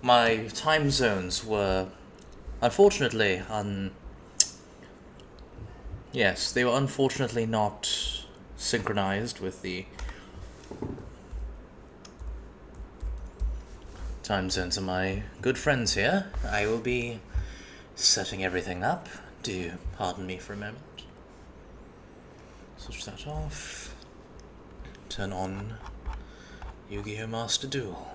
my time zones were unfortunately yes, they were unfortunately not synchronized with the time zones of my good friends here. I will be setting everything up. Do you pardon me for a moment? Switch that off. Turn on Yu-Gi-Oh Master Duel.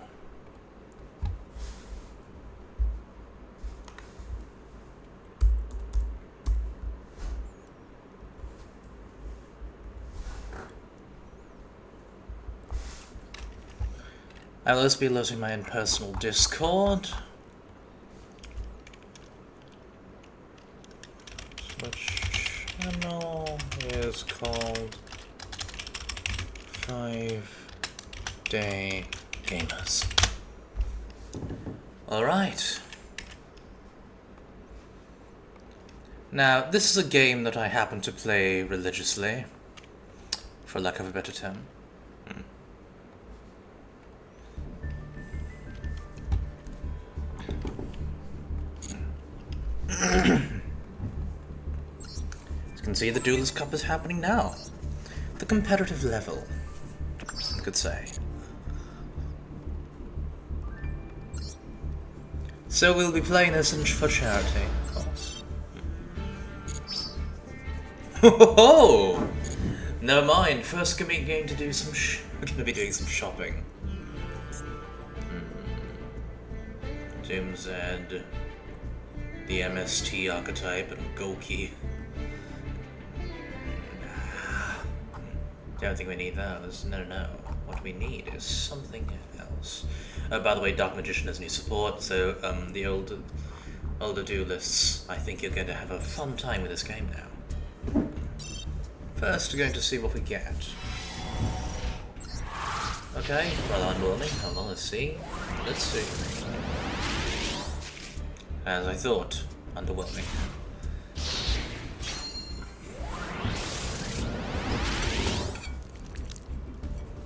I will also be loading my own personal Discord, which channel is called 5daygamers. Alright. Now, this is a game that I happen to play religiously, for lack of a better term. As you can see, the Duelist Cup is happening now. The competitive level, you could say. So we'll be playing this for charity, of course. Ho! Never mind. First, going to do some. We're going to be doing some shopping. Jim Zed, the MST archetype, and Golki. Don't think we need those. No. What we need is something else. Oh, by the way, Dark Magician has new support, so the older duelists, I think you're going to have a fun time with this game now. First, we're going to see what we get. Okay, rather underwhelming. Hold on, let's see. As I thought, underwhelming.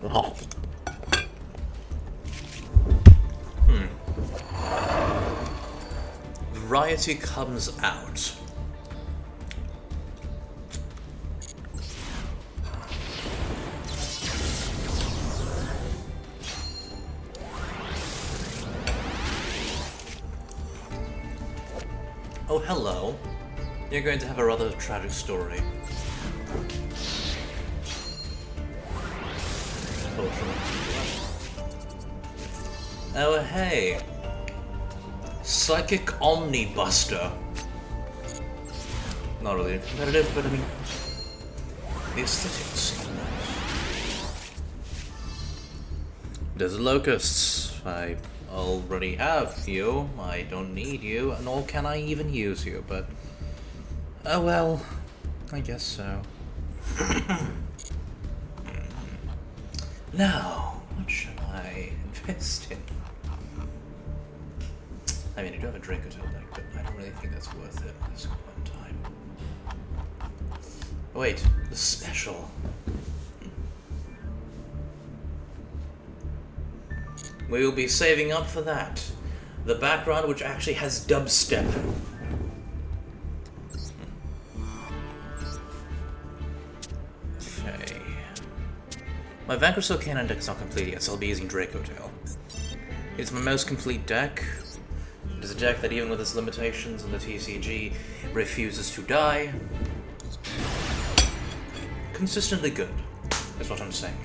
Oh. Variety comes out. Oh, hello. You're going to have a rather tragic story. Oh, hey. Psychic Omnibuster. Not really competitive, but I mean, the aesthetics are nice. Desert Locusts. I already have you. I don't need you, nor can I even use you, but... oh well, I guess so. Now, what should I invest in? I mean, I do have a Draco Tail deck, but I don't really think that's worth it at this point in time. Oh, wait, the special. We will be saving up for that. The background, which actually has dubstep. Okay. My Vanquish Soul Cannon deck is not complete yet, so I'll be using Draco Tail. It's my most complete deck. It is a deck that, even with its limitations in the TCG, refuses to die. Consistently good, is what I'm saying.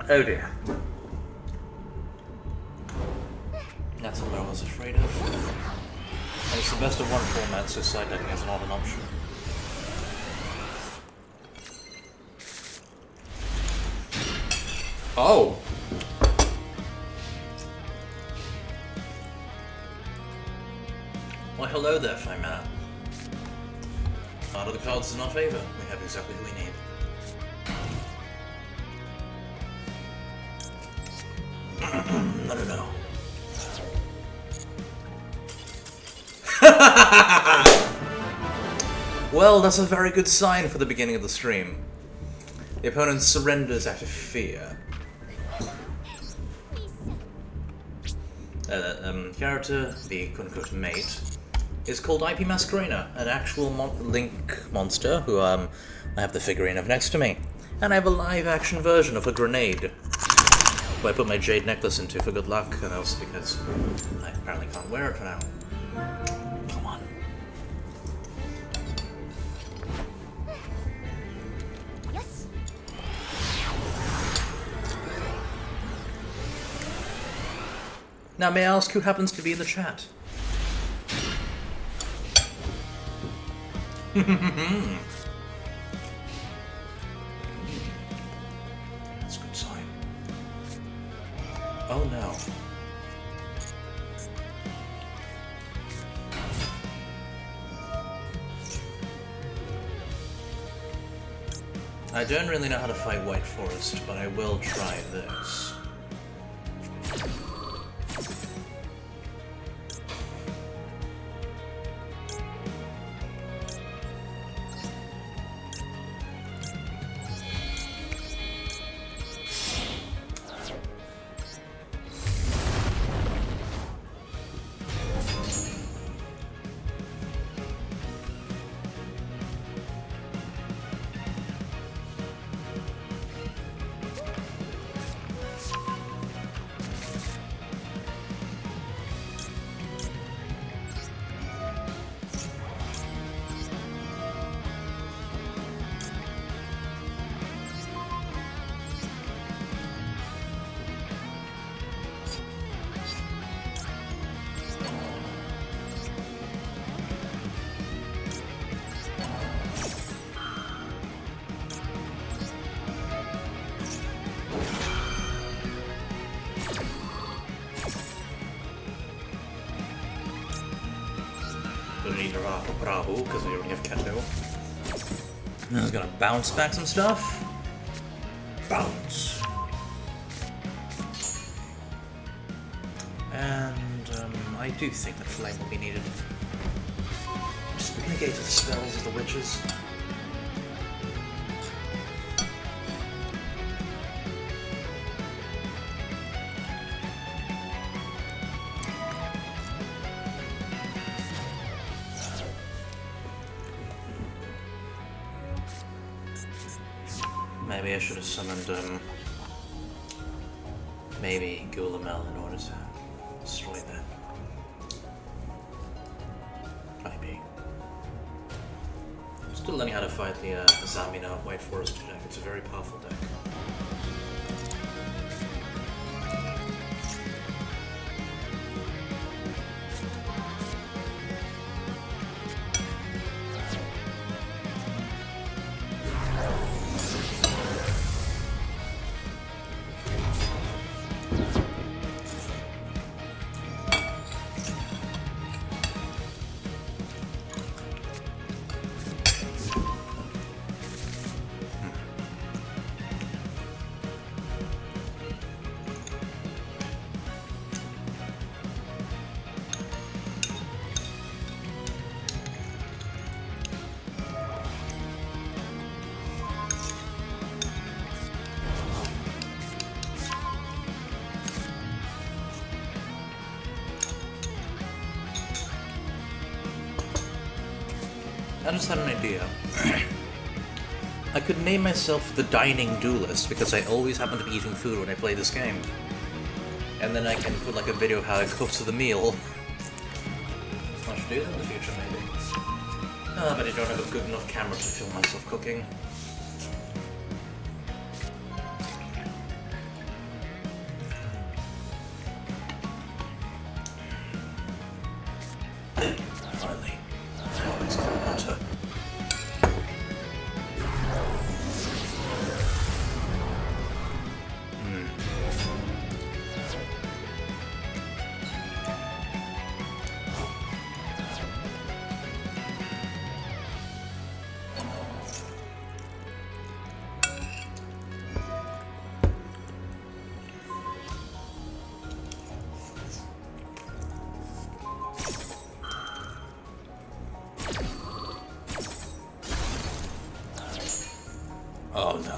Oh dear. That's what I was afraid of. And it's the best of one format, so side decking is not an option. Oh! Well, hello there, Fimana. Part of the cards in our favor. We have exactly who we need. No. Well, that's a very good sign for the beginning of the stream. The opponent surrenders out of fear. character, the quote-unquote mate, is called IP Masquerena, an actual Link monster who I have the figurine of next to me. And I have a live-action version of a grenade, who I put my jade necklace into for good luck, and also because I apparently can't wear it for now. Come on. Yes. Now may I ask who happens to be in the chat? That's a good sign. Oh no. I don't really know how to fight White Forest, but I will try this. Don't need Rahu, because we already have Keto. And I was gonna bounce back some stuff. Bounce. And I do think that Flame will be needed. Just negate the spells of the witches. Maybe I should have summoned, maybe Gulamel in order to destroy that. Maybe. I'm still learning how to fight the Zamina White Forest deck. It's a very powerful deck. I just had an idea. I could name myself the Dining Duelist because I always happen to be eating food when I play this game. And then I can put like a video of how I go to the meal. I should do that in the future maybe. But I don't have a good enough camera to film myself cooking. Finally. It's got water. Oh no.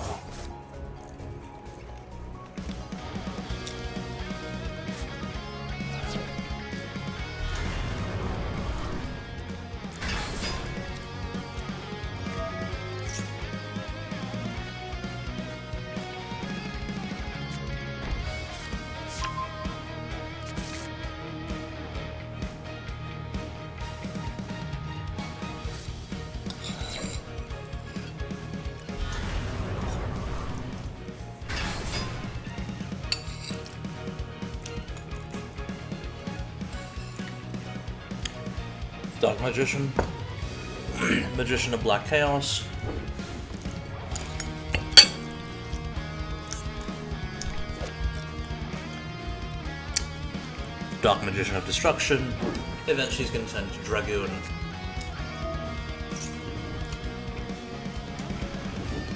Dark Magician. Magician of Black Chaos. Dark Magician of Destruction. Eventually he's going to turn into Dragoon.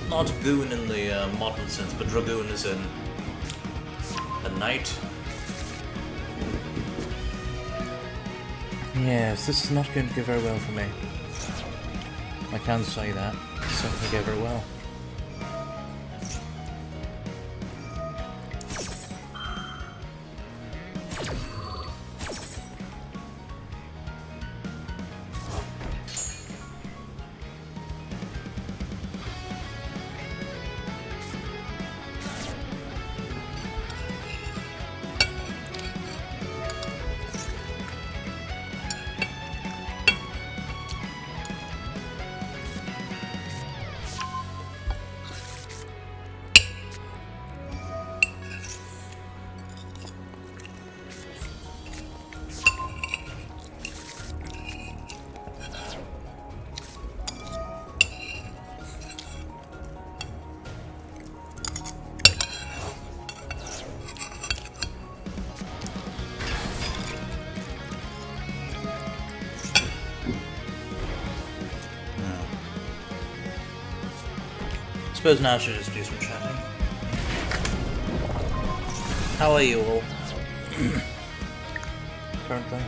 Not goon in the modern sense, but Dragoon is in a knight. Yes, this is not going to go very well for me. I can say that. It's not going to go very well. I suppose now I should just do some chatting. How are you all? Currently?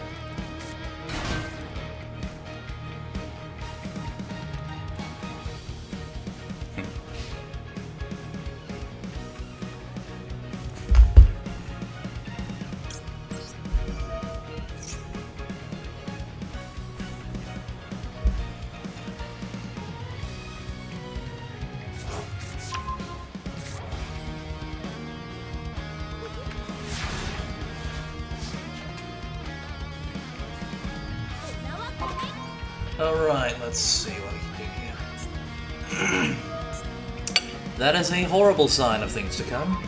Alright, let's see what we can do here. That is a horrible sign of things to come.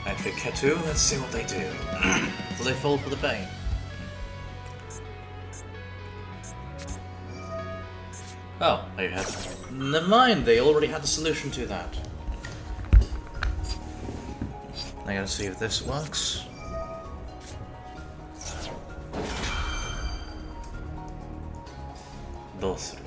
Outfit Ketu, let's see what they do. Will they fall for the bait? Oh, there you have it. Never mind, they already had the solution to that. I gotta see if this works. Both.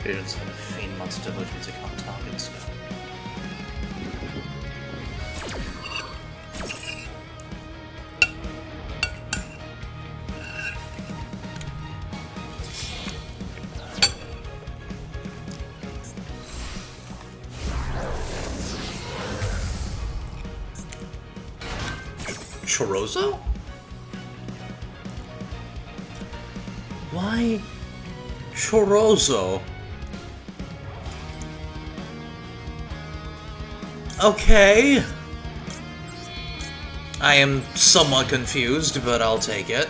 Agents and a fiend monster, which means it can't target stuff. Chorozo? Why Chorozo? Okay. I am somewhat confused, but I'll take it.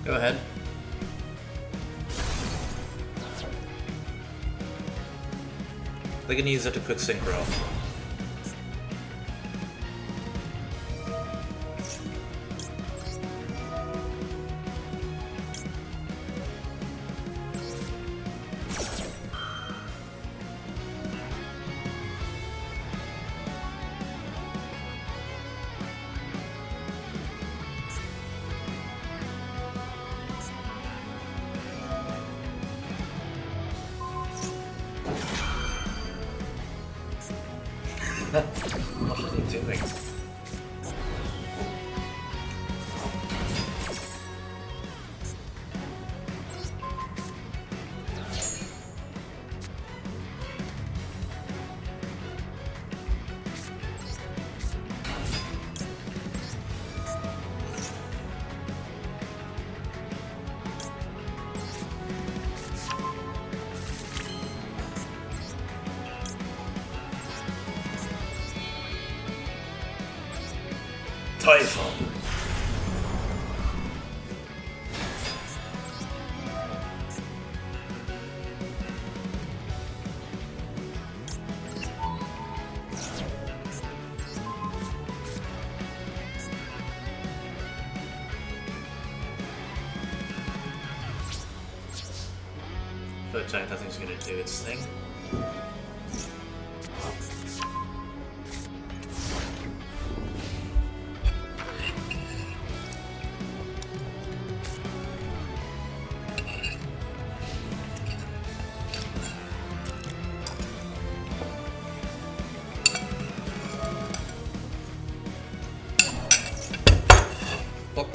Go ahead. They can use that to quick synchro. What are they doing? nkyfong. Looks like nothing's gonna do its thing. Oh.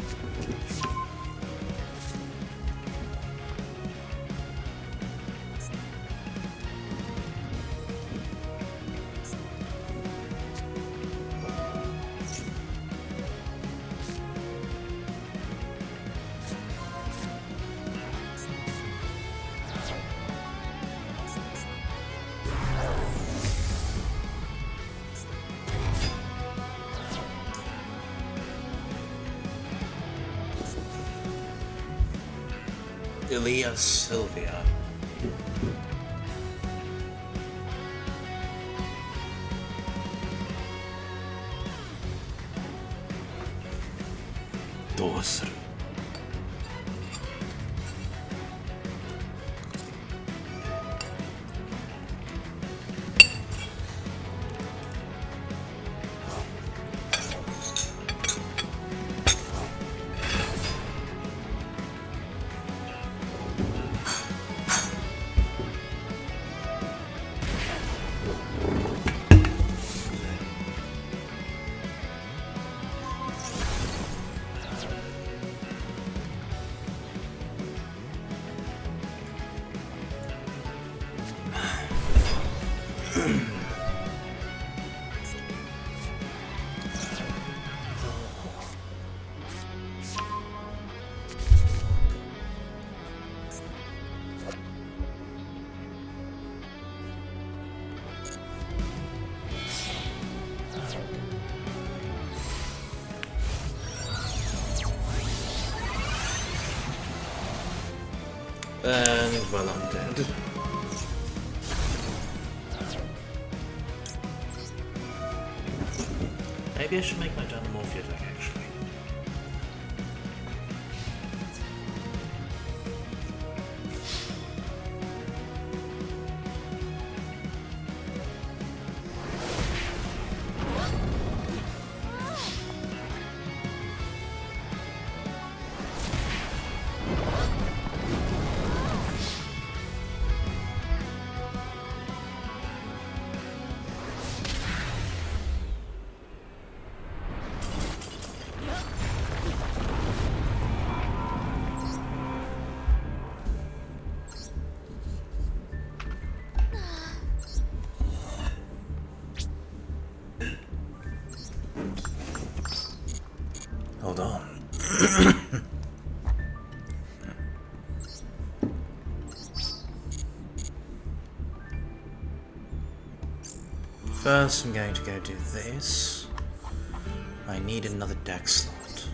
Elias Sylvia. Dorsal. And, well, I'm dead. Maybe I should make my Dynamorphia deck, actually. Hold on. First, I'm going to go do this. I need another deck slot.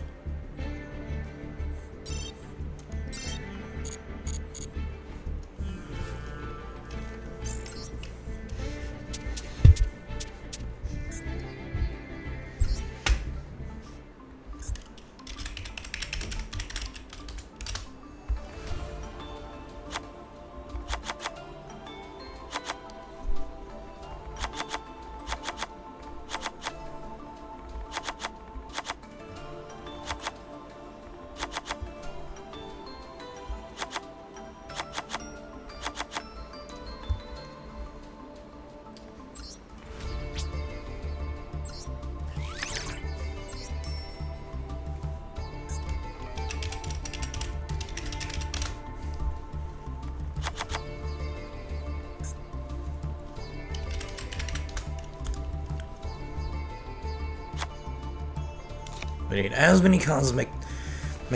We need as many cards as make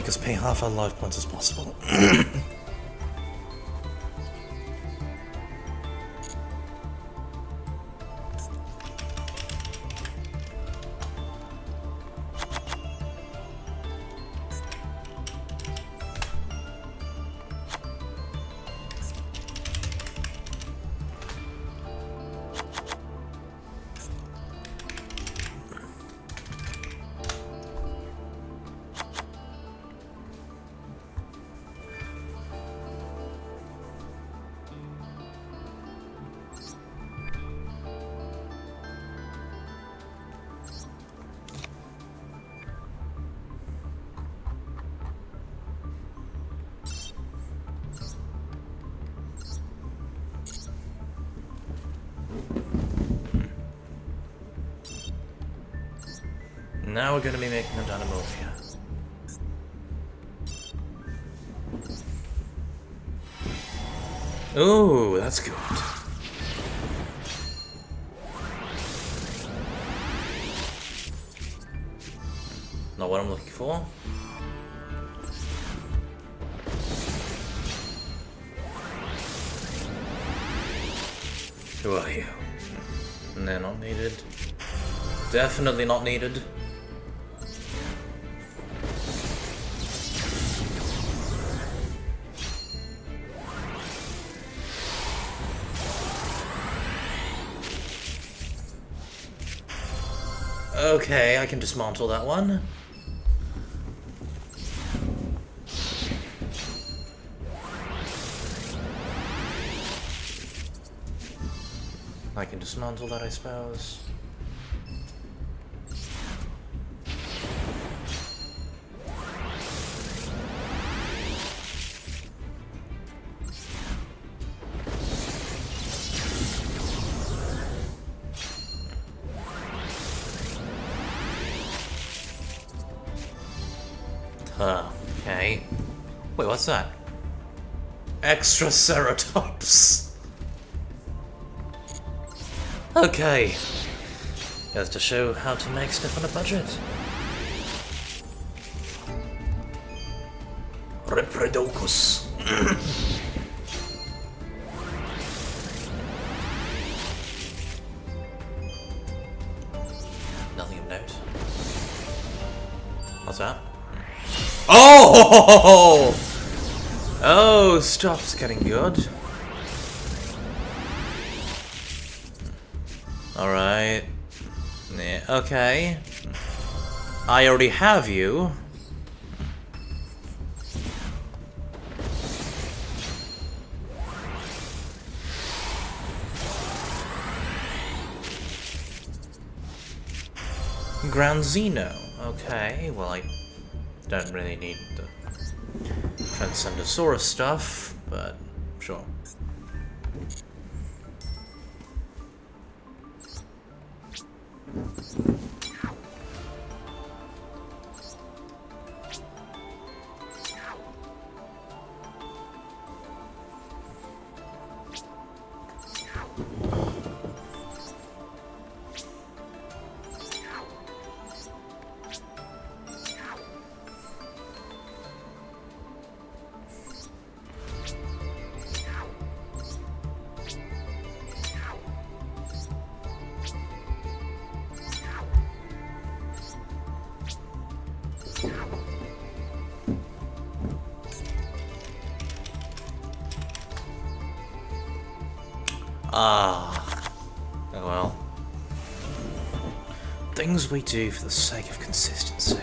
us pay half our life points as possible. Now we're going to be making a Dynamorphia. Ooh, that's good. Not what I'm looking for. Who are you? They're not needed. Definitely not needed. Okay, I can dismantle that one. I can dismantle that, I suppose. Okay. Wait, what's that? Extra Ceratops. Okay. Goes to show how to make stuff on a budget. Repredocus. Nothing of note. What's that? Oh! Oh, stuff's getting good. Alright. Yeah, okay. I already have you. Ground Xeno. Okay, well I don't really need the Transcendosaurus stuff, but sure. Ah, oh well. Things we do for the sake of consistency.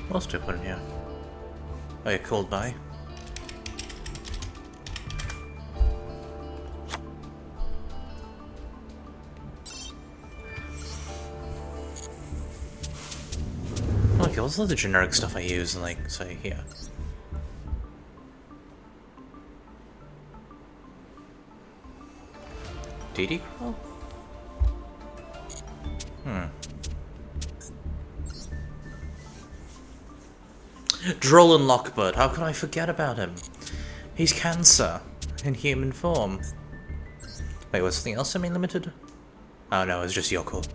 What else do I put in here? Oh, you're called by. Okay, what's all the generic stuff I use and like say here? DD Crow? Droll Lockbird, how could I forget about him? He's Cancer in human form. Wait, was something else semi-limited? Oh no, it's just Yoko.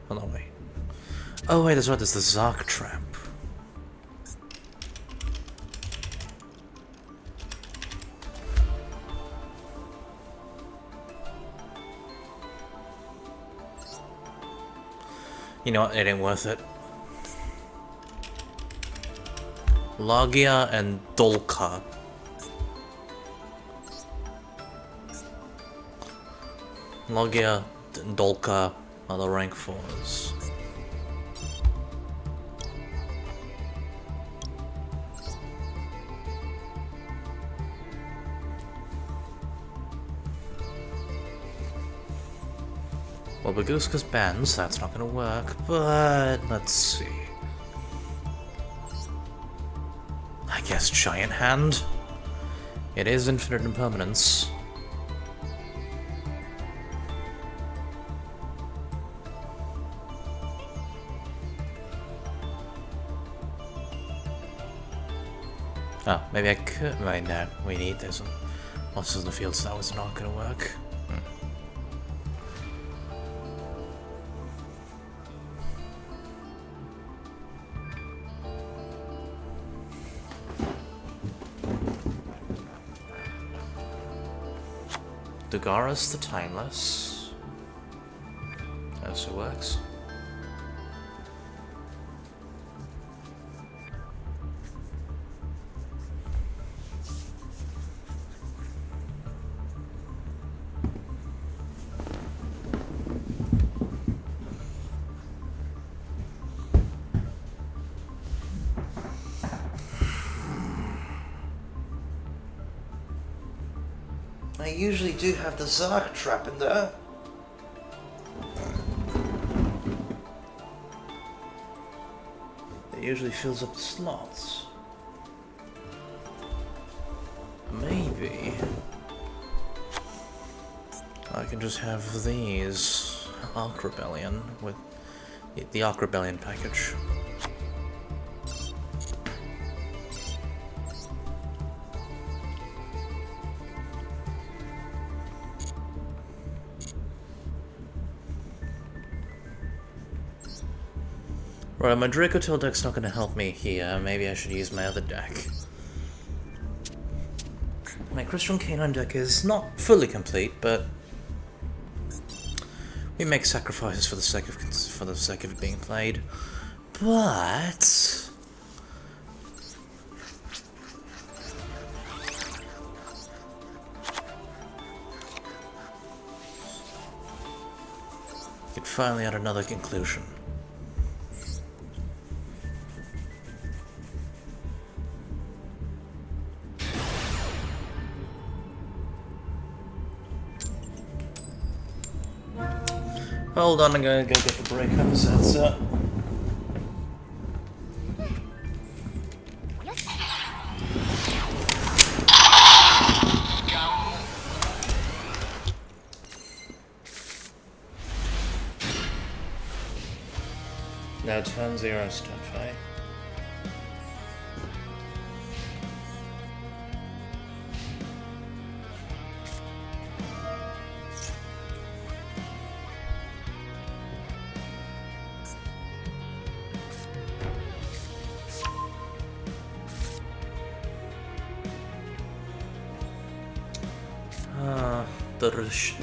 Oh no, wait. Oh wait, that's right, there's the Zark trap. You know what, it ain't worth it. Logia and Dolka. Logia and Dolka are the rank 4s. Well, Baguska's banned, so that's not gonna work, but let's see. I guess Giant Hand? It is infinite impermanence. Oh, maybe I could. Right, no, we need this one. Monsters in the field, so that was not gonna work. Dagaras the Timeless. That also works. I usually do have the Zark trap in there. It usually fills up the slots. Maybe I can just have these Ark Rebellion with the Ark Rebellion package. Right, my Dracotail deck's not gonna help me here. Maybe I should use my other deck. My Crystal Canine deck is not fully complete, but we make sacrifices for the sake of it being played. But it finally had another conclusion. Hold on, I'm gonna go get the breakup sensor. Yes. Now turn 0 stuff, eh?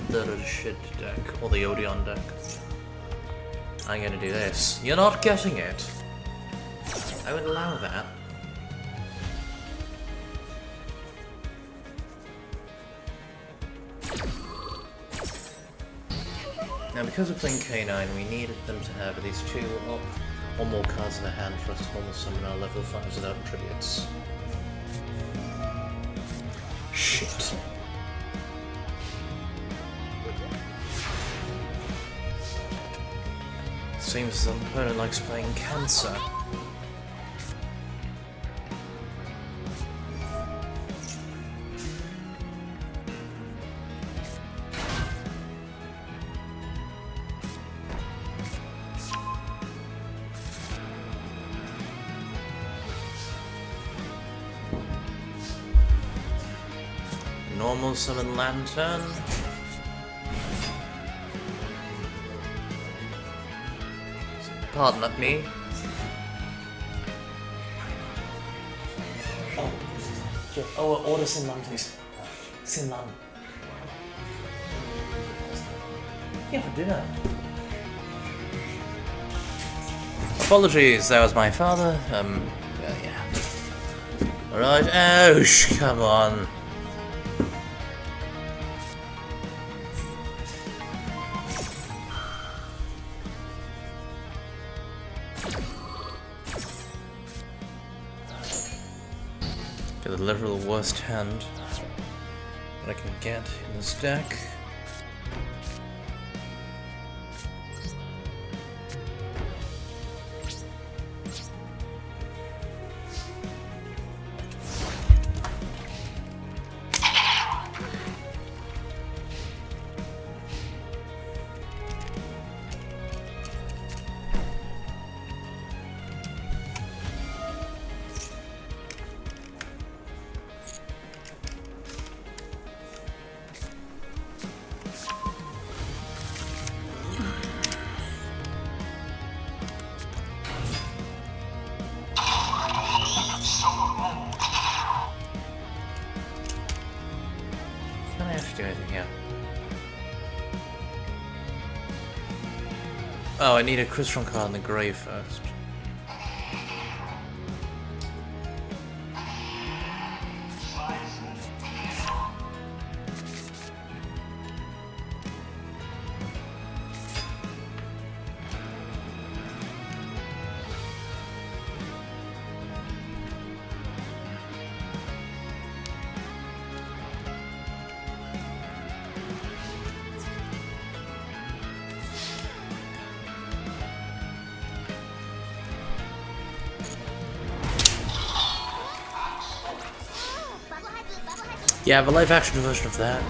The shit deck, or the Odeon deck. I'm gonna do this. You're not getting it. I would allow that. Now, because we're playing K9, we needed them to have at least 2 or more cards in their hand for us to almost summon our level 5s without tributes. Shit. Seems the opponent likes playing Cancer. Normal summon Lantern. Pardon me. Oh, order Sin Lan, please. Sin Lan. Yeah, for dinner. Apologies, that was my father. Well, yeah. Alright, oh, come on. The literal worst hand that I can get in this deck. Can I actually do anything here? Oh, I need a crystal card in the grave first. Yeah, I have a live action version of that.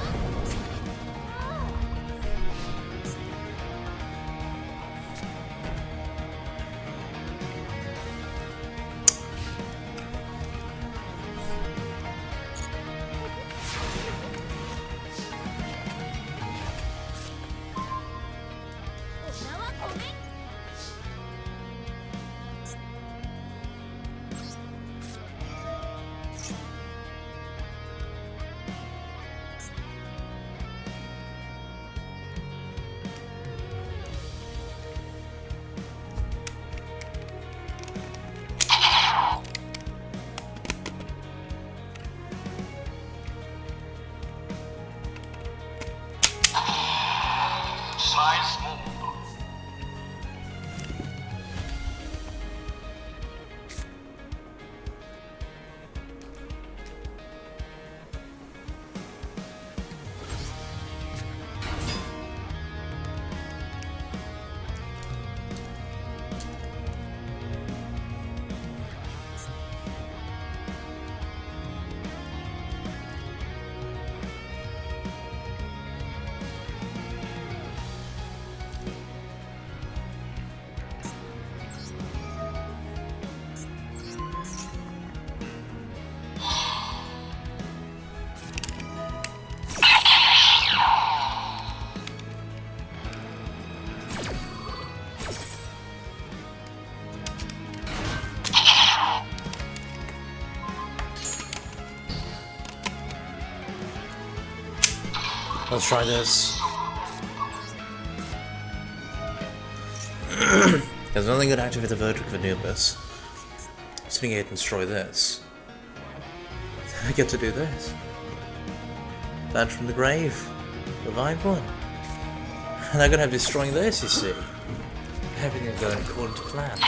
Let's try this. There's nothing good to activate the Verdrick of Anubis. Sitting it and destroy this. I get to do this. Banished from the grave. Revive one. And they're gonna have destroying this, you see. Everything is going according to plan.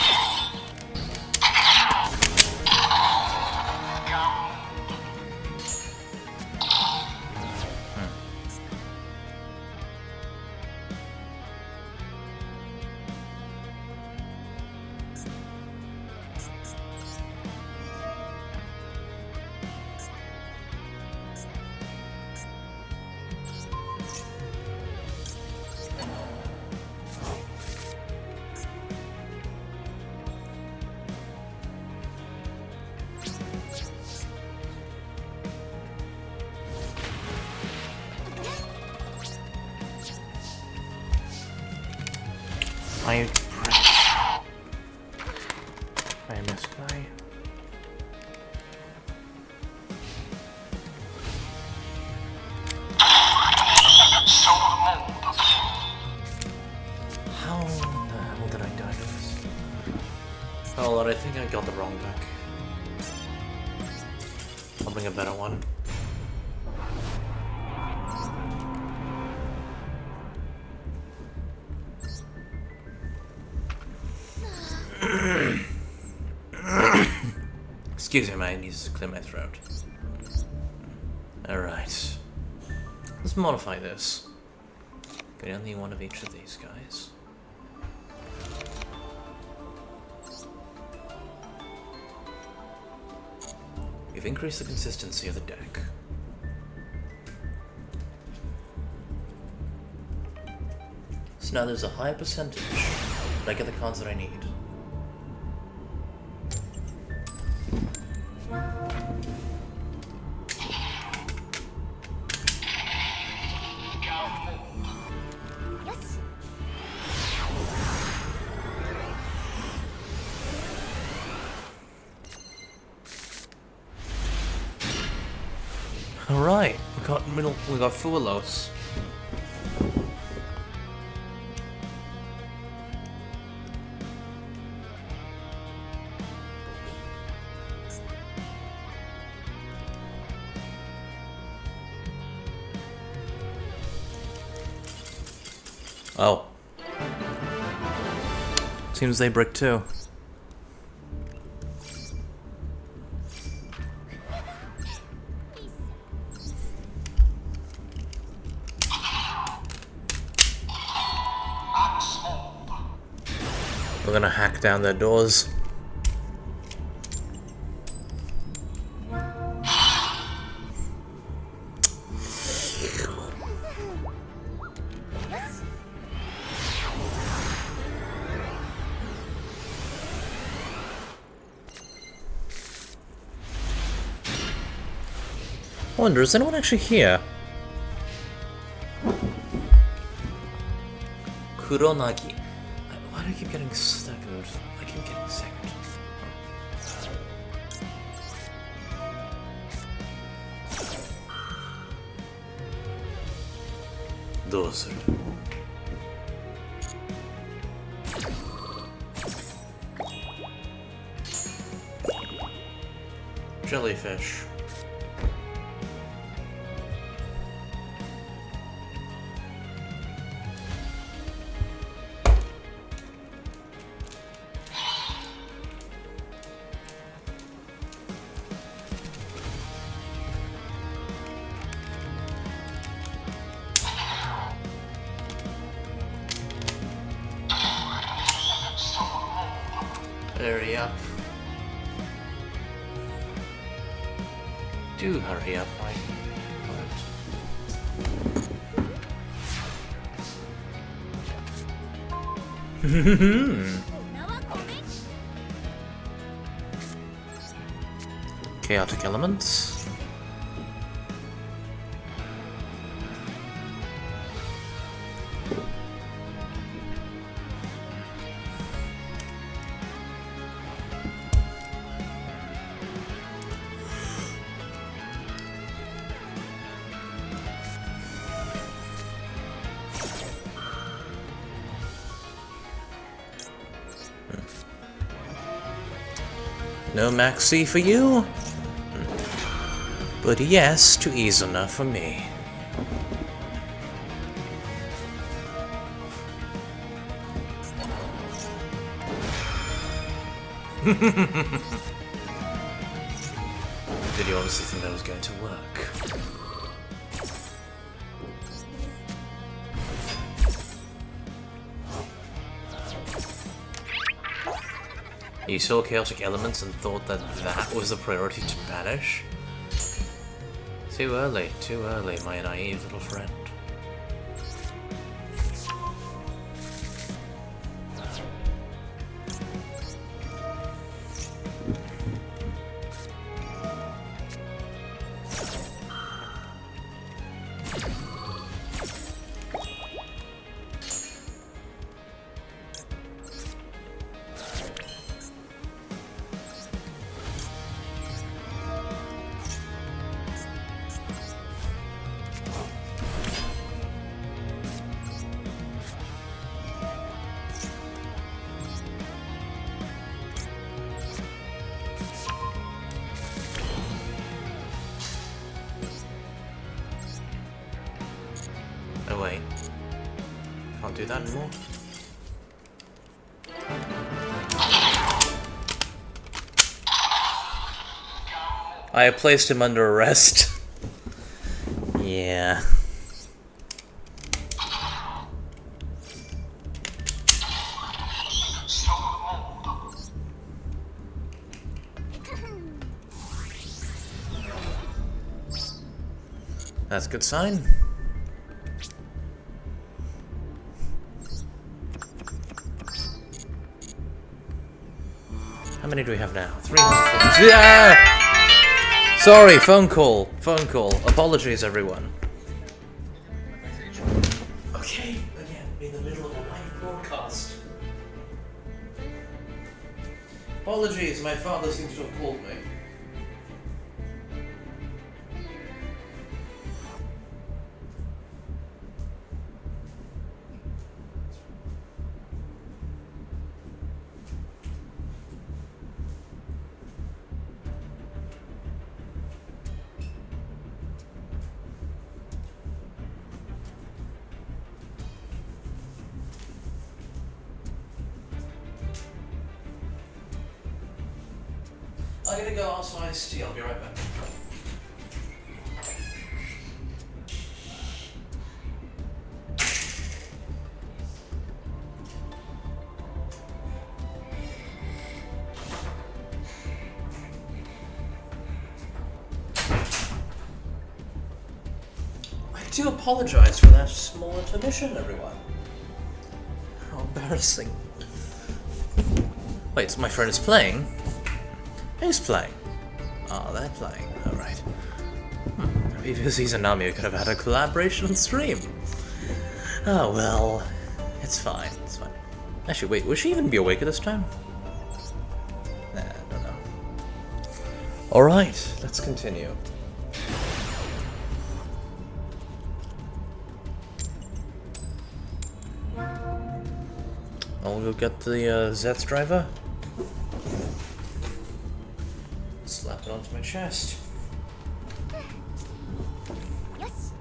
I misplay. How the hell did I die to this? Oh Lord, I think I got the wrong deck. I'll bring a better one. Excuse me, I need to clear my throat. Alright. Let's modify this. Get only one of each of these guys. We've increased the consistency of the deck. So now there's a higher percentage that I get the cards that I need. Yes. Alright, we got Fuelos. Oh. Seems they brick too. We're gonna hack down their doors. Yes. I wonder, is anyone actually here? Kuronagi. Why do I keep getting second? I keep getting second. Those. Jellyfish. Hurry up. Do hurry up, my Chaotic elements. No maxi for you? But yes to Izuna for me. Did you honestly think that was going to work? You saw chaotic elements and thought that that was the priority to banish? Too early, my naive little friend. Oh wait. Can't do that anymore. I placed him under arrest. Yeah. That's a good sign. How many do we have now? 350. Yeah! Sorry, phone call. Phone call. Apologies, everyone. Okay, again, in the middle of a live broadcast. Apologies, my father seems to have called me. I'm gonna go ask my iced tea, I'll be right back. I do apologize for that small intermission, everyone. How embarrassing. Wait, so my friend is playing? Who's playing? Oh, they're playing. Alright. Maybe if Izanami could have had a collaboration on stream. Oh, well. It's fine. It's fine. Actually, wait, will she even be awake at this time? Nah, I don't know. Alright, let's continue. I'll go get the Zeth driver. Slap it onto my chest. Yes.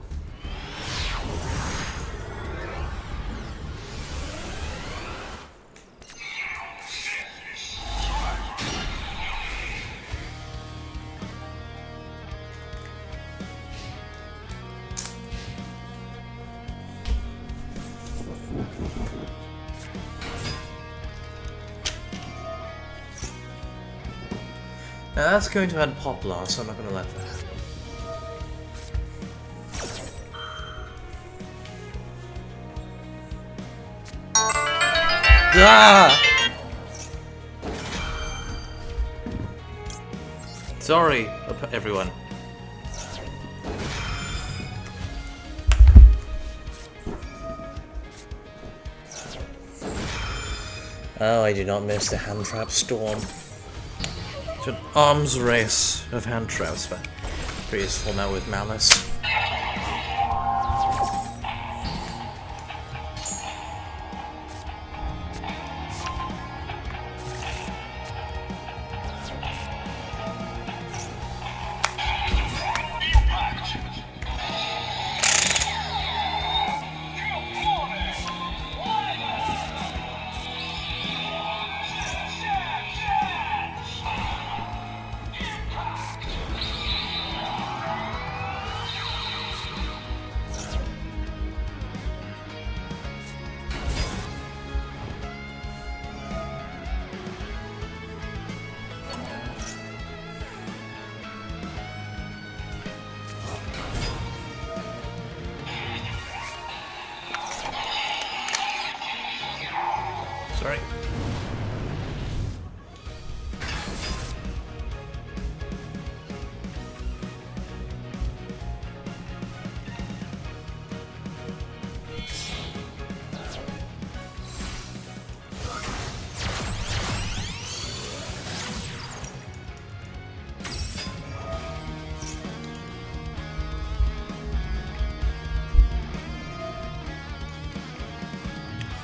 Now that's going to add pop loss, so I'm not going to let that happen. Ah! Sorry, everyone. Oh, I do not miss the hand trap storm. It's an arms race of hand traps, but pretty format with malice. Sorry.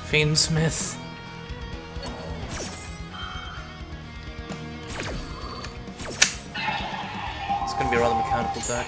Fiendsmith. It's gonna be a rather mechanical deck.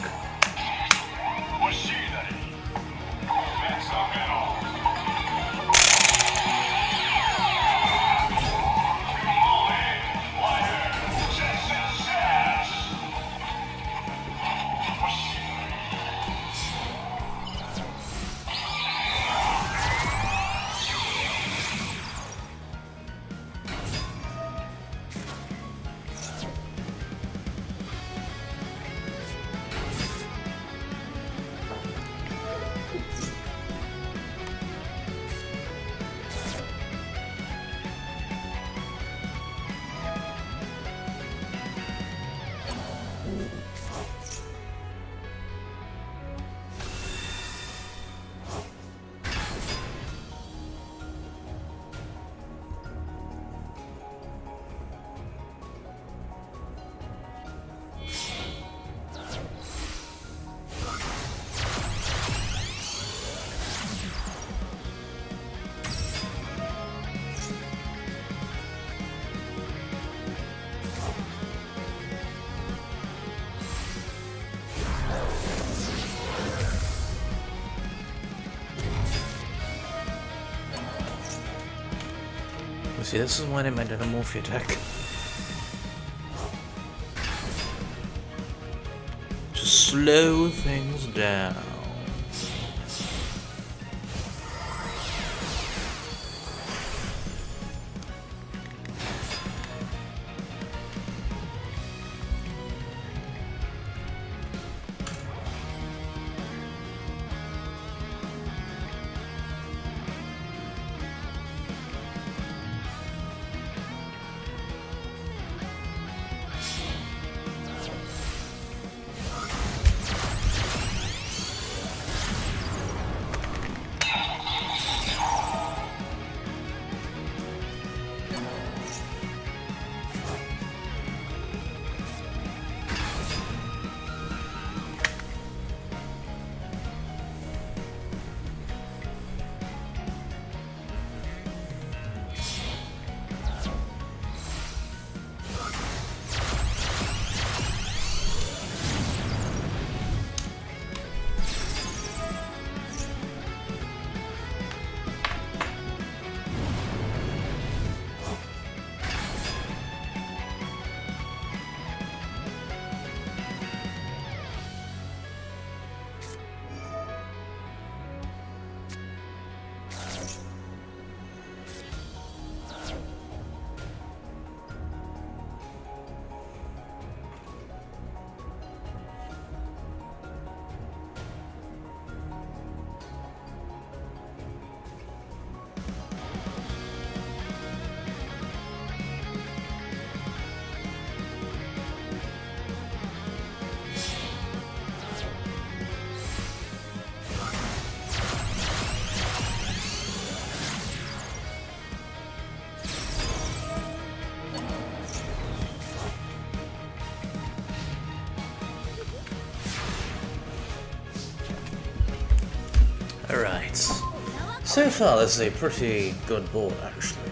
See, this is why I made an Amorphia deck. To slow things down. Alright. So far, this is a pretty good board, actually.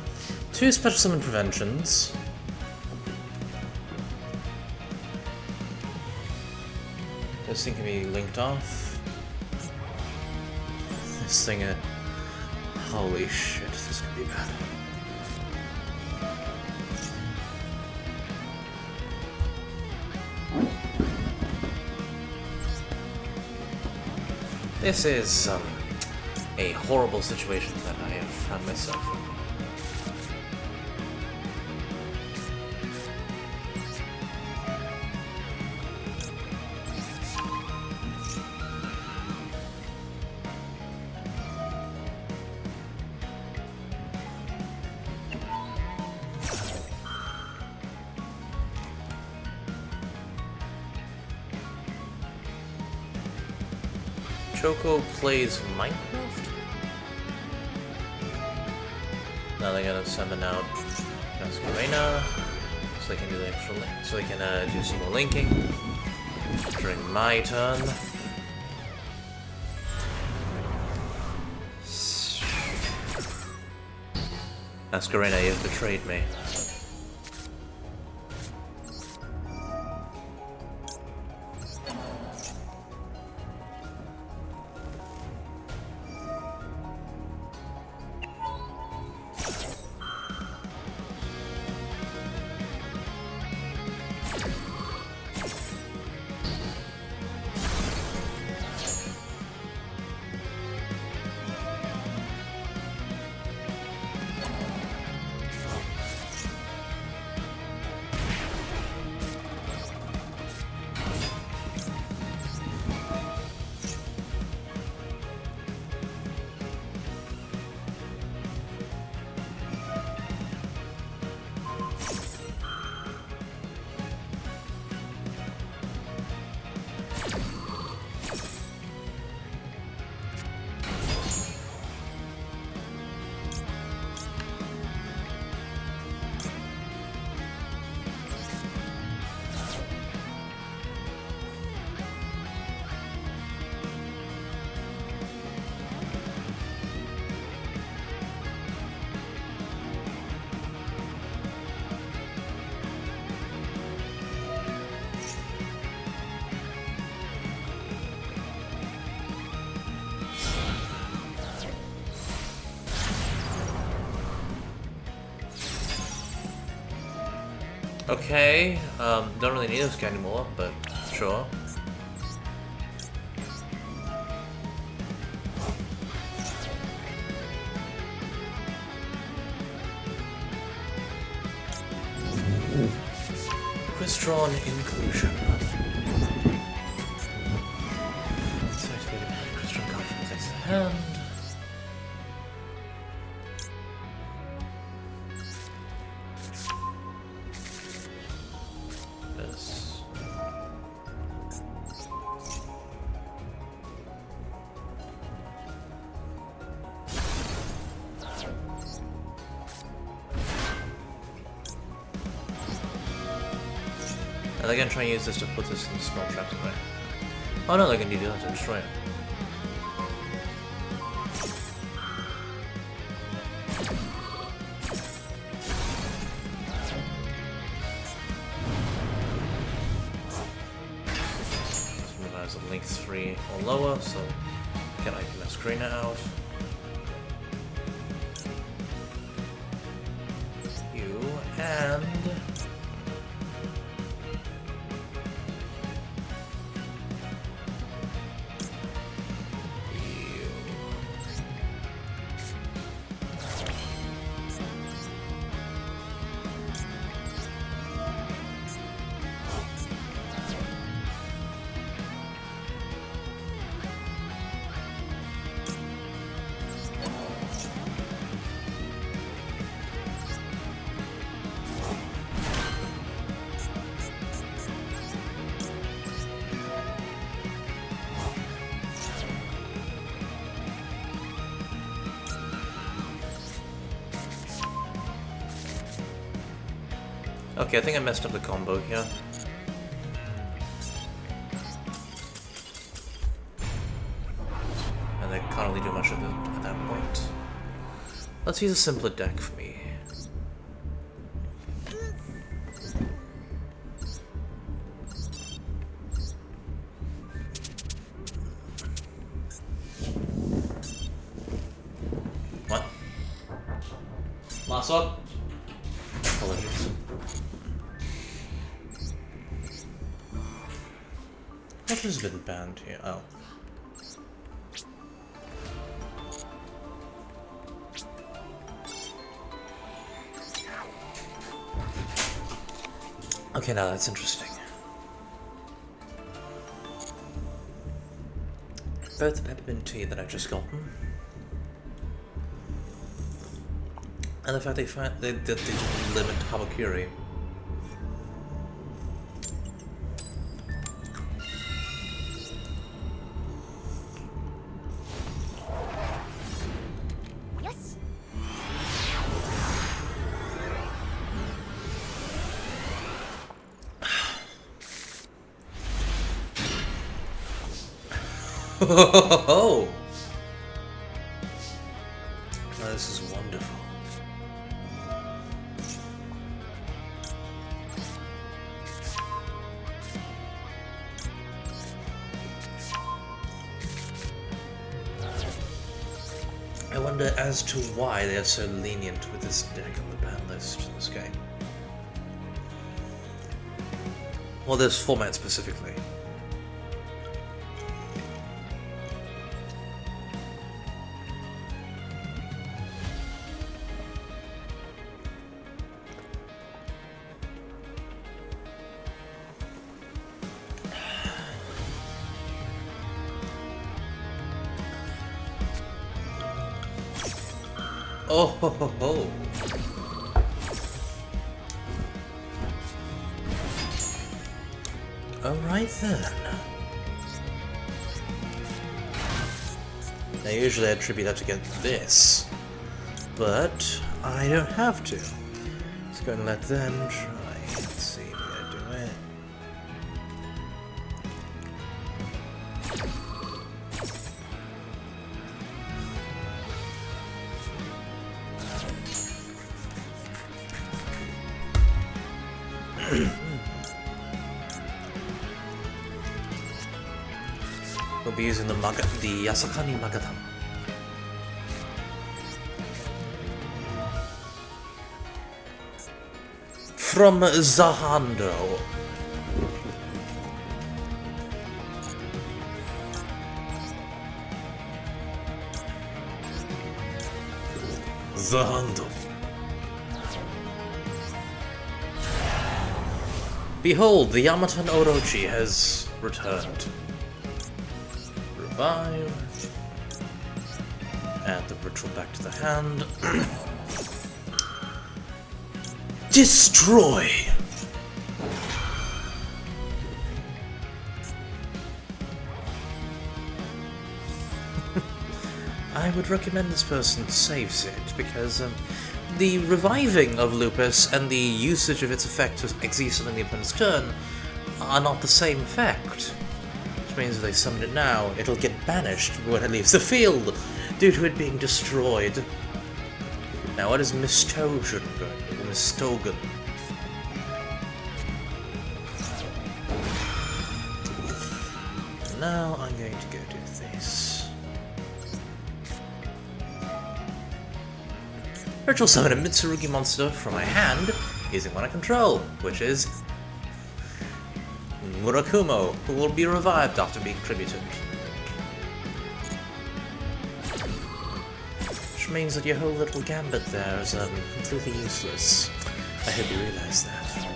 2 special summon preventions. This thing can be linked off. This thing, holy shit, this could be bad. This is, a horrible situation that I have found myself in. Choco plays Minecraft? Now they're gonna summon out Masquerena, so they can do the extra link. So they can do some more linking during my turn. Masquerena, you've betrayed me. Okay, don't really need this guy anymore, but sure. Withdrawn inclusion. So activated crystal card from the next hand. This. Are they gonna try and use this to put this in the small traps away? Oh no, they're gonna do that to destroy it. Let's realize the link 3 or lower, so get like the screen out. You and okay, I think I messed up the combo here. And I can't really do much of it at that point. Let's use a simpler deck for me. What? Last one? Apologies. What has been banned here? Oh. Okay, now that's interesting. Both the peppermint tea that I've just gotten, and the fact they didn't limit Hamakiri. Yes. Oh, this is wonderful. I wonder as to why they are so lenient with this deck on the ban list in this game. Well, this format specifically. Oh ho ho ho. Alright then. Now usually I attribute that to get this, but I don't have to. Let's go and let them try. Let's see if we're gonna do it. We'll be using the Yasakani Magatama. from Zahando. Zahando. Behold, the Yamatan Orochi has returned. Revive. Add the ritual back to the hand. Destroy! I would recommend this person saves it, because the reviving of Lupus and the usage of its effect to exist on the opponent's turn are not the same effect. Which means if they summon it now, it'll get banished when it leaves the field, due to it being destroyed. Now what is Mistogen? Mistogen. Now I'm going to go do this. Ritual summon a Mitsurugi monster from my hand using one I control, which is Murakumo, who will be revived after being tributed. Which means that your whole little gambit there is completely useless. I hope you realize that.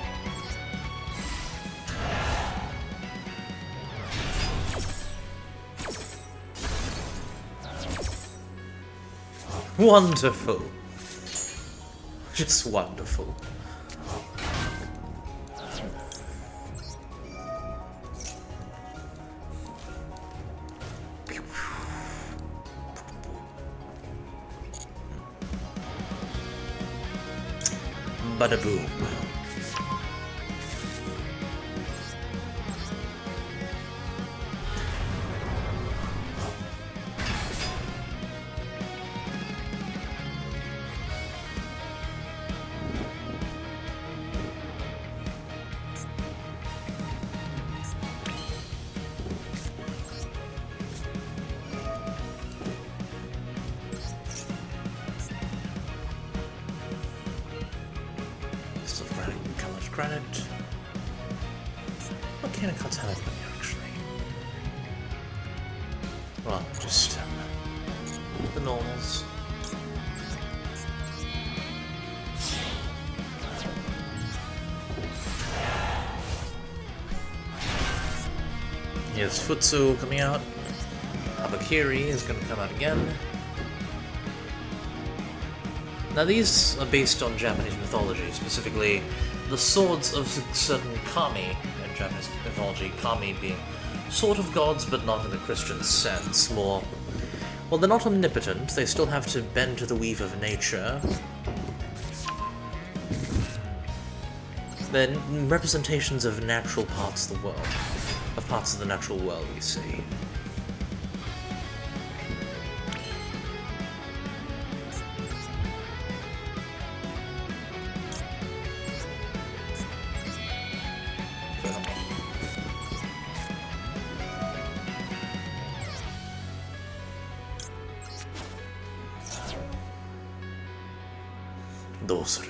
Wonderful. Just wonderful. Bada boom. Granite. What kind of cards have I got here, actually? Well, just the normals. Yes, Futsu coming out. Abakiri is going to come out again. Now these are based on Japanese mythology, specifically the swords of certain kami in Japanese mythology, kami being sort of gods, but not in the Christian sense, more... Well, they're not omnipotent, they still have to bend to the weave of nature. They're representations of natural parts of the world, of parts of the natural world, you see. Doser.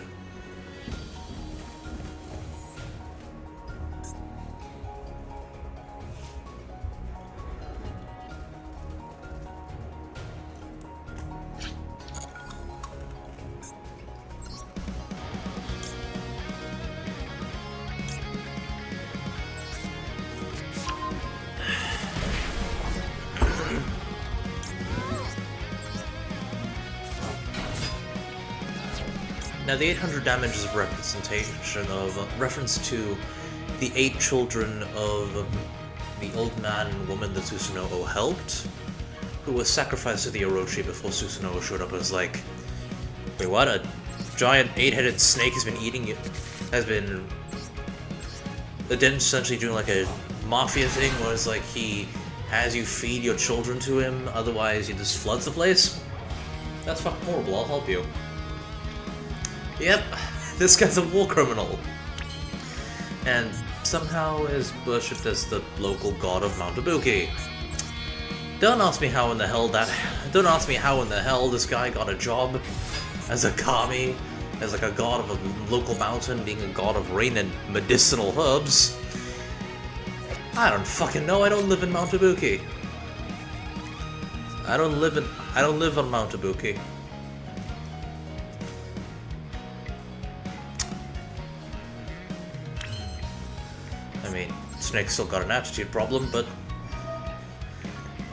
Now the 800 damage is a representation of reference to the 8 children of the old man and woman that Susanoo helped, who was sacrificed to the Orochi before Susanoo showed up and was like, wait, what? A giant 8-headed snake has been eating you? Has been essentially doing like a mafia thing where it's like he has you feed your children to him, otherwise he just floods the place? That's fucking horrible, I'll help you. Yep, this guy's a war criminal. And somehow is worshipped as the local god of Mount Ibuki. Don't ask me how in the hell this guy got a job as a kami as like a god of a local mountain being a god of rain and medicinal herbs. I don't fucking know. I don't live in Mount Ibuki. I don't live on Mount Ibuki. I mean, Snake's still got an attitude problem, but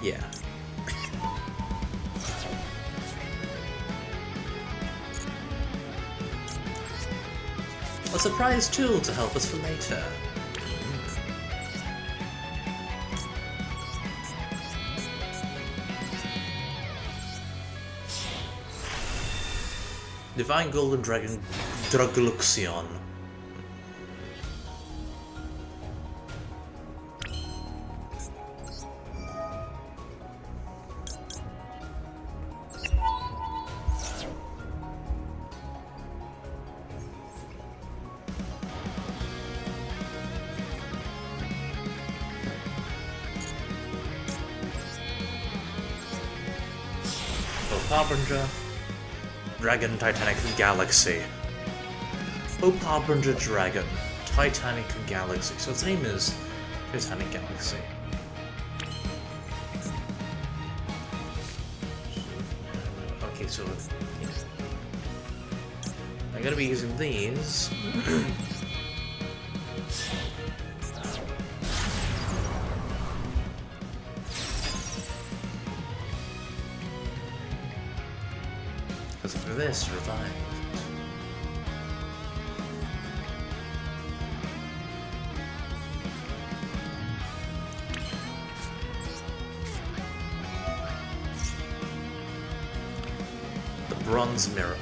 yeah. A surprise tool to help us for later. Divine Golden Dragon Dragluxion. Harbinger, Dragon Titanic Galaxy. Oh, Harbinger Dragon, Titanic Galaxy. So its name is Titanic Galaxy. Okay, so yeah. I'm gonna be using these. Because for this, revive. The Bronze Mirror.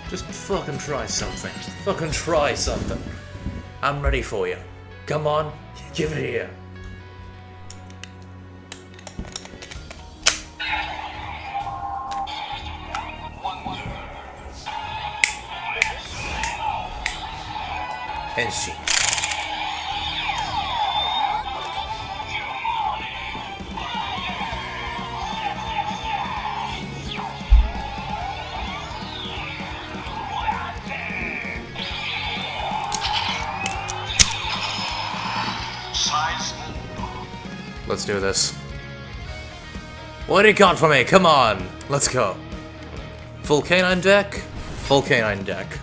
Just fucking try something. Fucking try something. I'm ready for you. Come on, give it here. Henshi. Let's do this. What do you got for me? Come on! Let's go. Full canine deck? Full canine deck.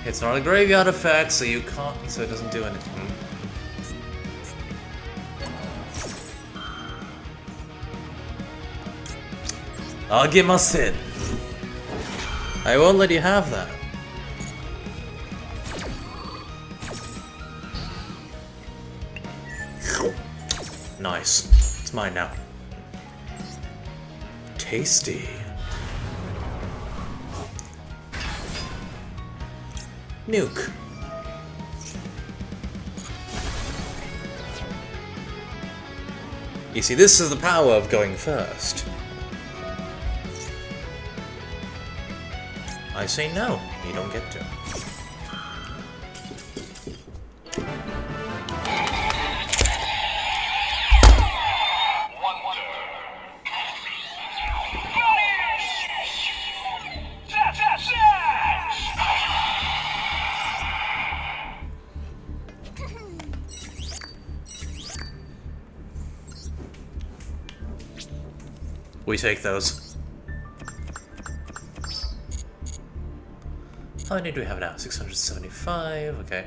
It's not a graveyard effect, so you can't, so it doesn't do anything. I'll give my sin. I won't let you have that. Nice. It's mine now. Tasty. Nuke. You see, this is the power of going first. I say no, you don't get to. We take those. How many do we have now? 675, okay.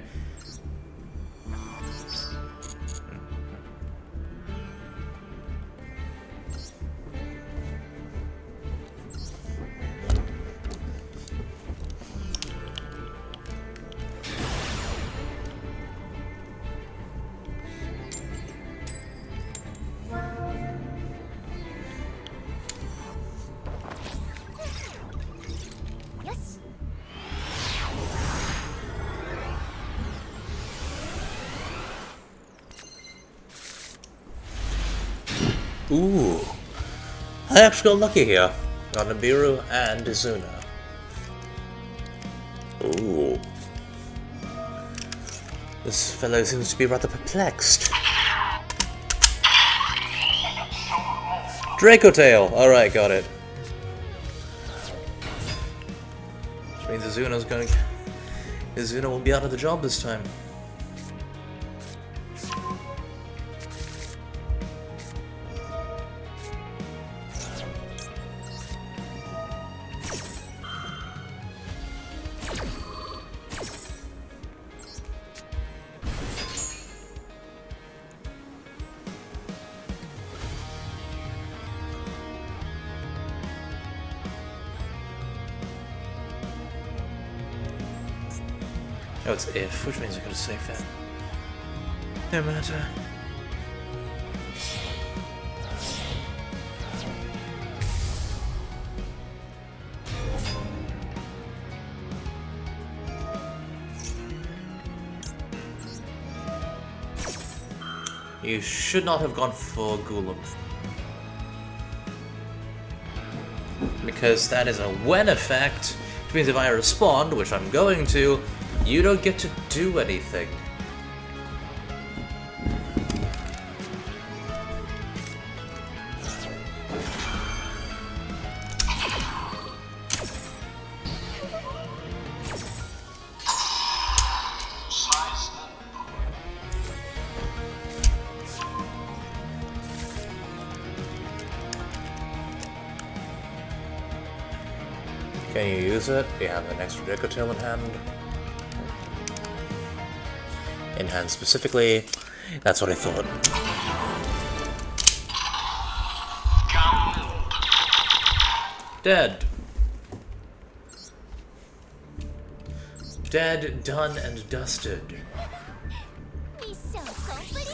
Yes. Ooh. I actually got lucky here. Got Nibiru and Izuna. Ooh. This fellow seems to be rather perplexed. Draco Tail! Alright, got it. Which means Izuna will be out of the job this time. Oh, it's if, which means I could have saved that. No matter. You should not have gone for Golem. Because that is a when effect, which means if I respond, which I'm going to, you don't get to do anything. Can you use it? You have an extra Draco Tail in hand. In hand specifically. That's what I thought. Dead. Dead, done, and dusted. Mission complete.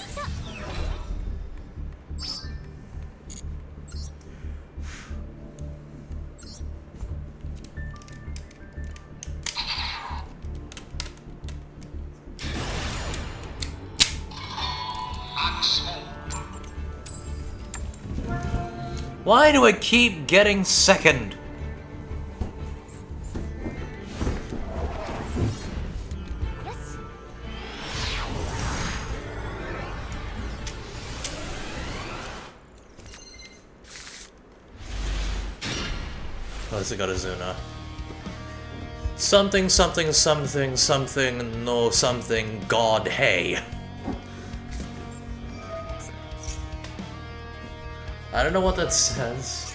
Why do I keep getting second? Yes. Oh, this got Izuna. Something, something, something, something, no something, God, hey. I don't know what that says.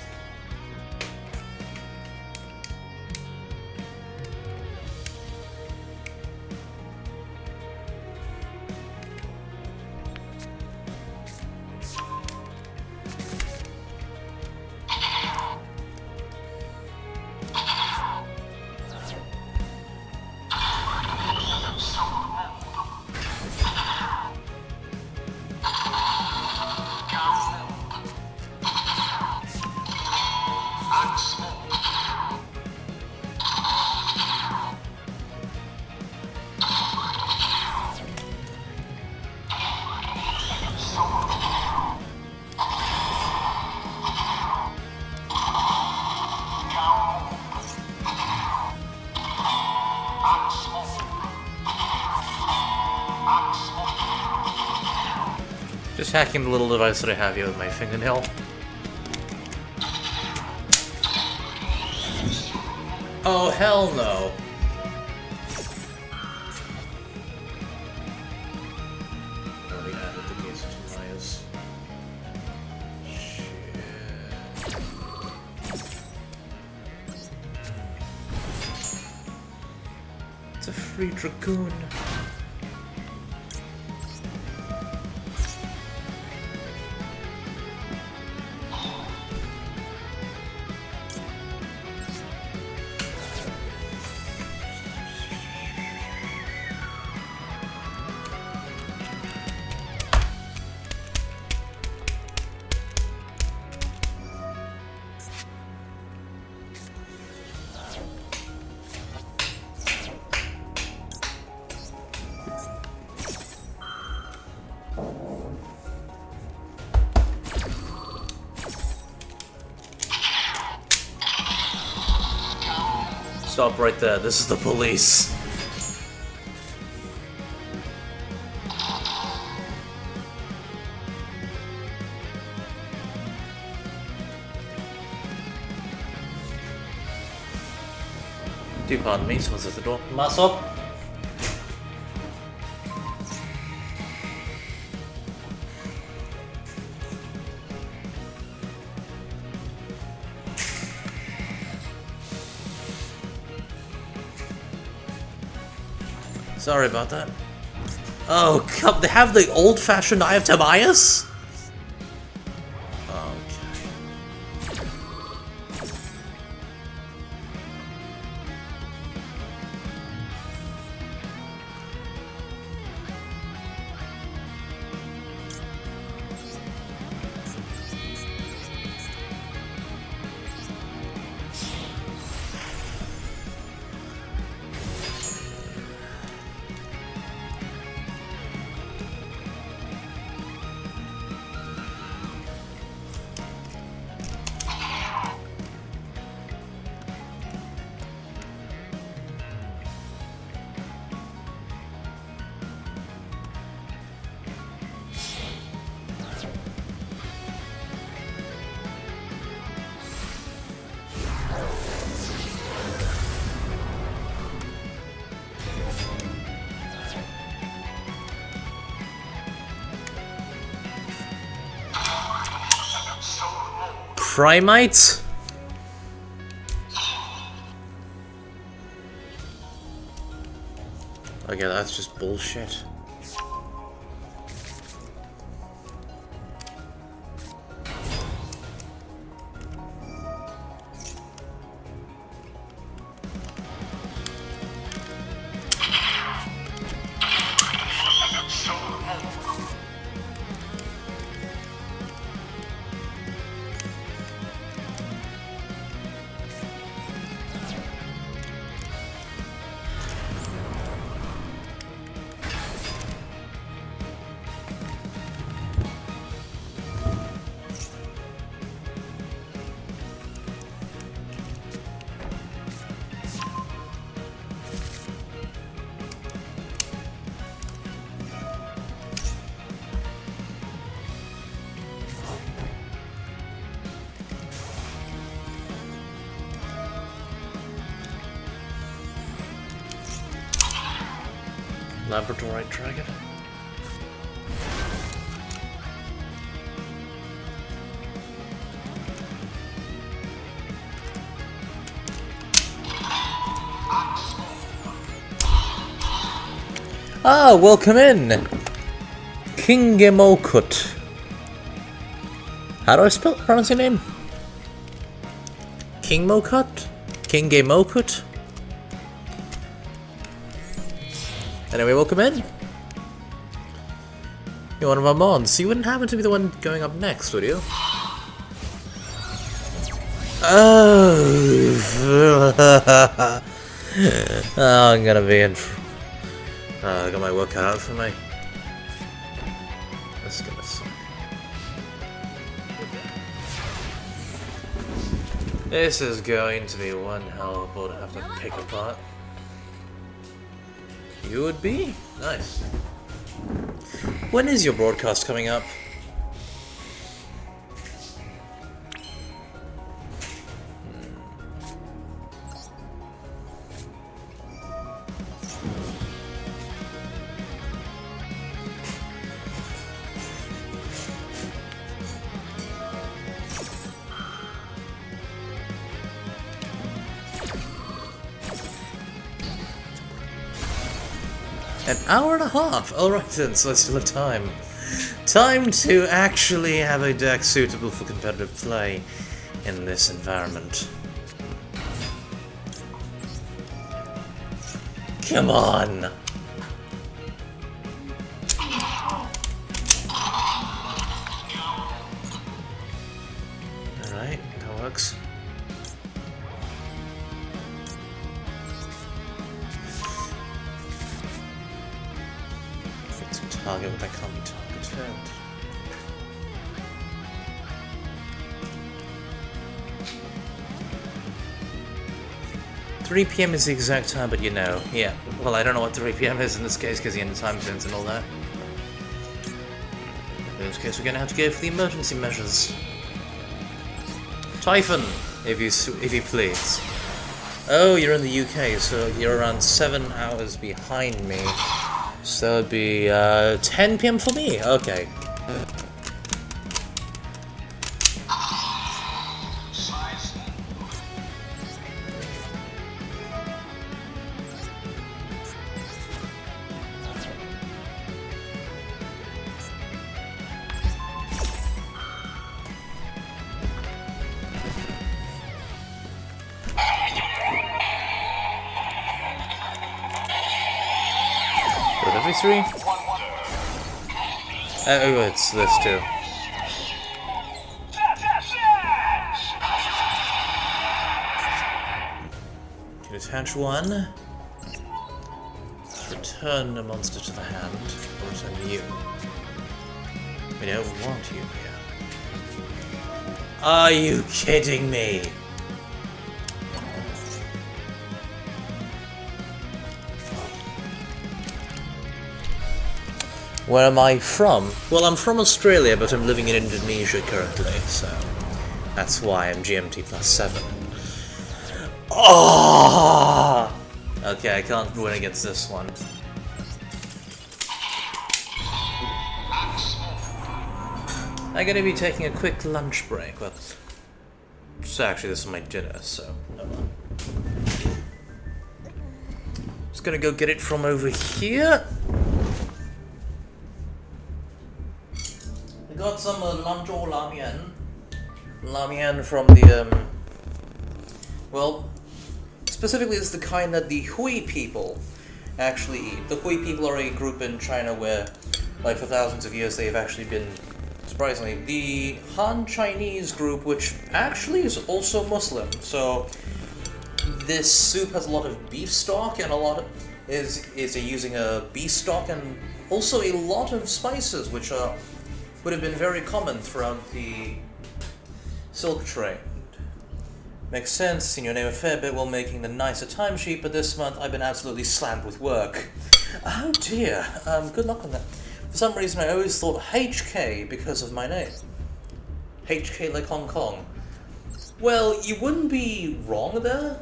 Just hacking the little device that I have here with my fingernail. Oh, hell no. Already added the case to Maya's. Shit. It's a free dragoon. Stop right there, this is the police. Do pardon me, someone's at the door. Mass up! Sorry about that. Oh, come, they have the old-fashioned Eye of Tobias? Okay. Primite? Okay, that's just bullshit. Labradorite dragon? Ah, welcome in! Kingemokut. How do I pronounce your name? Kingmokut? Kingemokut? Anyway, welcome in. You're one of our mods. You wouldn't happen to be the one going up next, would you? Oh, oh I'm gonna be in. I got my work cut out for me. This is gonna suck. This is going to be one hell of a board to have to pick apart. You would be? Nice. When is your broadcast coming up? An hour and a half! Alright then, so I still have time. Time to actually have a deck suitable for competitive play in this environment. Come on! Alright, that works. It's a target, but that can't be targeted. 3 PM is the exact time, but you know, yeah. Well, I don't know what 3 PM is in this case because the end of time zones and all that. In this case, we're gonna have to go for the emergency measures. Typhon, if you please. Oh, you're in the UK, so you're around 7 hours behind me. So it'd be 10 PM for me. Okay. Three? Oh, it's this too. Can attach one. Return a monster to the hand. Or return you. We don't want you here. Are you kidding me? Where am I from? Well, I'm from Australia, but I'm living in Indonesia currently, so that's why I'm GMT +7. Oh! Okay, I can't win against this one. I'm gonna be taking a quick lunch break. Well, so actually, this is my dinner, so just gonna go get it from over here. Got some lanzhou lamian. Lamian from the, well, specifically it's the kind that the Hui people actually eat. The Hui people are a group in China where, like, for thousands of years they've actually been, surprisingly, the Han Chinese group, which actually is also Muslim. So this soup has a lot of beef stock and a lot of, is using a beef stock and also a lot of spices, which are would have been very common throughout the silk trade. Makes sense, seen your name a fair bit while making the nicer timesheet, but this month I've been absolutely slammed with work. Oh dear, good luck on that. For some reason I always thought HK because of my name. HK like Hong Kong. Well, you wouldn't be wrong there.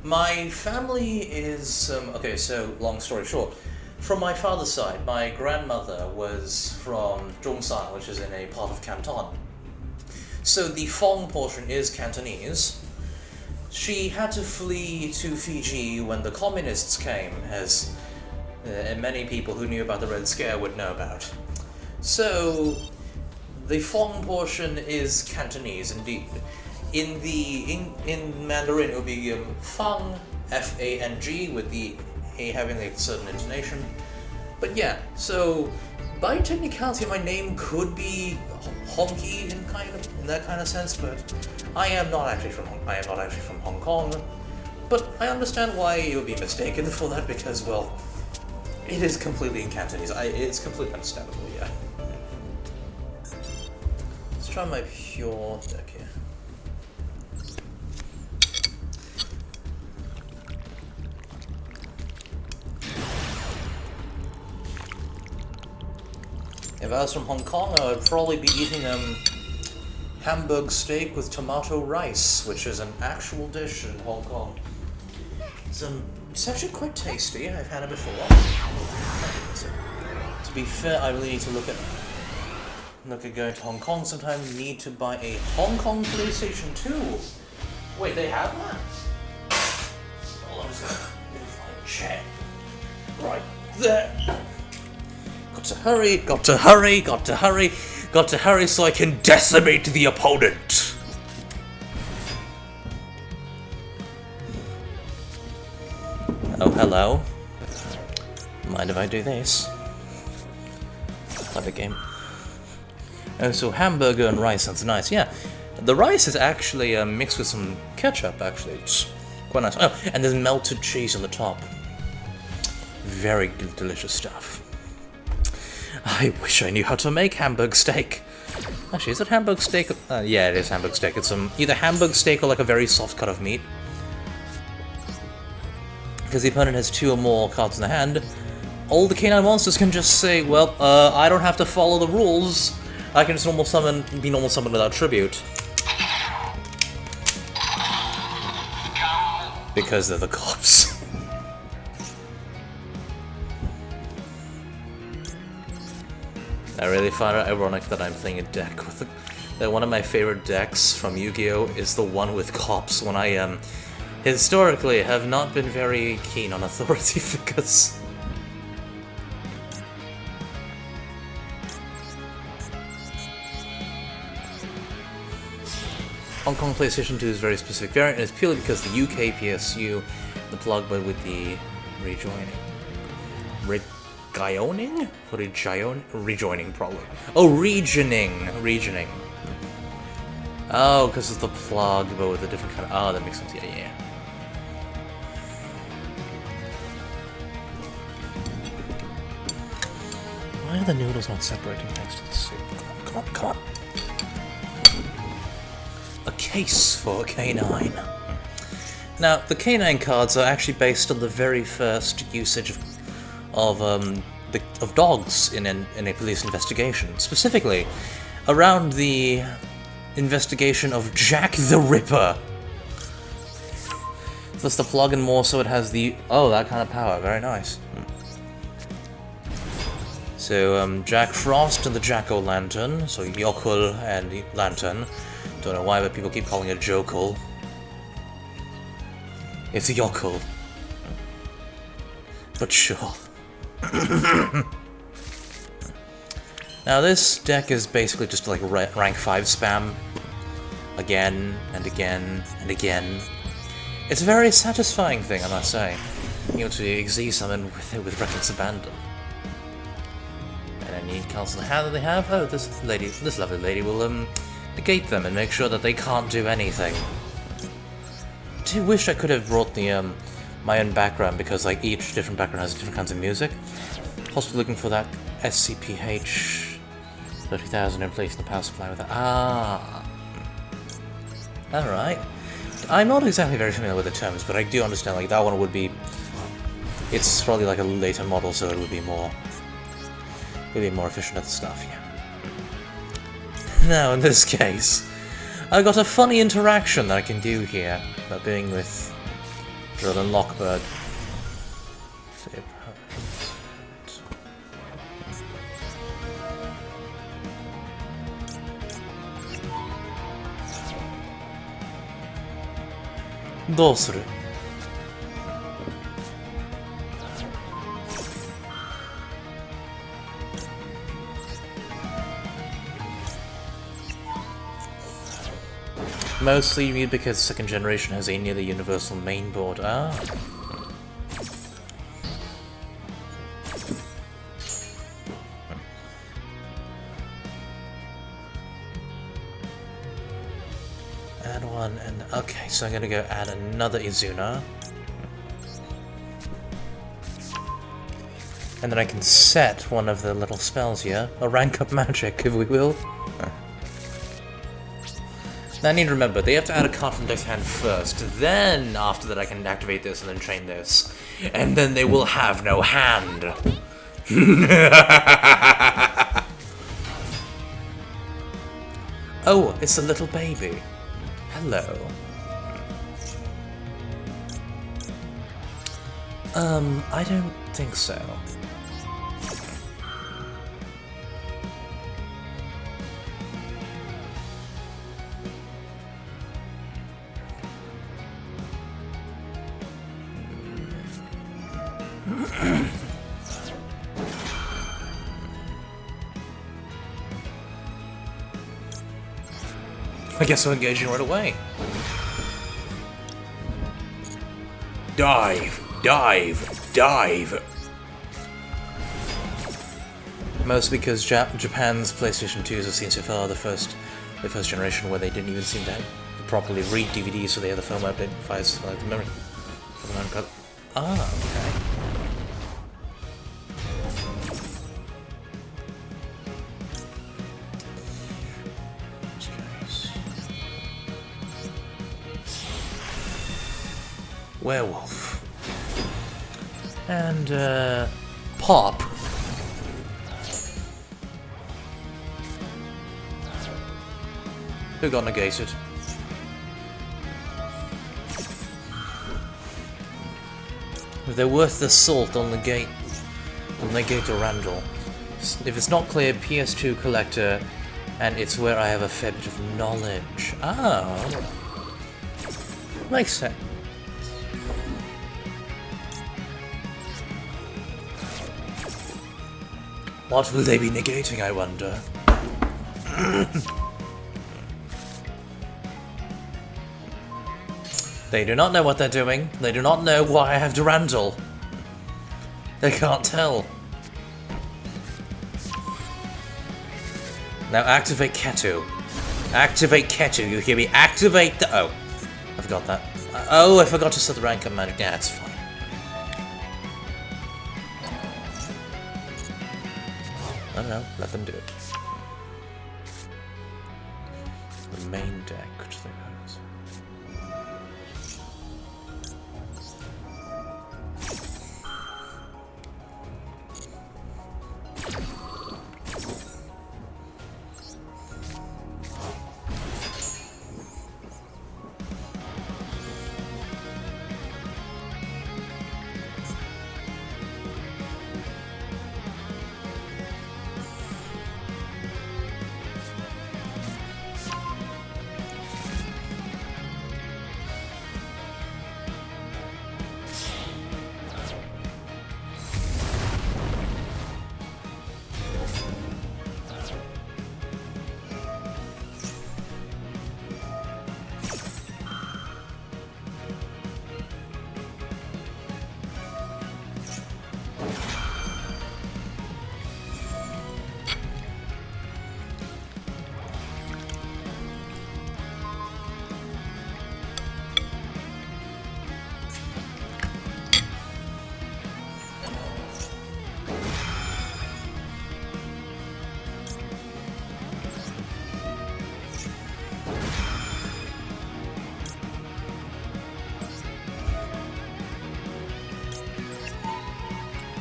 My family is, okay, so long story short. From my father's side, my grandmother was from Zhongshan, which is in a part of Canton. So the Fong portion is Cantonese. She had to flee to Fiji when the communists came, as many people who knew about the Red Scare would know about. So the Fong portion is Cantonese indeed. In Mandarin it would be Fang, F-A-N-G, with the A having a certain intonation. But yeah, so by technicality my name could be honky in that kind of sense, but I am not actually from Hong Kong. But I understand why you would be mistaken for that because, well, it is completely in Cantonese. It's completely understandable, yeah. Let's try my pure deck here. If I was from Hong Kong, I would probably be eating Hamburg steak with tomato rice, which is an actual dish in Hong Kong. It's actually quite tasty. I've had it before. To be fair, I really need to look at going to Hong Kong sometime. Need to buy a Hong Kong PlayStation 2. Wait, they have that? Hold on, I'm just gonna find a chair. Right there. hurry, got to hurry, got to hurry, got to hurry so I can decimate the opponent. Oh, hello. Mind if I do this? Clever game. Oh, so hamburger and rice sounds nice. Yeah, the rice is actually mixed with some ketchup, actually. It's quite nice. Oh, and there's melted cheese on the top. Very delicious stuff. I wish I knew how to make Hamburg steak. Actually, is it Hamburg steak? Yeah, it is Hamburg steak. It's either Hamburg steak or like a very soft cut of meat. Because the opponent has 2 or more cards in the hand, all the canine monsters can just say, well, I don't have to follow the rules. I can just be normal summon without tribute. Because they're the cops. I really find it ironic that I'm playing a deck with that one of my favorite decks from Yu-Gi-Oh is the one with cops, when I historically have not been very keen on authority figures. Hong Kong PlayStation 2 is a very specific variant, and it's purely because the UK PSU, the plug but with the rejoining. Rejoining? Rejoining, probably. Oh, regioning. Oh, because it's the plug but with a different kind of... Oh, that makes sense, yeah. Why are the noodles not separating next to the soup? Come on. A case for K9. Now, the K9 cards are actually based on the very first usage of dogs in a police investigation. Specifically, around the investigation of Jack the Ripper. That's the plug and more, so it has the... Oh, that kind of power. Very nice. So, Jack Frost and the Jack-O-Lantern. So, Yokel and the Lantern. Don't know why, but people keep calling it Jokel. It's a Yokel. But sure. Now this deck is basically just like rank 5 spam. Again, and again, and again. It's a very satisfying thing, I must say. You know, to XZ summon with reckless abandon. And any cards in the hand that they have, oh, this lovely lady will, negate them and make sure that they can't do anything. I do wish I could have brought the my own background, because like each different background has different kinds of music. Possibly looking for that SCPH 30,000 in place in the power supply with that. Ah, alright. I'm not exactly very familiar with the terms, but I do understand like that one would be. It's probably like a later model, so it would be more efficient at the stuff. Yeah. Now, in this case, I got a funny interaction that I can do here, about being with Jordan Lockbird. Dosuru. Mostly viewed because second generation has a nearly universal mainboard. Ah. Add one, and okay, so I'm gonna go add another Izuna. And then I can set one of the little spells here, a rank up magic, if we will. Now I need to remember, they have to add a card from deck's hand first, then after that I can activate this and then train this. And then they will have no hand. Oh, it's a little baby. Hello. I don't think so. I guess I'm engaging right away. Dive! Dive! Dive! Mostly because Japan's PlayStation 2s have seen so far the first generation where they didn't even seem to properly read DVDs, so they had the firmware update files for the memory. Ah, okay. Werewolf. And, Pop. Who got negated? If they're worth the salt, they'll negate a Randall. If it's not clear, PS2 collector, and it's where I have a fair bit of knowledge. Oh. Makes sense. What will they be negating, I wonder? They do not know what they're doing. They do not know why I have Durandal. They can't tell. Now activate Ketu. Activate Ketu, you hear me? Activate the... Oh, I forgot that. Oh, I forgot to set the rank on magic. Yeah, it's fine. I don't know, let them do it. The main deck, which they have.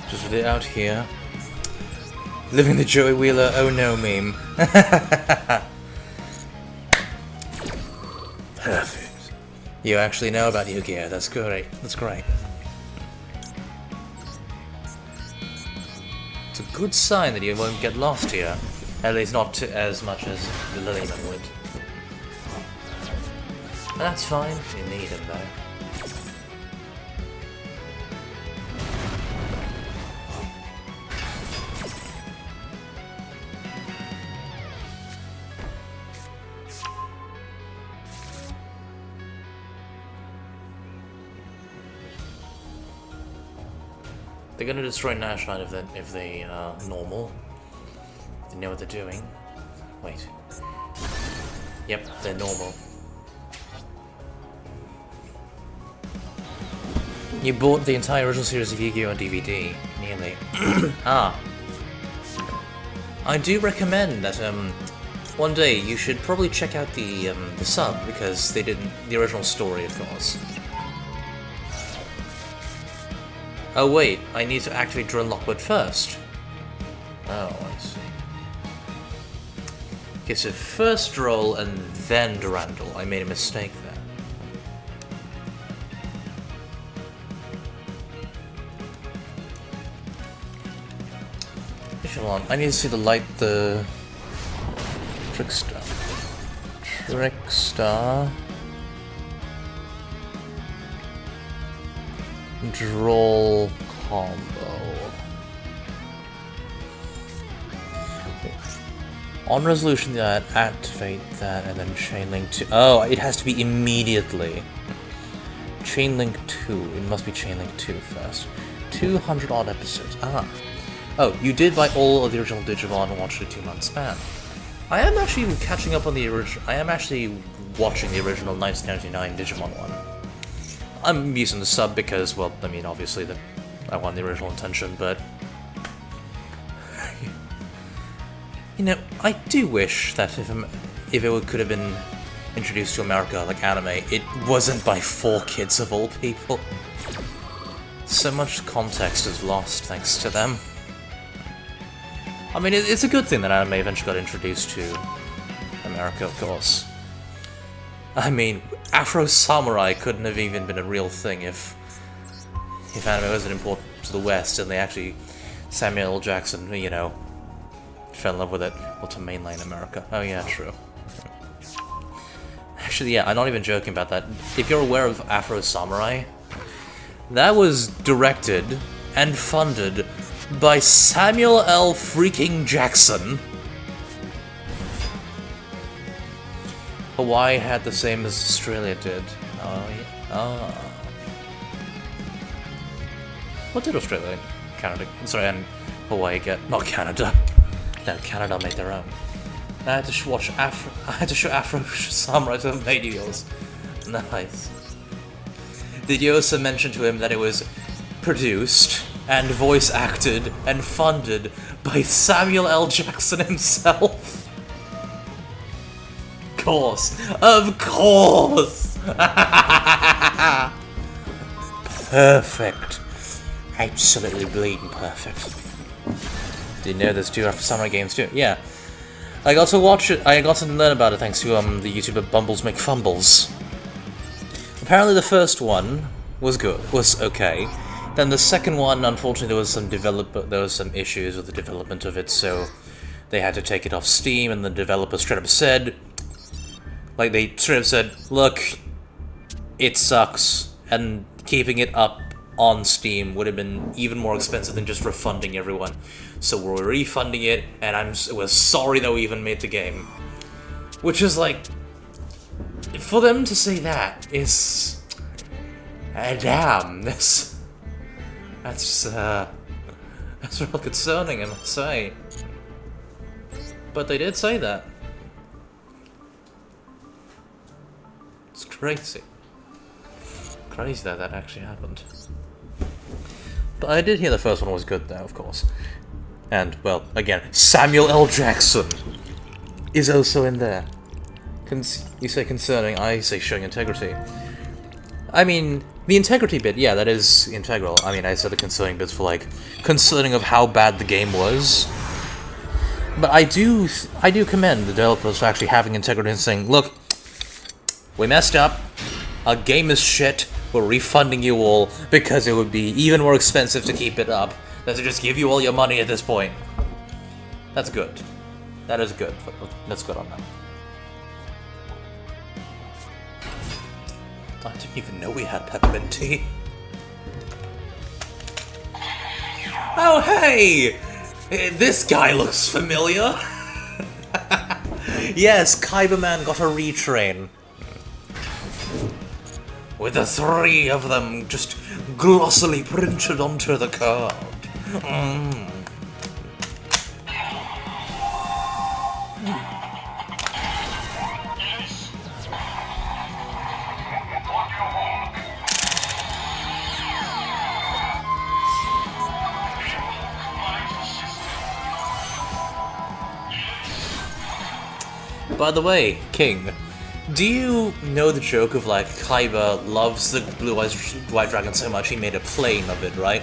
Just with it out here. Living the Joey Wheeler oh no meme. Perfect. You actually know about Yu-Gi-Oh! That's great. That's great. It's a good sign that you won't get lost here. At least not as much as the Lilyman would. That's fine. You need him though. They're gonna destroy Nashline if they are normal. They know what they're doing. Wait. Yep, they're normal. You bought the entire original series of Yu-Gi-Oh on DVD, nearly. Ah. I do recommend that one day you should probably check out the sub, because they did the original story, of course. Oh wait, I need to activate Drone Lockwood first. Oh, I see. Okay, so first roll and then Durandal. I made a mistake there. Hold on, I need to see the light, the... Trickstar. Droll combo. On resolution that, activate that, and then chain link to... Oh, it has to be immediately. Chain link 2. It must be chain link 2 first. 200 odd episodes. Ah. Oh, you did buy all of the original Digimon and watched a 2-month span. I am actually catching up on the original... I am actually watching the original 1999 Digimon one. I'm using the sub because, well, I mean, obviously, I want the original intention, but... You know, I do wish that if it could have been introduced to America like anime, it wasn't by 4 kids of all people. So much context is lost thanks to them. I mean, it's a good thing that anime eventually got introduced to America, of course. I mean, Afro Samurai couldn't have even been a real thing if anime wasn't important to the West and they actually, Samuel L. Jackson, you know, fell in love with it, or to mainline America. Oh yeah, true. Actually, yeah, I'm not even joking about that. If you're aware of Afro Samurai, that was directed and funded by Samuel L. freaking Jackson. Hawaii had the same as Australia did. Oh yeah. Oh. What did Australia, Canada, sorry, and Hawaii get? Not Canada. No, Canada made their own. I had to show Afro Samurai to the videos. Nice. Did you also mention to him that it was produced and voice acted and funded by Samuel L. Jackson himself? Of course! Perfect. Absolutely bleeding perfect. Did you know there's 2 Afro Samurai games too? Yeah. I got to watch it, I got to learn about it thanks to the YouTuber Bumbles Make Fumbles. Apparently the first one was okay. Then the second one, unfortunately, there was some issues with the development of it, so they had to take it off Steam, and the developer straight up said, like, they straight up said, look, it sucks, and keeping it up on Steam would have been even more expensive than just refunding everyone. So we're refunding it, and we're sorry that we even made the game. Which is like, for them to say that is, damn, that's real concerning, I must say. But they did say that. It's crazy. Crazy that actually happened. But I did hear the first one was good, though, of course. And, well, again, Samuel L. Jackson is also in there. You say concerning, I say showing integrity. I mean, the integrity bit, yeah, that is integral. I mean, I said the concerning bits for, like, concerning of how bad the game was. But I do commend the developers for actually having integrity and saying, look, we messed up, our game is shit, we're refunding you all, because it would be even more expensive to keep it up than to just give you all your money at this point. That's good. That is good. That's good on them. I didn't even know we had peppermint tea. Oh, hey! This guy looks familiar. Yes, Kyberman got a retrain. With the 3 of them just glossily printed onto the card. By the way, King, do you know the joke of, like, Kaiba loves the blue-eyed white dragon so much he made a plane of it, right?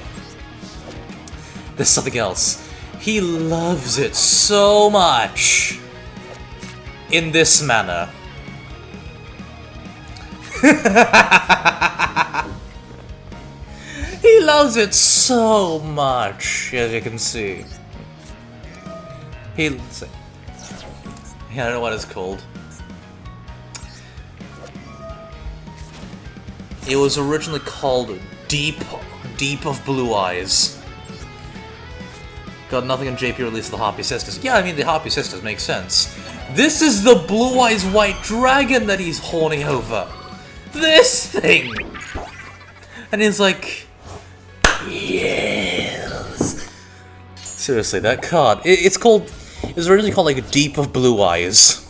There's something else. He loves it so much in this manner. He loves it so much, as you can see. Yeah, I don't know what it's called. It was originally called Deep of Blue Eyes. Got nothing on JP release of the Harpy Sisters. Yeah, I mean, the Harpy Sisters make sense. This is the Blue Eyes White Dragon that he's horny over. This thing! And he's like... Yes! Seriously, that card. It's originally called, like, Deep of Blue Eyes.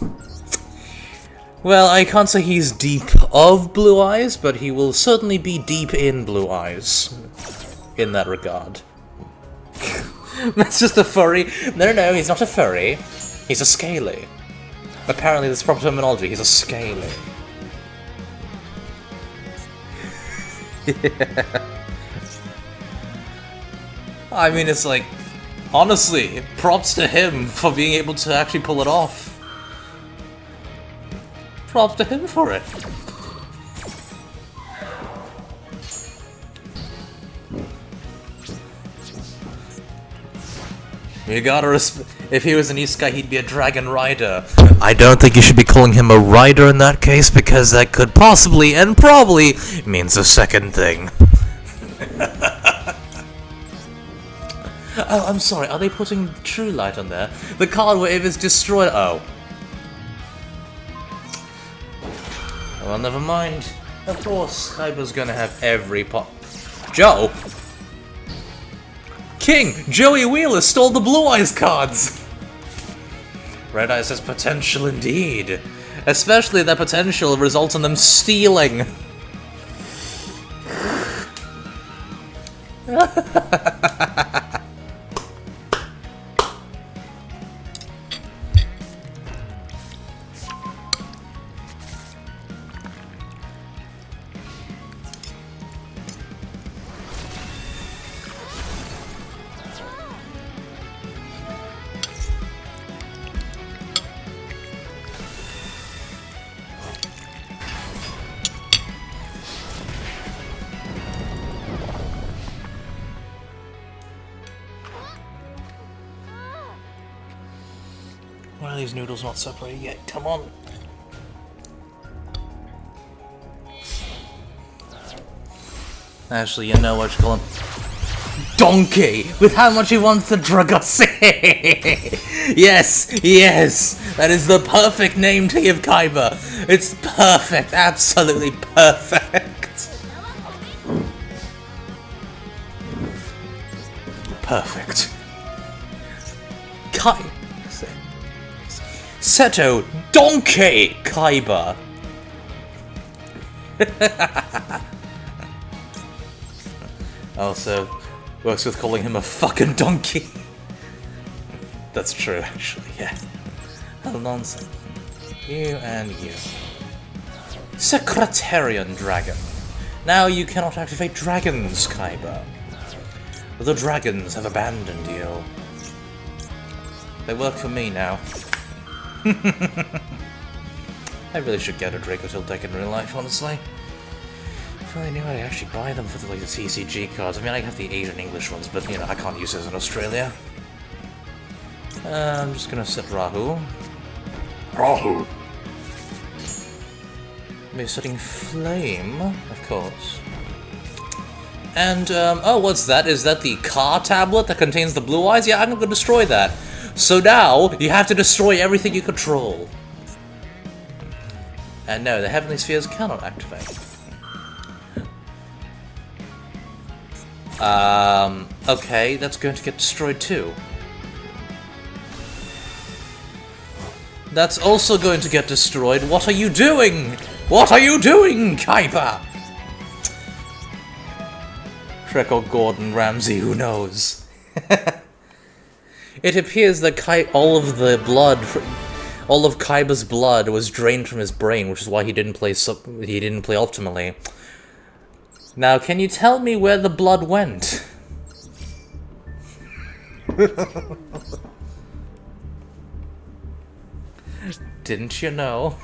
Well, I can't say he's deep of blue eyes, but he will certainly be deep in blue eyes. In that regard. That's just a furry. No, he's not a furry. He's a scaly. Apparently, that's proper terminology. He's a scaly. Yeah. I mean, it's like, honestly, props to him for being able to actually pull it off. Props to him for it. You gotta if he was an Isekai, he'd be a dragon rider. I don't think you should be calling him a rider in that case, because that could possibly, and probably, means a second thing. Oh, I'm sorry, are they putting True Light on there? The card where if it's destroyed... Oh. Well, never mind. Of course, Kaiba's gonna have every pot. Joe? King! Joey Wheeler stole the Blue Eyes cards! Red Eyes has potential indeed. Especially that potential results in them stealing. Why are these noodles not separated yet? Come on. Actually, you know what you call him? Donkey! With how much he wants to drug us. Yes! That is the perfect name to give Kaiba. It's perfect. Absolutely perfect. Perfect. Seto Donkey Kaiba. Also, works with calling him a fucking donkey. That's true, actually, yeah. Hell nonsense. You and you. Secretarian Dragon. Now you cannot activate dragons, Kaiba. The dragons have abandoned you. They work for me now. I really should get a Draco Tail deck in real life, honestly. If I knew I'd actually buy them for the TCG cards. I mean, I have the Asian English ones, but, you know, I can't use those in Australia. I'm just gonna set Rahu. Maybe setting Flame, of course. And, oh, what's that? Is that the car tablet that contains the blue eyes? Yeah, I'm gonna destroy that. So now, you have to destroy everything you control. And no, the Heavenly Spheres cannot activate. Okay, that's going to get destroyed too. That's also going to get destroyed. What are you doing? What are you doing, Kaiba? Shrek or Gordon Ramsay, who knows? It appears that all of Kaiba's blood was drained from his brain, which is why he didn't play optimally. Now, can you tell me where the blood went? Didn't you know?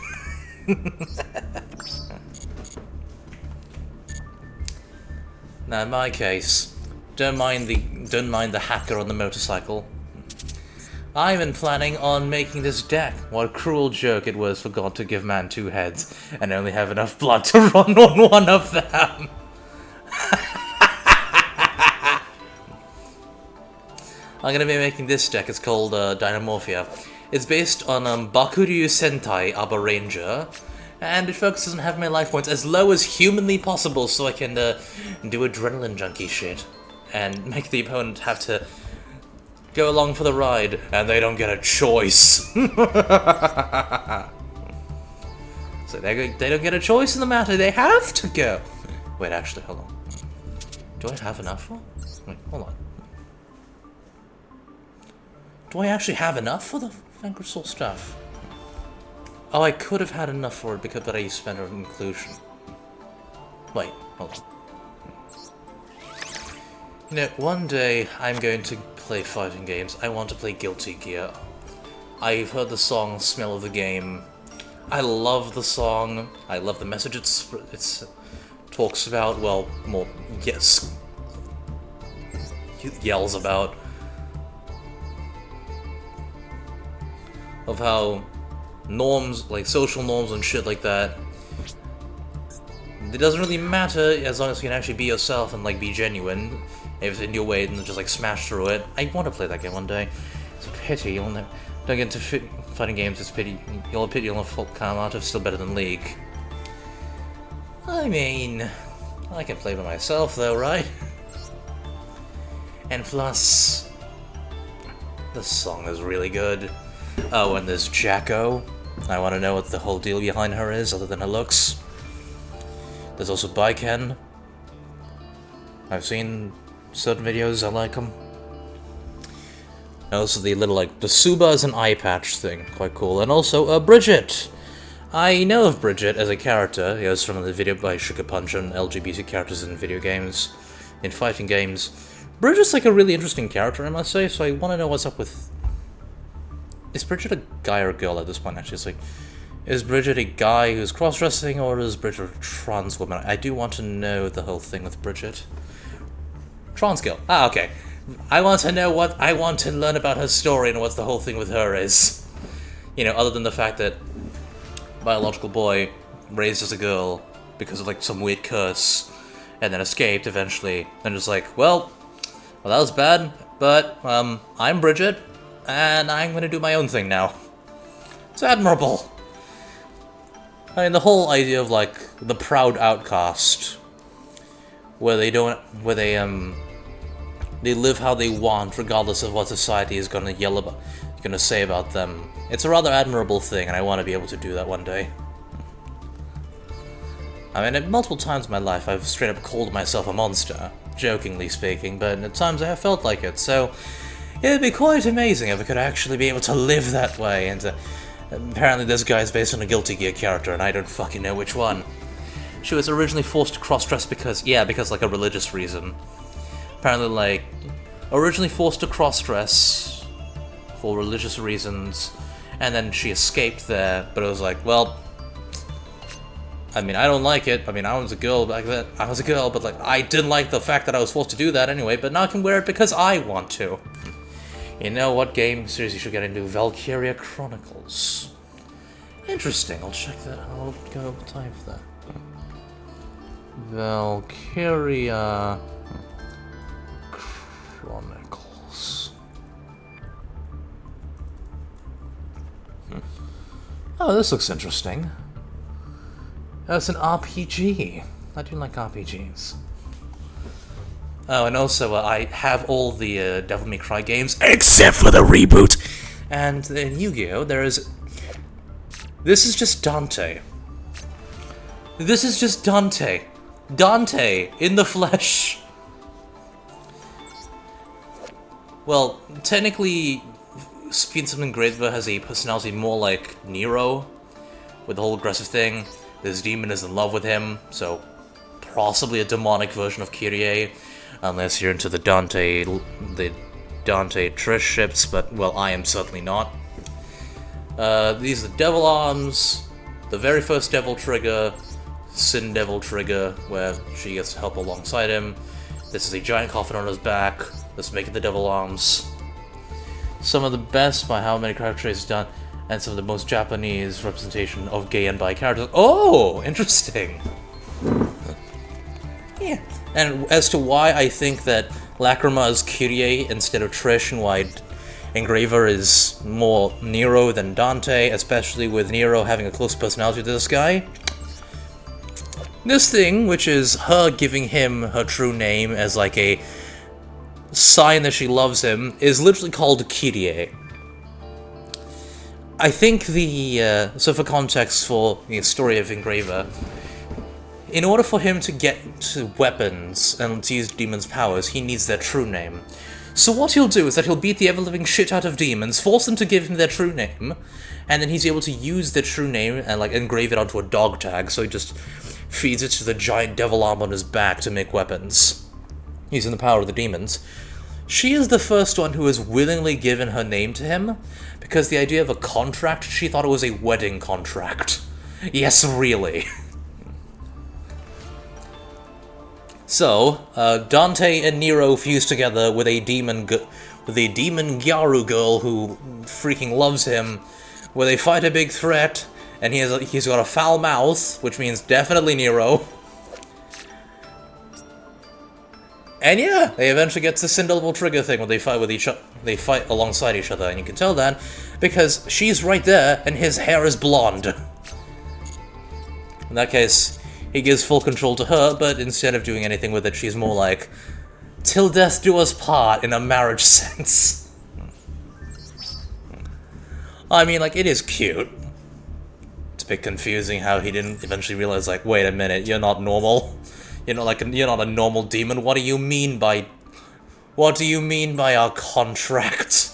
Now, in my case, don't mind the hacker on the motorcycle. I've been planning on making this deck. What a cruel joke it was for God to give man 2 heads and only have enough blood to run on one of them. I'm gonna be making this deck. It's called Dynamorphia. It's based on Bakuryu Sentai Aba Ranger, and it focuses on having my life points as low as humanly possible so I can do adrenaline junkie shit and make the opponent have to go along for the ride, and they don't get a choice. So they don't get a choice in the matter, they have to go. Wait, actually, hold on. Do I have enough for? Wait, hold on. Do I actually have enough for the Vanquish Soul stuff? Oh, I could have had enough for it, but I spent an inclusion. Wait, hold on. You know, one day I'm going to play fighting games. I want to play Guilty Gear. I've heard the song Smell of the Game. I love the song. I love the message it's talks about. Well, more, yes, yells about. Of how norms, like social norms and shit like that, it doesn't really matter as long as you can actually be yourself and like be genuine. If it's in your way, then just like smash through it. I want to play that game one day. It's a pity you'll never don't get into fighting games. It's a pity you'll come out of still better than League. I mean, I can play by myself though, right? And plus, the song is really good. Oh, and there's Jacko. I want to know what the whole deal behind her is, other than her looks. There's also Baiken. I've seen certain videos, I like them. And also the little, like, the Suba is an eye patch thing, quite cool. And also, Bridget! I know of Bridget as a character. It was from the video by Sugar Punch on LGBT characters in video games, in fighting games. Bridget's like a really interesting character, I must say, so I want to know what's up with... Is Bridget a guy or a girl at this point, actually? It's like, is Bridget a guy who's cross-dressing, or is Bridget a trans woman? I do want to know the whole thing with Bridget. Trans girl. Ah, okay. I want to know what... I want to learn about her story and what the whole thing with her is. You know, other than the fact that biological boy raised as a girl because of, like, some weird curse, and then escaped eventually, and just like, well, that was bad, but, I'm Bridget, and I'm gonna do my own thing now. It's admirable. I mean, the whole idea of, like, the proud outcast, where they live how they want, regardless of what society is gonna gonna say about them. It's a rather admirable thing, and I want to be able to do that one day. I mean, at multiple times in my life, I've straight up called myself a monster, jokingly speaking, but at times I have felt like it, so it'd be quite amazing if I could actually be able to live that way, and apparently this guy's based on a Guilty Gear character, and I don't fucking know which one. She was originally forced to cross-dress because like a religious reason. Apparently, like, originally forced to cross-dress for religious reasons, and then she escaped there, but it was like, well, I mean, I don't like it. I mean, I was a girl back then. I was a girl, but, like, I didn't like the fact that I was forced to do that anyway, but now I can wear it because I want to. You know what game series you should get into? Valkyria Chronicles. Interesting, I'll check that. I'll go type that. Valkyria Chronicles. Oh, this looks interesting. That's an RPG. I do like RPGs. Oh, and also I have all the Devil May Cry games, except for the reboot. And in Yu-Gi-Oh, there is... This is just Dante. This is just Dante. Dante, in the flesh. Well, technically, Something Greater has a personality more like Nero, with the whole aggressive thing. This demon is in love with him, so possibly a demonic version of Kyrie, unless you're into the Dante Trish ships, but, well, I am certainly not. These are the Devil Arms, the very first Devil Trigger, Sin Devil Trigger, where she gets help alongside him. This is a giant coffin on his back. Let's make it the Devil Arms. Some of the best by how many character traits done, and some of the most Japanese representation of gay and bi characters. Oh, interesting. Yeah. And as to why I think that Lacrima is Kyrie instead of Trish, and why Engraver is more Nero than Dante, especially with Nero having a close personality to this guy. This thing, which is her giving him her true name as like a sign that she loves him, is literally called Kyrie. I think the, so for context for the story of Engraver, in order for him to get to weapons and to use demons' powers, he needs their true name. So what he'll do is that he'll beat the ever-living shit out of demons, force them to give him their true name, and then he's able to use their true name and, like, engrave it onto a dog tag, so he just feeds it to the giant devil arm on his back to make weapons, using the power of the demons. She is the first one who has willingly given her name to him, because the idea of a contract, she thought it was a wedding contract. Yes, really. So, Dante and Nero fuse together with a demon Gyaru girl who freaking loves him, where they fight a big threat, and he's got a foul mouth, which means definitely Nero. And yeah, they eventually get to the Sin-Double Trigger thing where they fight alongside each other, and you can tell that because she's right there and his hair is blonde. In that case, he gives full control to her, but instead of doing anything with it, she's more like, "Till death do us part," in a marriage sense. I mean, like, it is cute. It's a bit confusing how he didn't eventually realize, like, wait a minute, you're not normal. You're not a normal demon. What do you mean by our contract?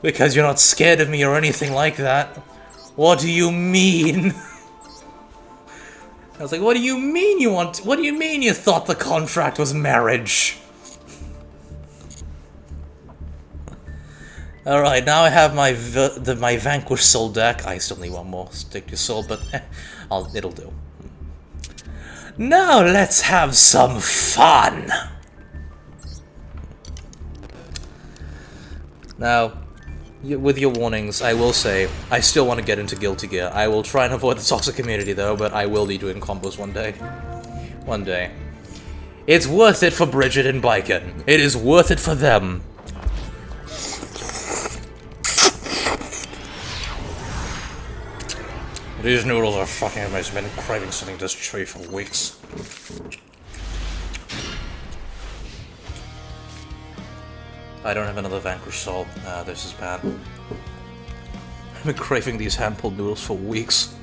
Because you're not scared of me or anything like that. What do you mean? I was like, what do you mean you thought the contract was marriage? Alright, now I have my Vanquished Soul deck. I still need one more Stick to Soul, but it'll do. Now let's have some fun! Now, with your warnings, I will say, I still want to get into Guilty Gear. I will try and avoid the toxic community though, but I will be doing combos one day. One day. It's worth it for Bridget and Biken. It is worth it for them. These noodles are fucking amazing. I've been craving something this chewy for weeks. I don't have another Vanquished Soul. This is bad. I've been craving these hand-pulled noodles for weeks.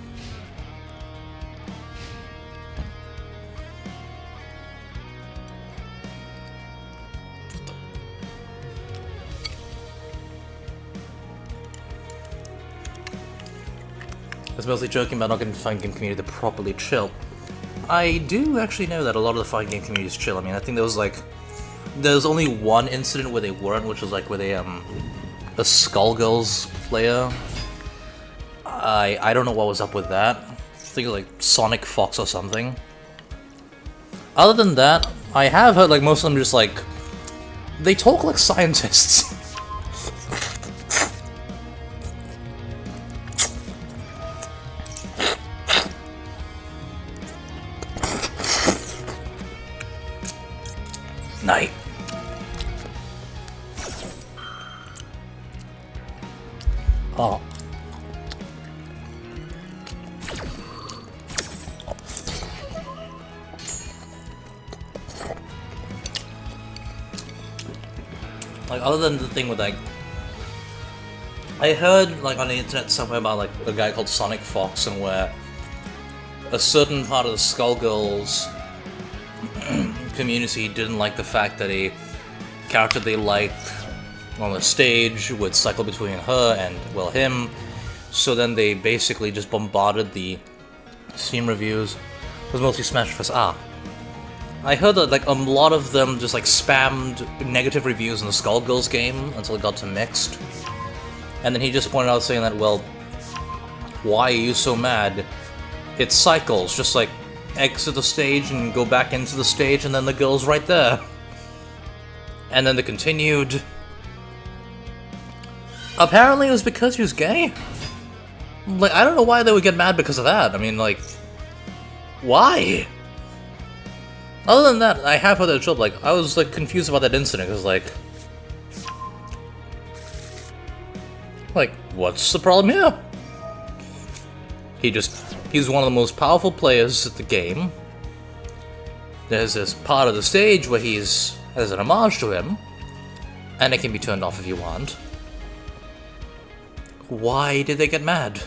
I was mostly joking about not getting the fighting game community to properly chill. I do actually know that a lot of the fighting game community is chill. I mean, I think there's only one incident where they weren't, which was like with a Skullgirls player. I don't know what was up with that. I think it was like Sonic Fox or something. Other than that, I have heard like most of them just like, they talk like scientists. Night. Oh. Like, other than the thing with, like, I heard, like, on the internet somewhere about, like, a guy called Sonic Fox, and where a certain part of the Skullgirls community didn't like the fact that a character they liked on the stage would cycle between her and, well, him. So then they basically just bombarded the Steam reviews. It was mostly Smash Fest. I heard that, like, a lot of them just, like, spammed negative reviews in the Skullgirls game until it got to mixed. And then he just pointed out saying that, well, why are you so mad? It cycles, just like, exit the stage and go back into the stage, and then the girl's right there. And then they continued. Apparently it was because he was gay. Like, I don't know why they would get mad because of that. I mean, like, why? Other than that, I have other trouble. Like, I was like confused about that incident, because like, what's the problem here? He's one of the most powerful players at the game. There's this part of the stage where there's an homage to him, and it can be turned off if you want. Why did they get mad?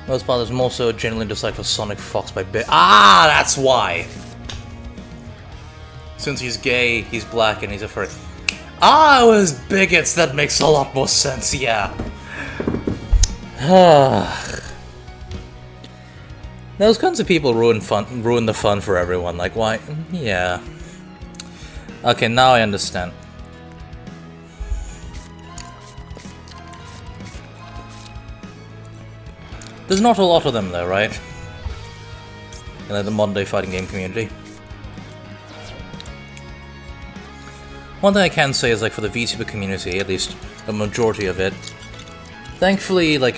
Most part is more so a genuine dislike for Sonic Fox by Bit. Ah, that's why! Since he's gay, he's black, and he's a furry. Ah, it was bigots, that makes a lot more sense, yeah. Those kinds of people ruin the fun for everyone, like, why? Yeah. Okay, now I understand. There's not a lot of them though, right? In the modern day fighting game community. One thing I can say is, like, for the VTuber community, at least a majority of it, thankfully, like,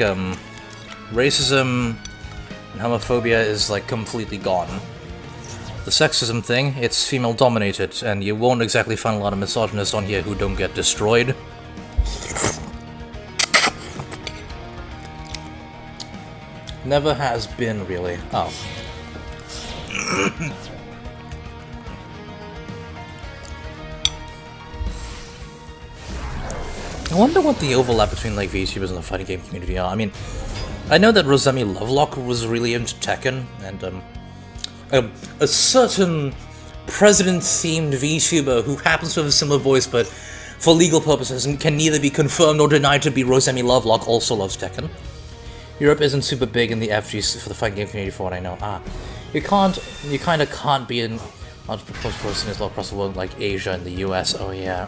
racism and homophobia is, like, completely gone. The sexism thing, it's female dominated, and you won't exactly find a lot of misogynists on here who don't get destroyed. Never has been, really. Oh. I wonder what the overlap between, like, VTubers and the fighting game community are. I mean, I know that Rosemi Lovelock was really into Tekken, and, a certain president-themed VTuber who happens to have a similar voice, but for legal purposes and can neither be confirmed nor denied to be Rosemi Lovelock, also loves Tekken. Europe isn't super big in the FGs for the fighting game community, for what I know. You kind of can't be an entrepreneur person as well across the world, like Asia and the US. Oh yeah.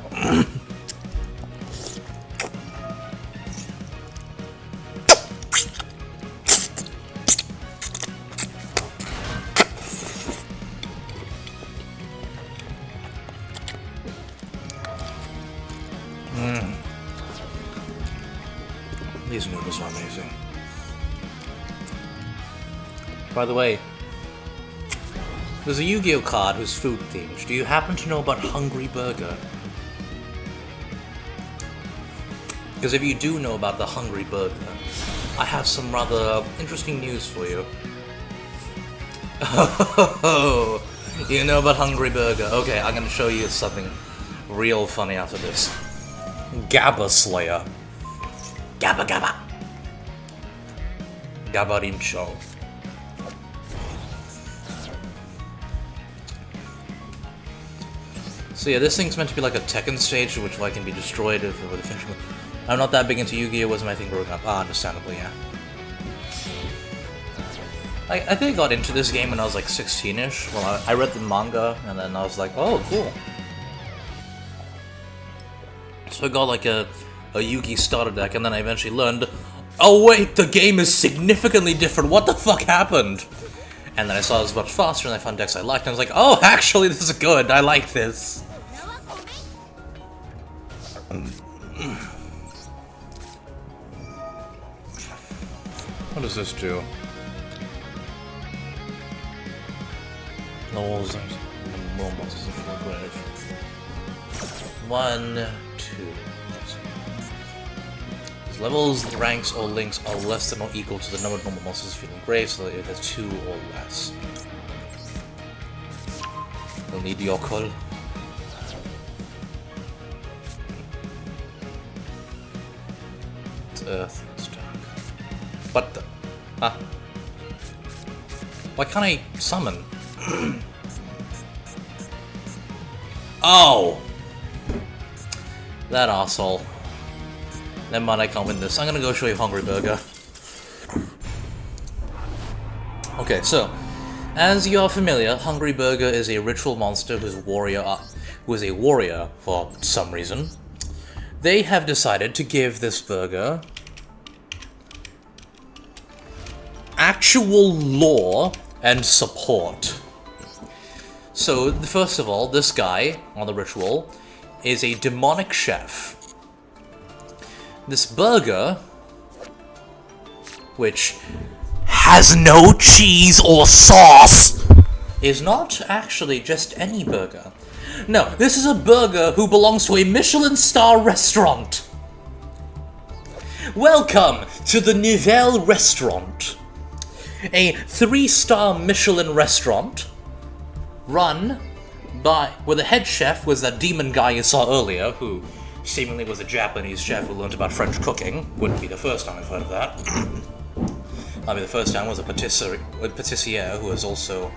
These noodles are amazing. By the way, there's a Yu-Gi-Oh card who's food themed. Do you happen to know about Hungry Burger? Because if you do know about the Hungry Burger, I have some rather interesting news for you. Oh, you know about Hungry Burger? Okay, I'm gonna show you something real funny after this. Gabba Slayer. Gabba Gabba. Gabarincho. So yeah, this thing's meant to be like a Tekken stage, which like can be destroyed if it were to finish. I'm not that big into Yu-Gi-Oh! Wasn't my thing growing up. Understandably, yeah. I think I got into this game when I was like 16-ish. Well, I read the manga, and then I was like, oh, cool. So I got like a Yu-Gi starter deck, and then I eventually learned, oh wait, the game is significantly different. What the fuck happened? And then I saw it was much faster, and I found decks I liked, and I was like, oh, actually, this is good. I like this. What does this do? No walls, more monsters in full grave. 1, 2. Levels, ranks, or links are less than or equal to the number of normal monsters feeling grave, so it has 2 or less. You'll need your call. It's Earth, it's dark. What the? Huh? Why can't I summon? Oh! That arsehole. Never mind, I can't win this. I'm gonna go show you Hungry Burger. Okay, so, as you are familiar, Hungry Burger is a ritual monster who is a warrior for some reason. They have decided to give this burger actual lore and support. So, first of all, this guy on the ritual is a demonic chef. This burger which has no cheese or sauce, is not actually just any burger. No, this is a burger who belongs to a Michelin star restaurant. Welcome to the Nouvelle Restaurant, a 3-star Michelin restaurant run by, where the head chef was that demon guy you saw earlier, who seemingly was a Japanese chef who learned about French cooking. Wouldn't be the first time I've heard of that. I mean, the first time was a patissier who was also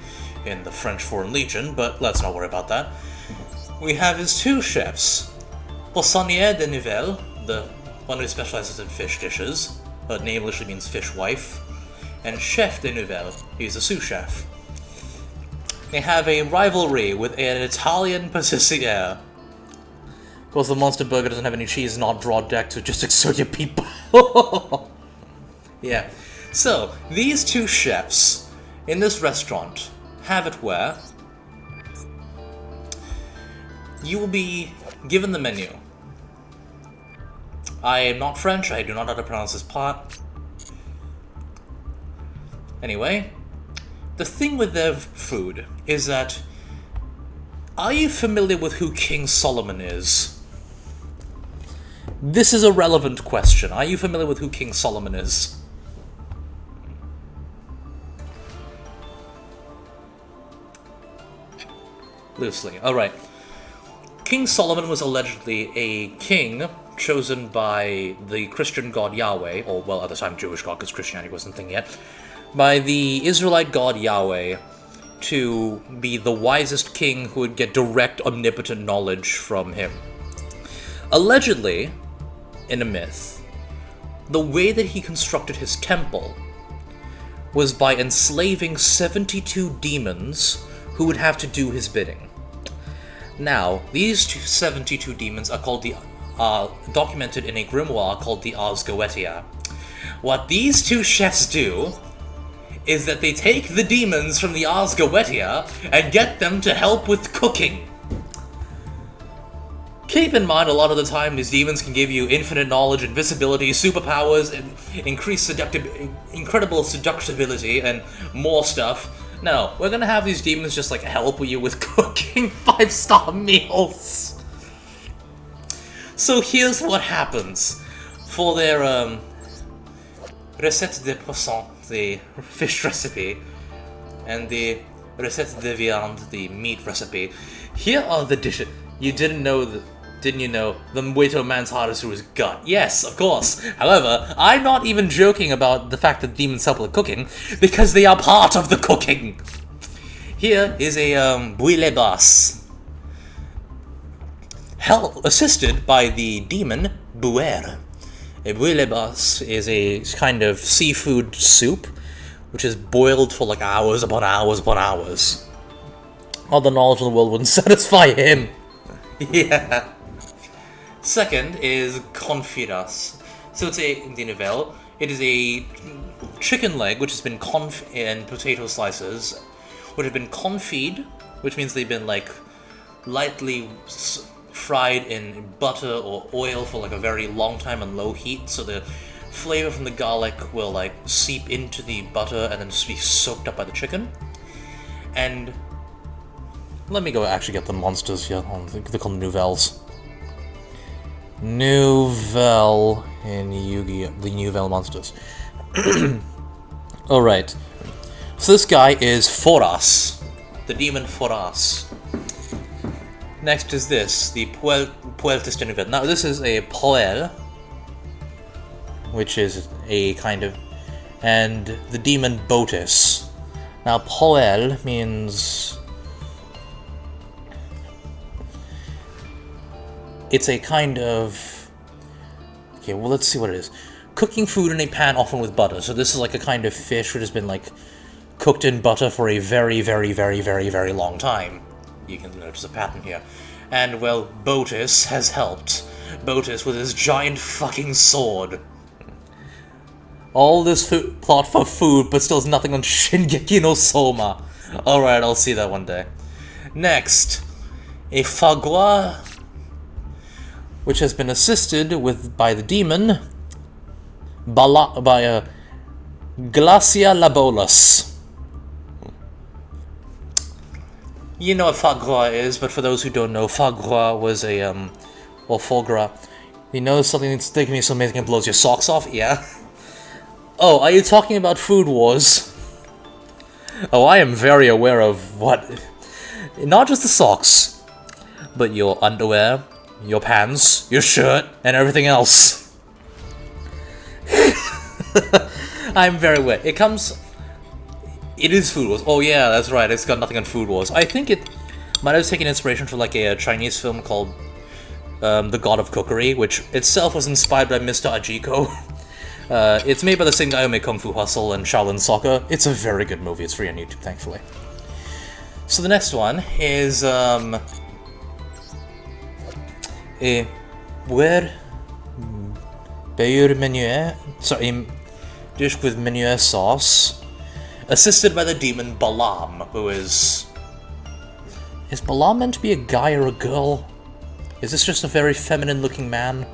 in the French Foreign Legion, but let's not worry about that. We have his 2 chefs, Poissonnière de Nouvelle, the one who specializes in fish dishes. Her name literally means fish wife. And Chef de Nouvelle, he's a sous chef. They have a rivalry with an Italian patissier. Of course, the Monster Burger doesn't have any cheese, not draw deck to just exert your people. Yeah. So, these 2 chefs in this restaurant have it where you will be given the menu. I am not French, I do not know how to pronounce this part. Anyway, the thing with their food is that, are you familiar with who King Solomon is? This is a relevant question. Are you familiar with who King Solomon is? Loosely. Alright. King Solomon was allegedly a king chosen by the Christian god Yahweh, or, well, at the time Jewish god, because Christianity wasn't a thing yet, by the Israelite god Yahweh to be the wisest king who would get direct omnipotent knowledge from him. Allegedly, in a myth, the way that he constructed his temple was by enslaving 72 demons who would have to do his bidding. Now, these 72 demons are called documented in a grimoire called the Ars Goetia. What these 2 chefs do is that they take the demons from the Ars Goetia and get them to help with cooking. Keep in mind, a lot of the time, these demons can give you infinite knowledge, invisibility, superpowers, and incredible seductibility, and more stuff. No, we're gonna have these demons just, like, help you with cooking 5-star meals. So here's what happens. For their, recette de poisson, the fish recipe, and the recette de viande, the meat recipe, here are the dishes. You didn't know didn't you know, the way to a man's heart is through his gut? Yes, of course. However, I'm not even joking about the fact that demons help with cooking, because they are part of the cooking. Here is a bouille basse, assisted by the demon Bouer. A bouille basse is a kind of seafood soup, which is boiled for like hours upon hours upon hours. All the knowledge in the world wouldn't satisfy him. Yeah. Second is confitas. So it's a nouvelle. It is a chicken leg which has been and potato slices, which have been confit, which means they've been like lightly fried in butter or oil for like a very long time on low heat, so the flavor from the garlic will like seep into the butter and then be soaked up by the chicken. And let me go actually get the monsters here. They're called nouvelles. Nouvelle in Yu-Gi-Oh! The Nouvelle monsters. Alright. So this guy is Foras. The demon Foras. Next is this, the Pueltes de Nouvelle. Now this is a Poel, which is a kind of... and the demon Botis. Now Poel means... it's a kind of... okay, well, let's see what it is. Cooking food in a pan, often with butter. So this is like a kind of fish which has been, like, cooked in butter for a very, very, very, very, very long time. You can notice a pattern here. And, well, Botis has helped. Botis with his giant fucking sword. All this plot for food, but still has nothing on Shingeki no Soma. Alright, I'll see that one day. Next, a Fagua, which has been assisted by the demon Glacia labolus. You know what foie gras is, but for those who don't know, foie gras was a, well, foie gras. You know something that's making me so amazing it blows your socks off? Yeah. Oh, are you talking about Food Wars? Oh, I am very aware of what... Not just the socks, but your underwear, your pants, your shirt, and everything else. I'm very aware. It comes... It is Food Wars. Oh yeah, that's right, it's got nothing on Food Wars. I think it might have taken inspiration from like a Chinese film called The God of Cookery, which itself was inspired by Mr. Ajiko. It's made by the same guy who made Kung Fu Hustle and Shaolin Soccer. It's a very good movie. It's free on YouTube, thankfully. So the next one is, a where beurre menuet, sorry, a dish with menuet sauce, assisted by the demon Balaam, who is Balaam meant to be a guy or a girl? Is this just a very feminine-looking man?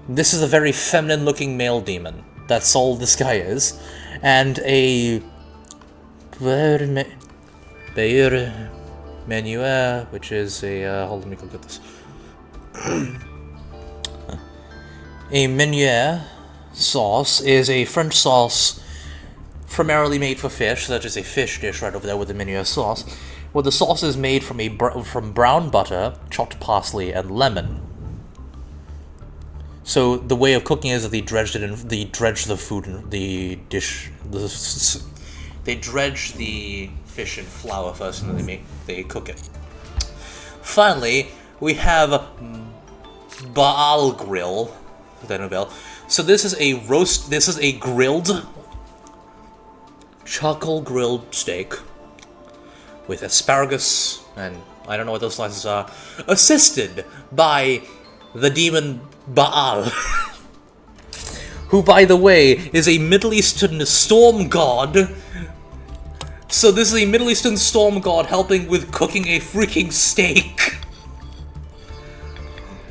This is a very feminine-looking male demon. That's all this guy is. And a... Beurre menuet, which is a... hold on, let me look at this. A menuet sauce is a French sauce primarily made for fish. That is a fish dish right over there with the menuet sauce. Where the sauce is made from brown butter, chopped parsley, and lemon. So the way of cooking is that they dredge the food in the dish. They dredge the fish in flour first, and then they cook it. Finally, we have Baal grill. So this is a roast. This is a grilled, charcoal grilled steak with asparagus and I don't know what those slices are, assisted by the demon Baal, who, by the way, is a Middle Eastern storm god. So this is a Middle Eastern storm god helping with cooking a freaking steak.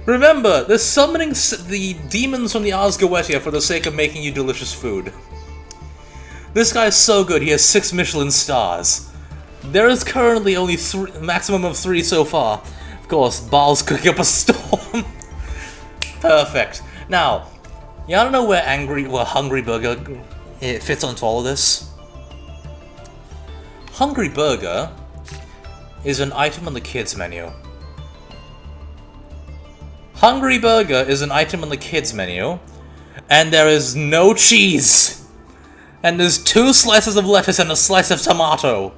Remember, they're summoning the demons from the Ars Goetia for the sake of making you delicious food. This guy's so good, he has 6 Michelin stars. There is currently only maximum of 3 so far. Of course, Baal's cooking up a storm. Perfect. Now, you wanna know where Hungry Burger fits onto all of this? Hungry Burger is an item on the kids menu. Hungry Burger is an item on the kids menu, and there is no cheese. And there's 2 slices of lettuce and a slice of tomato.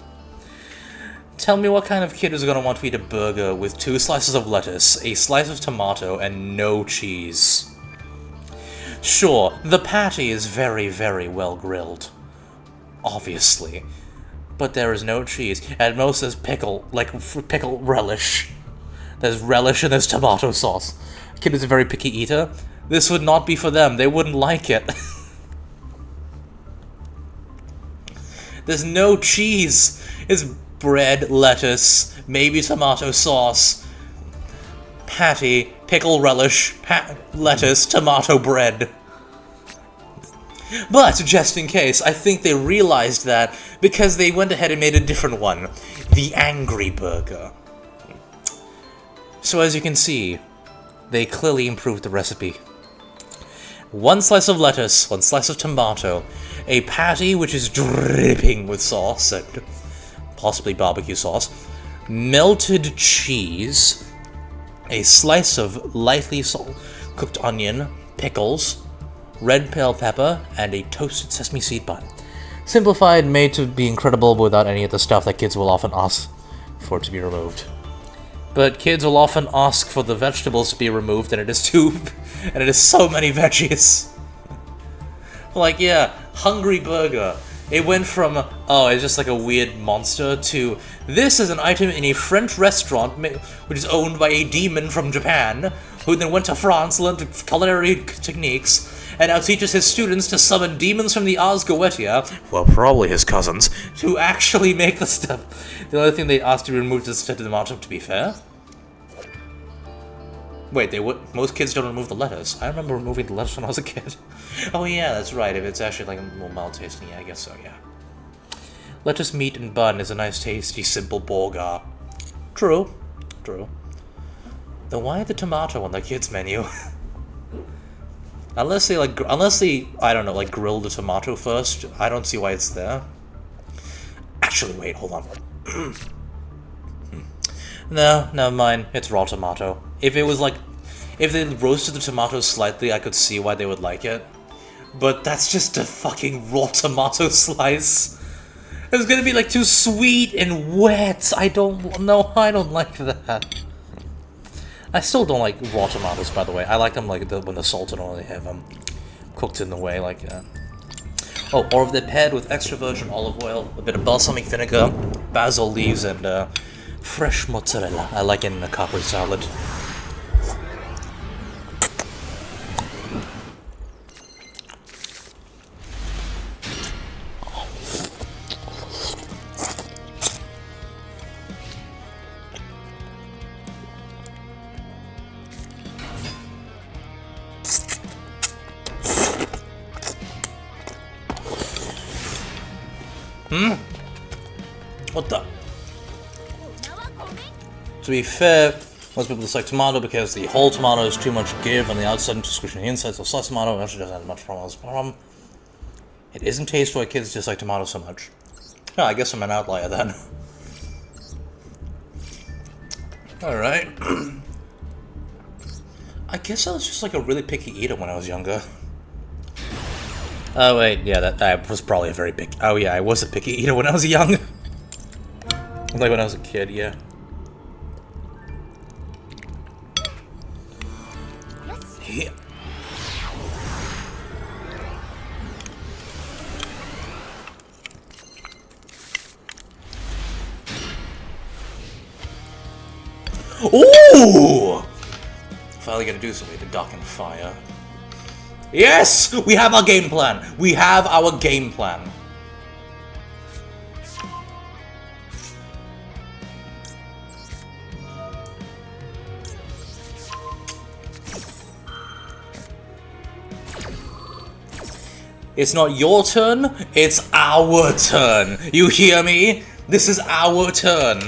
Tell me what kind of kid is going to want to eat a burger with 2 slices of lettuce, a slice of tomato, and no cheese. Sure, the patty is very, very well grilled. Obviously. But there is no cheese. At most there's pickle, like pickle relish. There's relish and there's tomato sauce. Kid is a very picky eater. This would not be for them. They wouldn't like it. There's no cheese. It's bread, lettuce, maybe tomato sauce, patty, pickle relish, lettuce, tomato bread. But, just in case, I think they realized that because they went ahead and made a different one. The Angry Burger. So as you can see, they clearly improved the recipe. 1 slice of lettuce, 1 slice of tomato, a patty which is dripping with sauce, and possibly barbecue sauce, melted cheese, a slice of lightly cooked onion, pickles, red bell pepper, and a toasted sesame seed bun. Simplified, made to be incredible without any of the stuff that kids will often ask for it to be removed. But kids will often ask for the vegetables to be removed, and it is so many veggies. Like, yeah, Hungry Burger. It went from, oh, it's just like a weird monster, to, this is an item in a French restaurant which is owned by a demon from Japan, who then went to France, learned culinary techniques, and now teaches his students to summon demons from the Ars Goetia, well, probably his cousins, to actually make the stuff. The only thing they asked to be removed is to the matchup, to be fair. Wait, they would. Most kids don't remove the lettuce. I remember removing the lettuce when I was a kid. Oh yeah, that's right. If it's actually like a more mild tasting, yeah, I guess so. Yeah. Lettuce, meat, and bun is a nice, tasty, simple burger. True. True. Then why the tomato on the kids' menu? unless they I don't know, like grill the tomato first. I don't see why it's there. Actually, wait, hold on. No, never mind. It's raw tomato. If it was like, if they roasted the tomatoes slightly, I could see why they would like it. But that's just a fucking raw tomato slice. It's gonna be like too sweet and wet. I don't like that. I still don't like raw tomatoes, by the way. I like them like when they're salted or they have them cooked in the way like that. Oh, or if they're paired with extra virgin olive oil, a bit of balsamic vinegar, basil leaves, and fresh mozzarella. I like it in a Capri salad. What the? To be fair, most people dislike tomato because the whole tomato is too much give on the outside and too squishy on the inside, so sliced tomato actually doesn't have much problem. It isn't taste why kids dislike tomato so much. Oh, I guess I'm an outlier then. Alright. I guess I was just like a really picky eater when I was younger. Oh wait, yeah, that was probably a very picky... Oh yeah, I was a picky eater when I was young. Like when I was a kid, yeah. Yeah. Ooh! Finally gonna do something to duck and fire. Yes! We have our game plan! We have our game plan. It's not your turn, it's our turn. You hear me? This is our turn.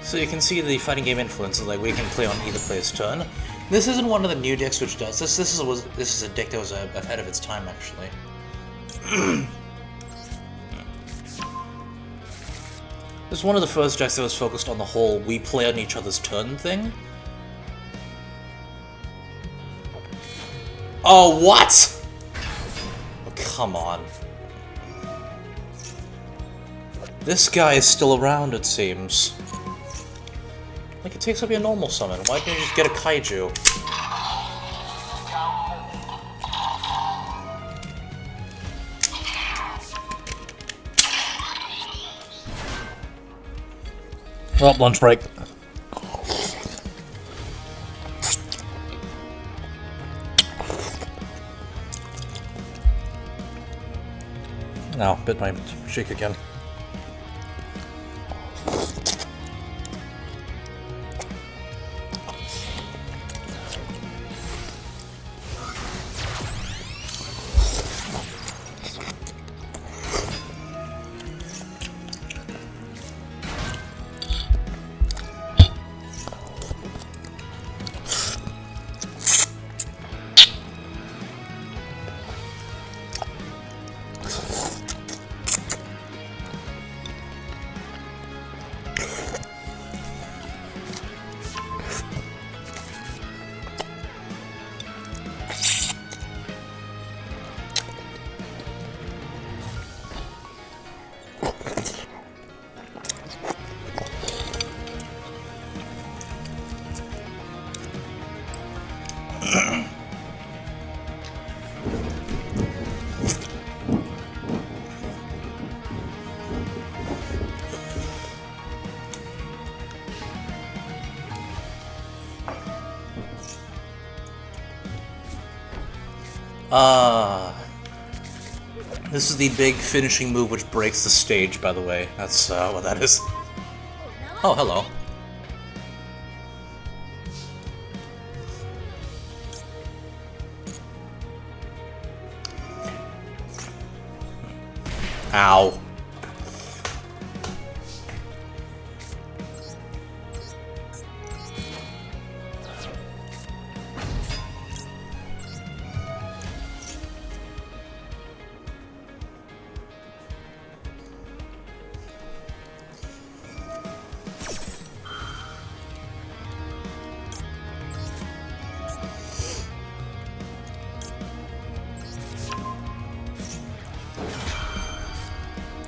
So you can see the fighting game influences, like we can play on either player's turn. This isn't one of the new decks which does this. This is a deck that was ahead of its time, actually. This is one of the first decks that was focused on the whole we play on each other's turn thing. Oh, what? Oh, come on. This guy is still around, it seems. Like, it takes up your normal summon. Why can't you just get a kaiju? Well, lunch break. Ow, bit my cheek again. This is the big finishing move which breaks the stage, by the way. That's what that is. Oh, hello. Ow.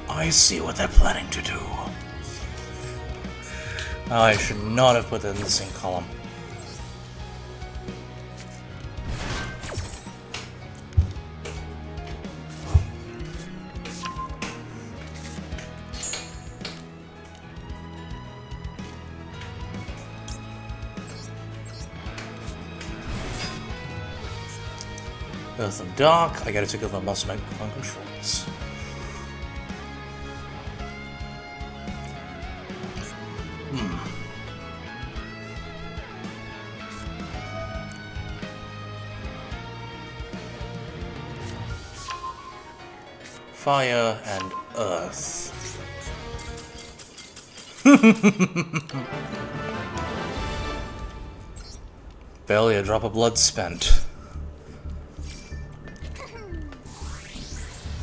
I see what they're planning to do. I should not have put that in the same column. Earth and Dark, I gotta take over muscle memory controls. Fire and Earth. Barely a drop of blood spent.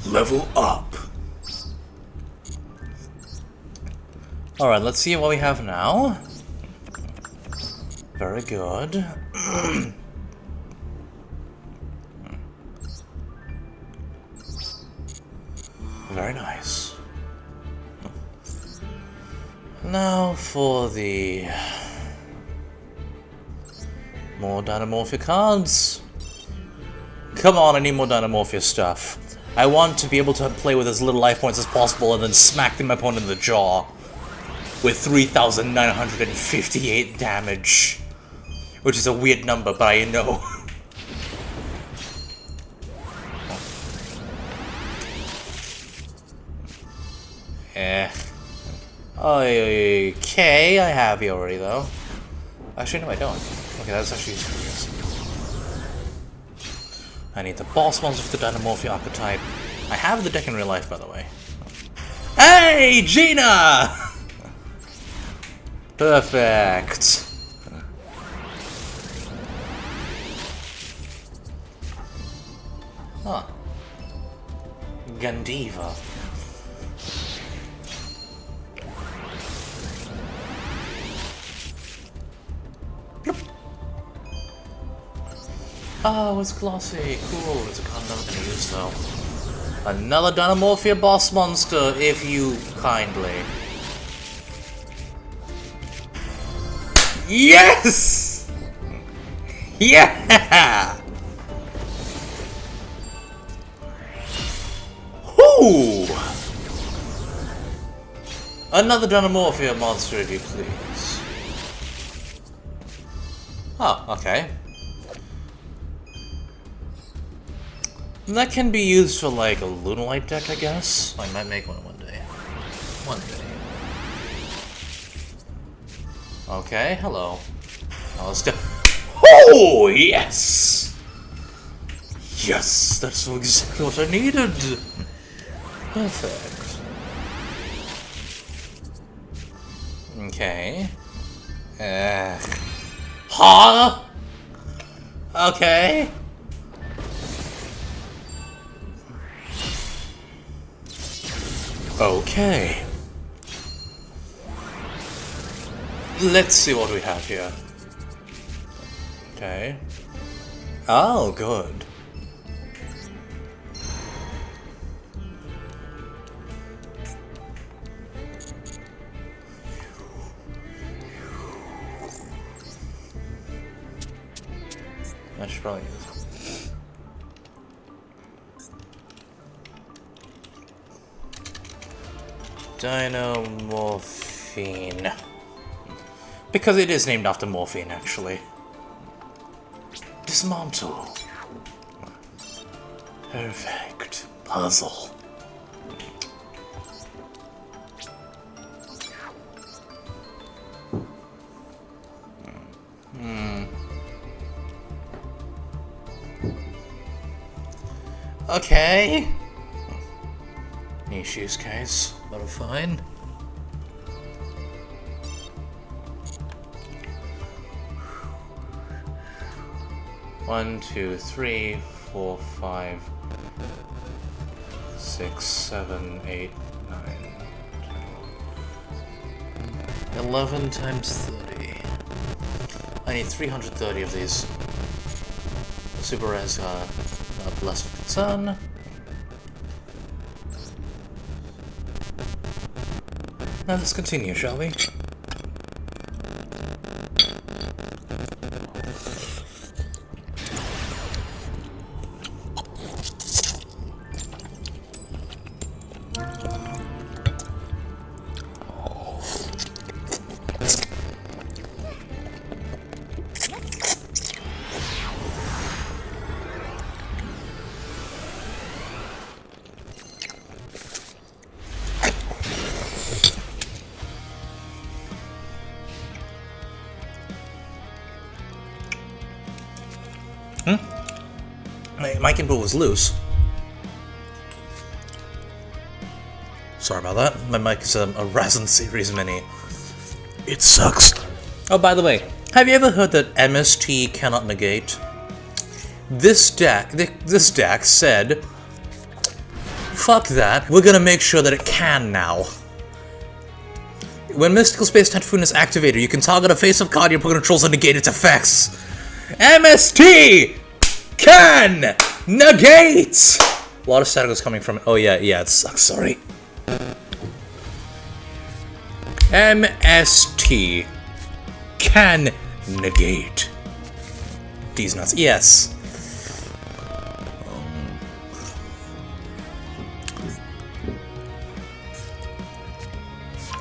Level up. Alright, let's see what we have now. Very good. Very nice. Now for the more Dynamorphia cards. Come on, I need more Dynamorphia stuff. I want to be able to play with as little life points as possible and then smack my opponent in the jaw with 3,958 damage. Which is a weird number, but I know. Okay, I have you already, though. Actually, no, I don't. Okay, that's actually serious. I need the boss monster for the Dynamorphia archetype. I have the deck in real life, by the way. Hey, Gina! Perfect. Huh. Gandiva. Oh, it's glossy. Cool. It's a card I'm never gonna use, though. Another Dynamorphia boss monster, if you kindly. Yes! Yeah! Whoo! Another Dynamorphia monster, if you please. Oh, okay. That can be used for like a Lunalight deck, I guess. I might make one day. One day. Okay, hello. Now let's go. Oh, yes! Yes, that's exactly what I needed. Perfect. Okay. Huh? Okay. Okay. Let's see what we have here. Okay. Oh, good. That should probably use. Dino Morphine. Because it is named after morphine, actually. Dismantle. Perfect. Puzzle. Okay. Niche use case, but fine. One, two, 3, 4, 5, 6, 7, 8, 9, 10, 11 times 30. I need 330 of these. Super res less of concern. Now let's continue, shall we? My input was loose. Sorry about that. My mic is a Razen Series Mini. It sucks. Oh, by the way, have you ever heard that MST cannot negate? This deck said, fuck that, we're gonna make sure that it can now. When Mystical Space Typhoon is activated, you can target a face-up card your opponent controls and negate its effects. MST can negate! A lot of static was coming from it. Oh yeah, it sucks, sorry. MST can negate these nuts. Yes.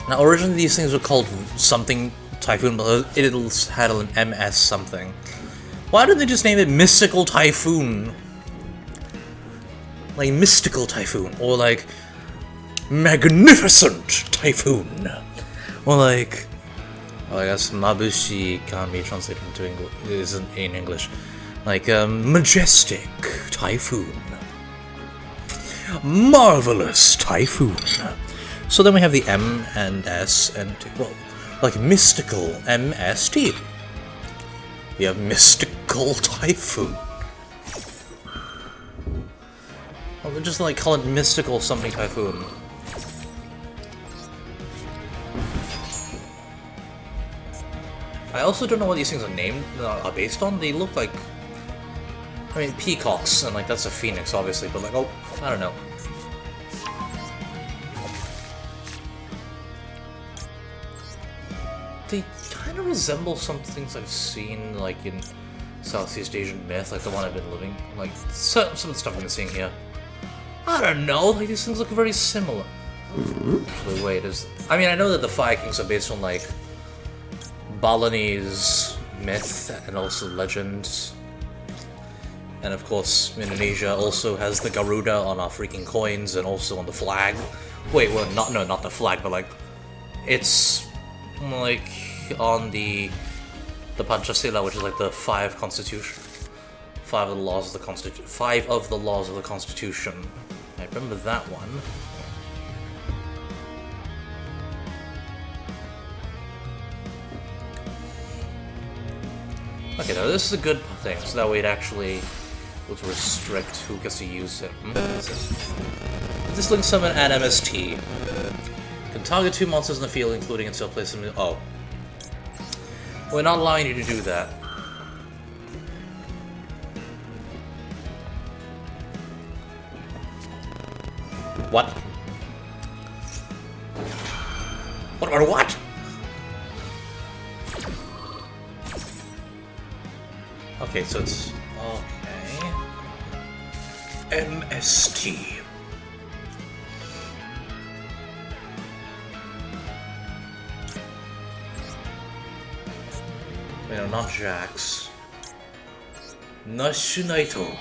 Now, originally these things were called something Typhoon, but it had an MS something. Why didn't they just name it Mystical Typhoon? Like Mystical Typhoon, or like Magnificent Typhoon, or like, well, I guess Mabushi can't be translated into English. Isn't in English. Like Majestic Typhoon, Marvelous Typhoon. So then we have the M and S and well, like Mystical MST. We have Mystical Typhoon. Well, they just like call it Mystical something Typhoon. I also don't know what these things are named, are based on. They look like, I mean, peacocks, and like that's a phoenix, obviously, but like, oh, I don't know. They kind of resemble some things I've seen, like in Southeast Asian myth, like the one I've been living, like some of the stuff I've been seeing here. I don't know, like these things look very similar. Actually, wait, I mean, I know that the Fire Kings are based on like Balinese myth and also legends. And of course, Indonesia also has the Garuda on our freaking coins and also on the flag. Wait, well, not the flag, but like, it's like on the Pancasila, which is like the five of the laws of the Constitution. I remember that one. Okay, now this is a good thing, so that way it actually will restrict who gets to use it. This link summon at MST. Can target 2 monsters in the field, including itself, place them in. Oh. We're not allowing you to do that. What? What? Okay, so it's... okay... MST. Wait, no, not Jax. Nashunaito.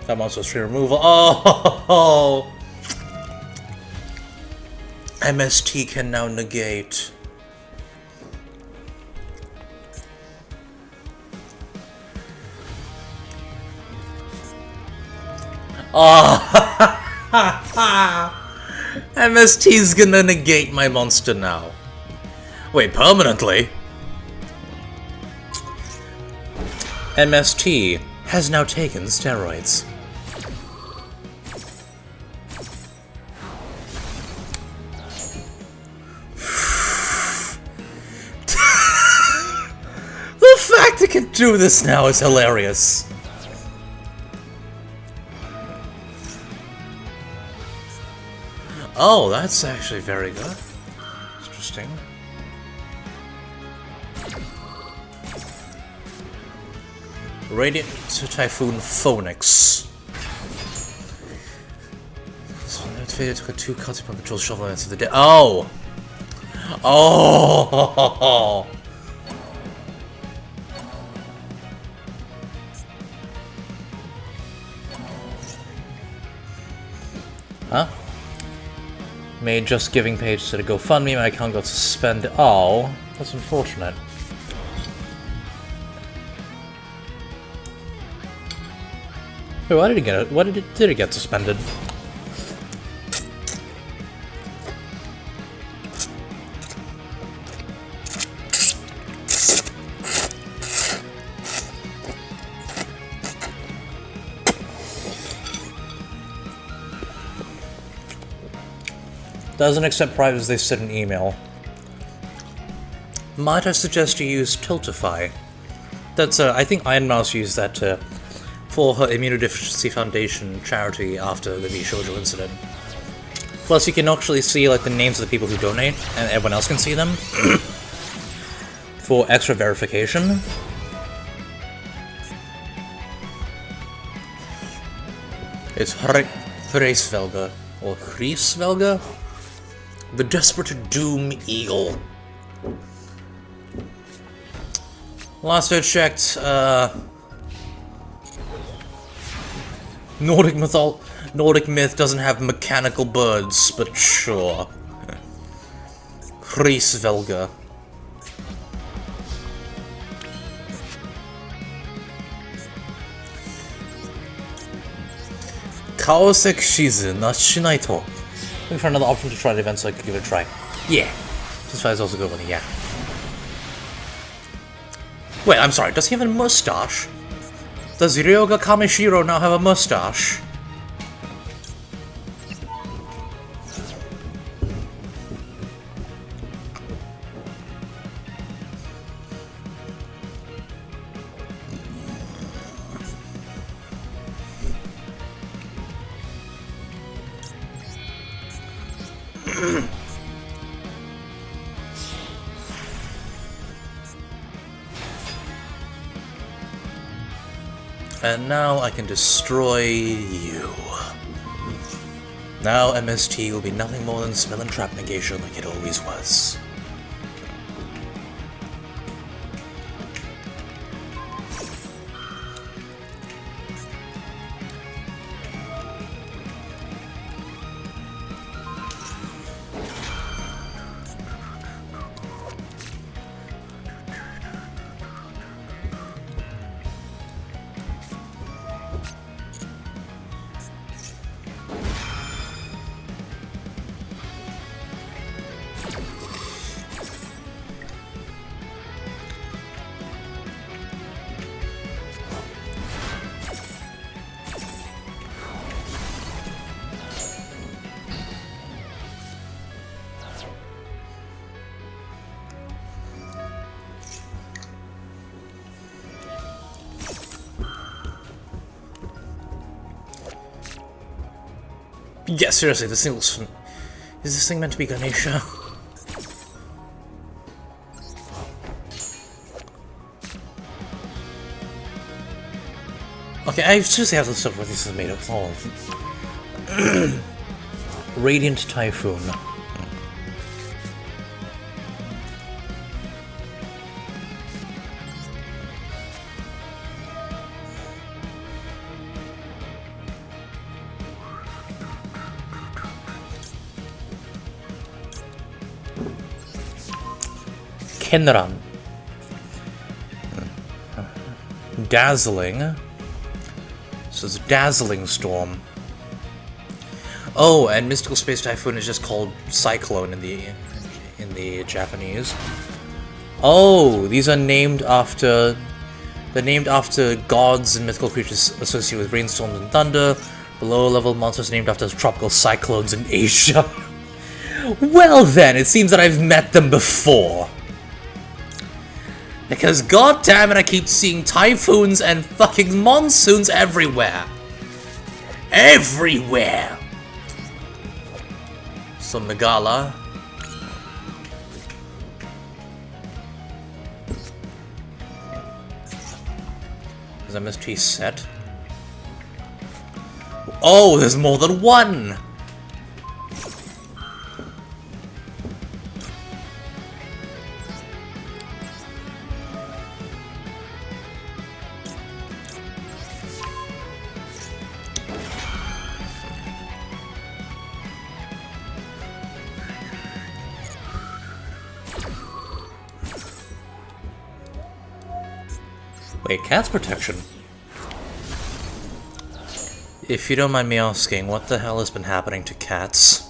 That monster's free removal. Oh! MST can now negate. Oh! MST's gonna negate my monster now. Wait, permanently? MST has now taken steroids. The fact it can do this now is hilarious. Oh, that's actually very good. Interesting. Radiant Typhoon Phoenix. So activated took 2 cuts upon control shovel into the day. Oh! Oh! Huh? Made just giving page to the GoFundMe, my account got suspended. Oh, that's unfortunate. Wait, why did it get? What did it get suspended? Doesn't accept privates, they send an email. Might I suggest you use Tiltify? That's I think Iron Mouse used that for her Immunodeficiency Foundation charity after the Shoujo incident. Plus, you can actually see like the names of the people who donate, and everyone else can see them for extra verification. It's Hreisvelga or Hreisvelga, the Desperate Doom Eagle. Last I checked, Nordic myth doesn't have mechanical birds, but sure. Hreisvelga. Kaosek Shizu na Shinaito. Looking for another option to try the event so I could give it a try. Yeah. This fight is also a good one, yeah. Wait, I'm sorry, does he have a mustache? Does Ryoga Kamishiro now have a mustache? And now I can destroy you. Now MST will be nothing more than spell and trap negation like it always was. Yeah, seriously, this thing looks... Is this thing meant to be Ganesha? Okay, I seriously have to stuff what this is made of. All of Radiant Typhoon. Kenran. Dazzling. So it's Dazzling Storm. Oh, and Mystical Space Typhoon is just called Cyclone in the Japanese. Oh, these are named after... They're named after gods and mythical creatures associated with rainstorms and thunder. The lower-level monsters named after tropical cyclones in Asia. Well then, it seems that I've met them before. Because goddammit, I keep seeing typhoons and fucking monsoons everywhere. Everywhere! So Megala. Is MST set? Oh, there's more than one! Wait, cat's protection? If you don't mind me asking, what the hell has been happening to cats?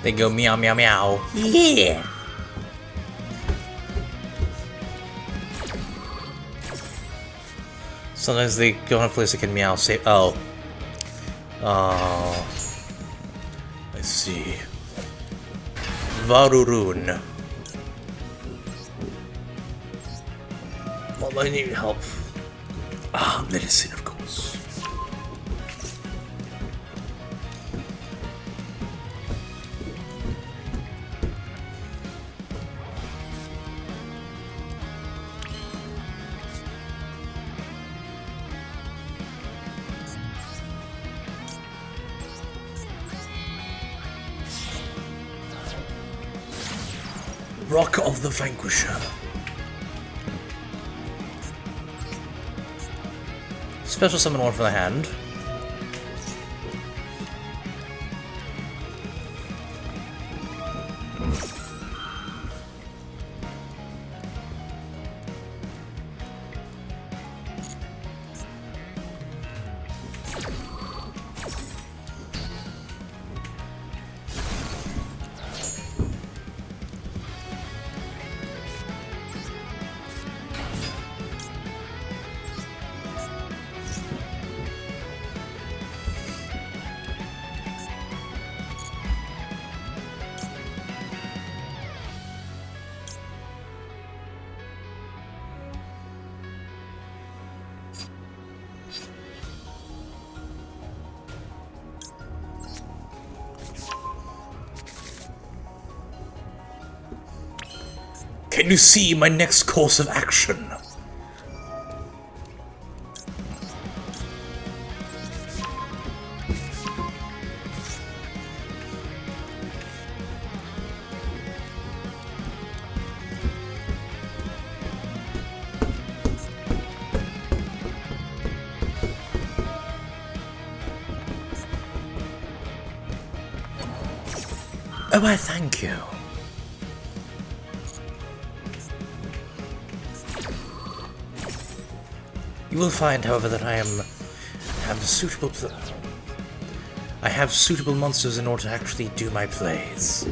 They go meow meow meow. Yeah! Sometimes they go in a place that can meow, say, oh. Oh. I see. Varurun. Well, I need help. Ah, medicine, of course. Rock of the Vanquisher. Special summon one from the hand. Can you see my next course of action? Oh, I thank you. You will find, however, that I have suitable monsters in order to actually do my plays.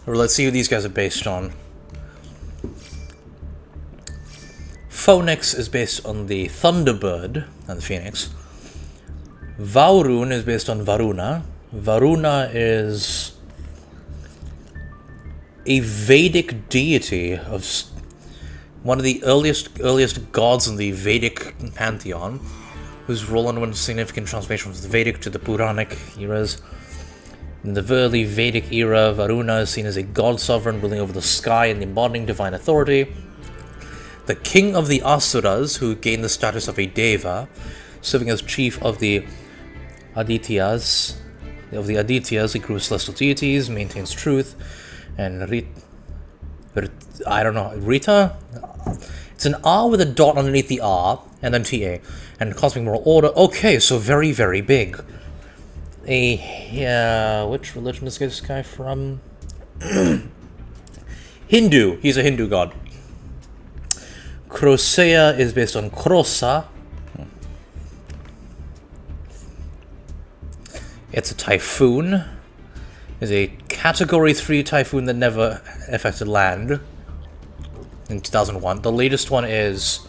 Or let's see who these guys are based on. Phoenix is based on the Thunderbird and the Phoenix. Vaurun is based on Varuna. Varuna is a Vedic deity of one of the earliest gods in the Vedic pantheon, whose role underwent significant transformation from the Vedic to the Puranic eras. In the early Vedic era, Varuna is seen as a god sovereign ruling over the sky and embodying divine authority. The king of the Asuras, who gained the status of a Deva, serving as chief of the Adityas. Of the Adityas, a group of celestial deities, maintains truth. And Rita? It's an R with a dot underneath the R, and then TA. And cosmic moral order. Okay, so very, very big. Which religion is this guy from? Hindu. He's a Hindu god. Crocea is based on Crosa. It's a typhoon. It's a Category 3 typhoon that never affected land in 2001. The latest one is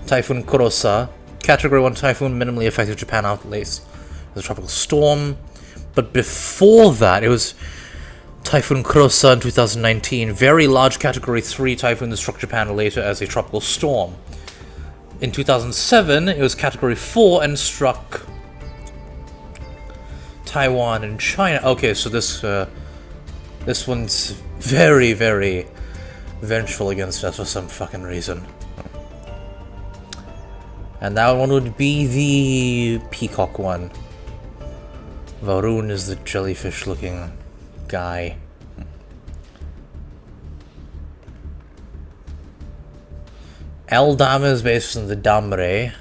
Typhoon Crosa. Category 1 typhoon minimally affected Japan outlays as a tropical storm. But before that, it was Typhoon Crosa in 2019. Very large Category 3 typhoon that struck Japan later as a tropical storm. In 2007, it was Category 4 and struck Taiwan and China. Okay, so this one's very, very vengeful against us for some fucking reason. And that one would be the peacock one. Varun is the jellyfish-looking guy. Eldama is based on the Damre.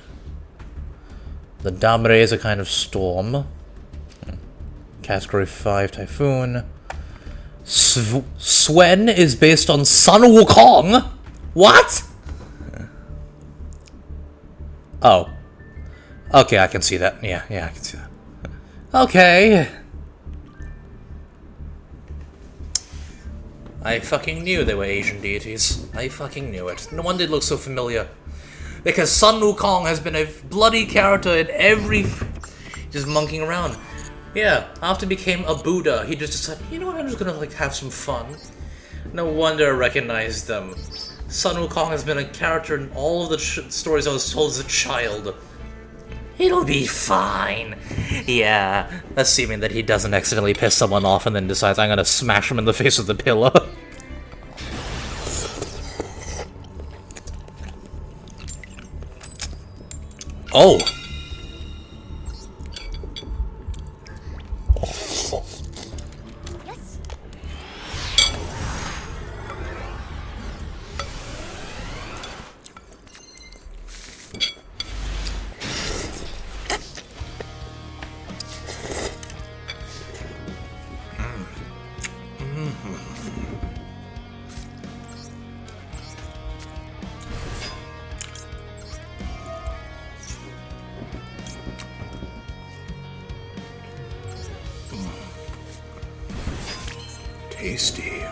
The Damre is a kind of storm. Category 5 typhoon. Swen is based on Sun Wukong? What? Oh. Okay, I can see that. Yeah, I can see that. Okay. I fucking knew they were Asian deities. I fucking knew it. No wonder they look so familiar. Because Sun Wukong has been a bloody character in every... just monkeying around. Yeah, after he became a Buddha, he just decided, you know what, I'm just gonna like have some fun. No wonder I recognized them. Sun Wukong has been a character in all of the stories I was told as a child. It'll be fine. Yeah, assuming that he doesn't accidentally piss someone off and then decides I'm gonna smash him in the face with the pillow. Oh! tasty.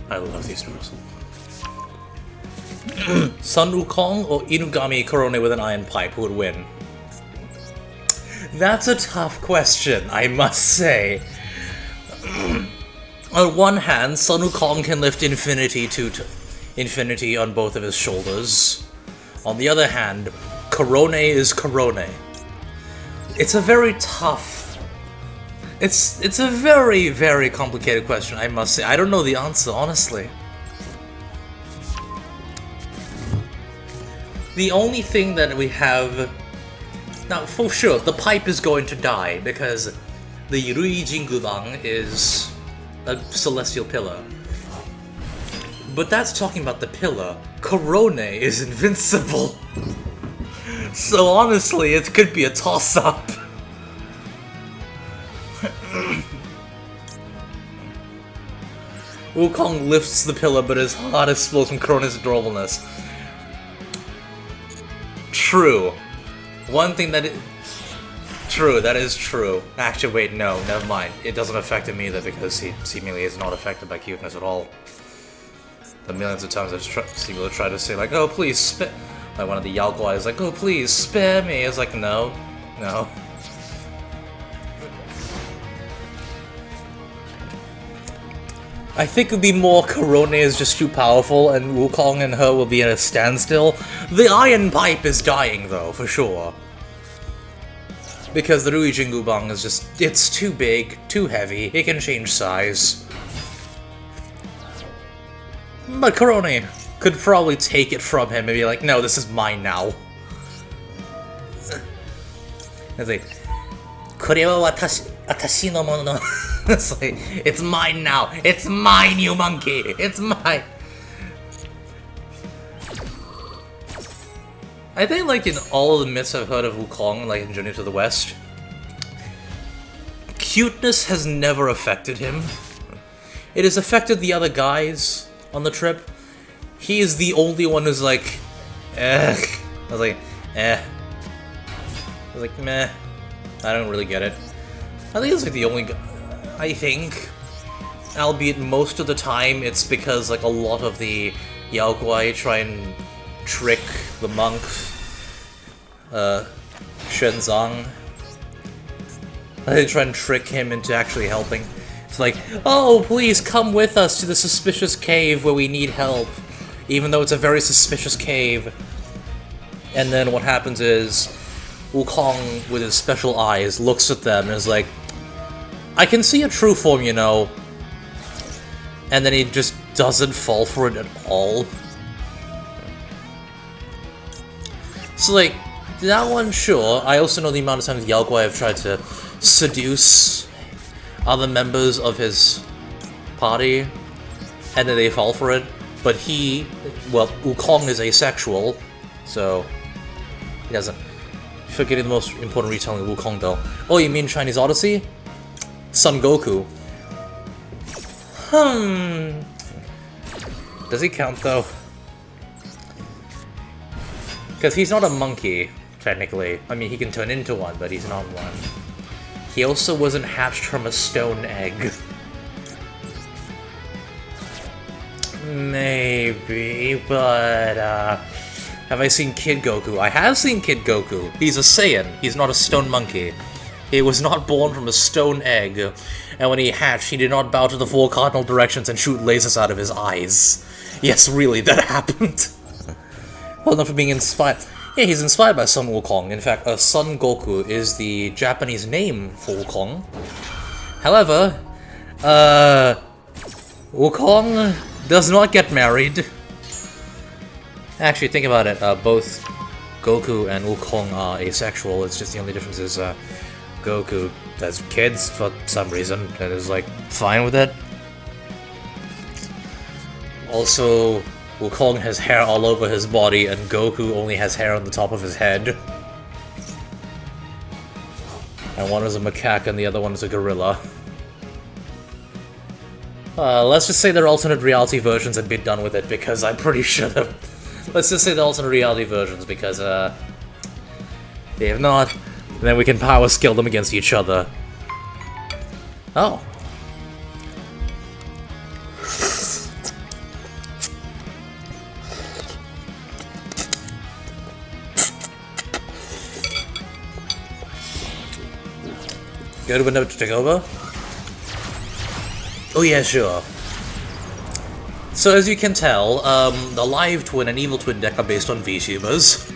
I love these noodles. Sun Wukong or Inugami Korone with an iron pipe, who would win? That's a tough question, I must say. On one hand, Sun Wukong can lift infinity to infinity on both of his shoulders. On the other hand, Korone is Korone. It's a very tough... It's a very, very complicated question, I must say. I don't know the answer, honestly. The only thing that we have... Now, for sure, the pipe is going to die, because the Rui Jingubang is a celestial pillar. But that's talking about the pillar. Korone is invincible. So honestly, it could be a toss-up. Wukong lifts the pillar, but his heart explodes from Korone's adorableness. True. One thing that True, that is true. Actually, wait, no, never mind. It doesn't affect him either, because he seemingly is not affected by cuteness at all. The millions of times I've seen people try to say, like, oh, please spare... Like, one of the Yao Guai is like, oh, please, spare me. It's like, no. No. I think it would be more Korone is just too powerful, and Wukong and her will be at a standstill. The iron pipe is dying, though, for sure. Because the Rui Jingubang is just... It's too big, too heavy, it can change size. But Korone could probably take it from him and be like, no, this is mine now. It's like, これは私のもの. It's like, it's mine now. It's mine, you monkey. It's mine. I think, like, in all of the myths I've heard of Wukong, like in Journey to the West, cuteness has never affected him. It has affected the other guys on the trip. He is the only one who's like, eh. I was like, eh. I was like, meh. I don't really get it. I think it's like the only guy. I think, albeit most of the time, it's because like a lot of the Yao Guai try and trick the monk, Shenzong. They try and trick him into actually helping. It's like, oh, please come with us to the suspicious cave where we need help, even though it's a very suspicious cave. And then what happens is, Wukong, with his special eyes, looks at them and is like, I can see a true form, you know. And then he just doesn't fall for it at all. So, like, that one, sure. I also know the amount of times Yao Guai have tried to seduce other members of his party, and then they fall for it. But he, well, Wukong is asexual, so he doesn't. Forgetting the most important retelling of Wukong, though. Oh, you mean Chinese Odyssey? Son Goku. Does he count, though? Because he's not a monkey, technically. I mean, he can turn into one, but he's not one. He also wasn't hatched from a stone egg. Maybe, but, have I seen Kid Goku? I have seen Kid Goku. He's a Saiyan. He's not a stone monkey. He was not born from a stone egg, and when he hatched, he did not bow to the 4 cardinal directions and shoot lasers out of his eyes. Yes, really, that happened. Well, enough for being inspired. Yeah, he's inspired by Son Wukong. In fact, Son Goku is the Japanese name for Wukong. However, Wukong does not get married. Actually, think about it. Both Goku and Wukong are asexual. It's just the only difference is Goku has kids for some reason and is like fine with it. Also, Wukong has hair all over his body, and Goku only has hair on the top of his head. And one is a macaque and the other one is a gorilla. Let's just say they're alternate reality versions and be done with it, because I'm pretty sure that... Let's just say the alternate reality versions, because, if not, then we can power skill them against each other. Oh. Go to window to take over? Oh yeah, sure. So as you can tell, the Live Twin and Evil Twin deck are based on VTubers.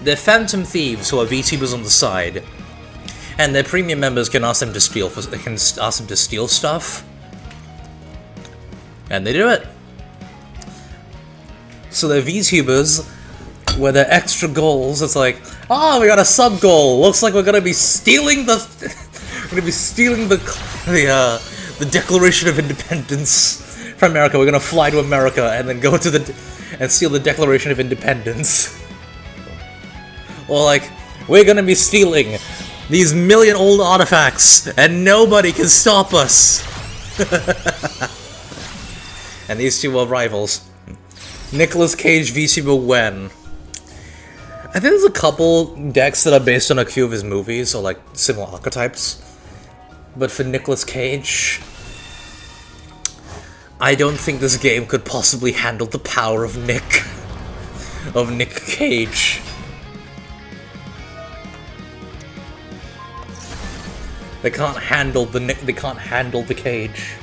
They're Phantom Thieves who are VTubers on the side, and their premium members can ask them to steal. They can ask them to steal stuff, and they do it. So they're VTubers where their extra goals. It's like, we got a sub goal. Looks like we're gonna be stealing the. We're gonna be stealing the Declaration of Independence from America. We're gonna fly to America and then go to and steal the Declaration of Independence. Or like, we're gonna be stealing these million-old artifacts and nobody can stop us. And these two are rivals. Nicolas Cage VTuber Wen. I think there's a couple decks that are based on a few of his movies, or like similar archetypes. But for Nicolas Cage, I don't think this game could possibly handle the power of Nick Cage. They can't handle the Cage.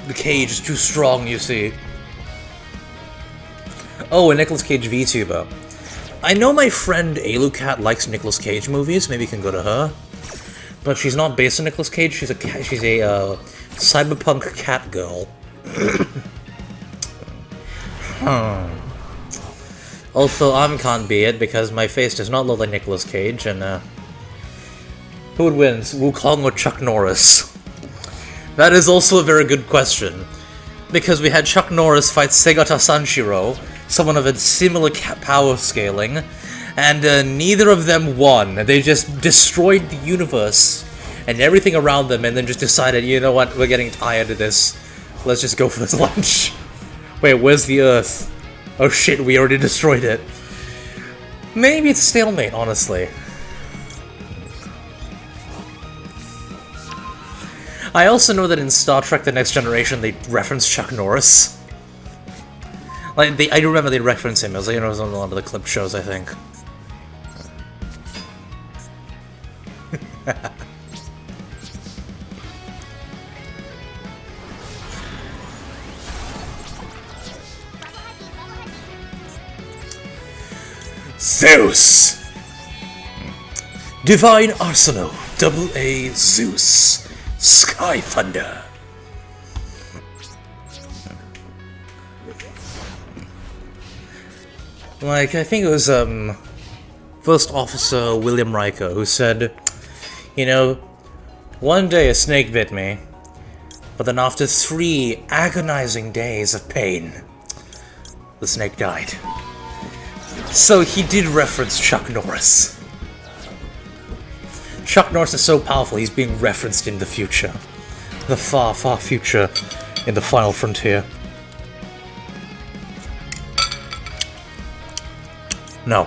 The Cage is too strong, you see. Oh, a Nicolas Cage VTuber. I know my friend Alucat likes Nicolas Cage movies. Maybe you can go to her. But she's not based on Nicolas Cage. She's a cyberpunk cat girl. Also, I can't be it because my face does not look like Nicolas Cage, and who would win, Wukong or Chuck Norris? That is also a very good question, because we had Chuck Norris fight Segata Sanshiro, someone of a similar power scaling, and neither of them won. They just destroyed the universe and everything around them, and then just decided, you know what, we're getting tired of this. Let's just go for lunch. Wait, where's the Earth? Oh shit, we already destroyed it. Maybe it's a stalemate, honestly. I also know that in Star Trek The Next Generation they reference Chuck Norris. Like, I remember they reference him. It was, it was on one of the clip shows, I think. Zeus! Divine Arsenal, AA Zeus, Sky Thunder. Like, I think it was, First Officer William Riker who said, you know, one day a snake bit me, but then after 3 agonizing days of pain, the snake died. So he did reference Chuck Norris. Chuck Norris is so powerful, he's being referenced in the future. The far, far future in the final frontier. No.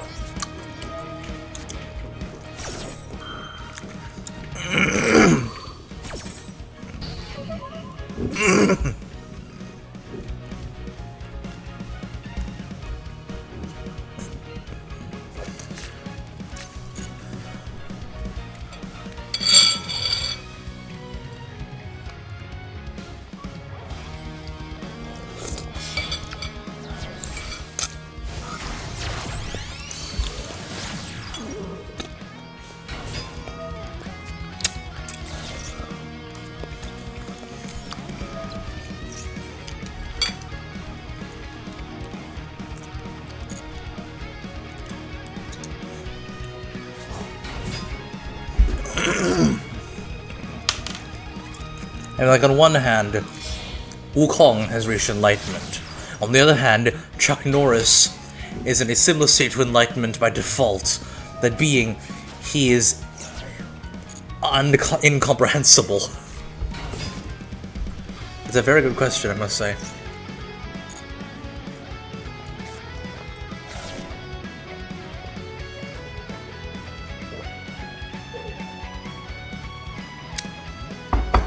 And like on one hand, Wukong has reached enlightenment. On the other hand, Chuck Norris is in a similar state to enlightenment by default, that being, he is incomprehensible. It's a very good question, I must say.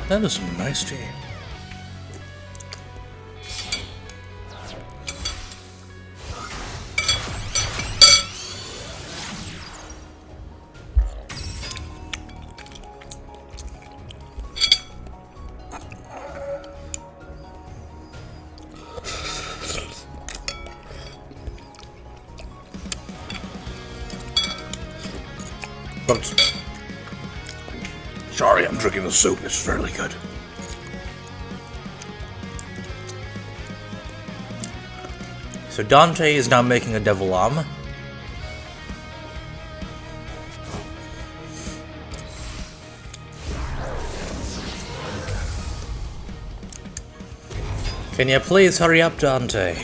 That is some nice tea. But sorry, I'm drinking the soup. It's fairly good. So Dante is now making a devil arm. Can you please hurry up, Dante?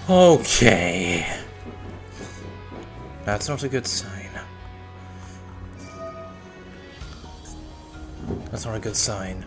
Okay. That's not a good sign. That's not a good sign.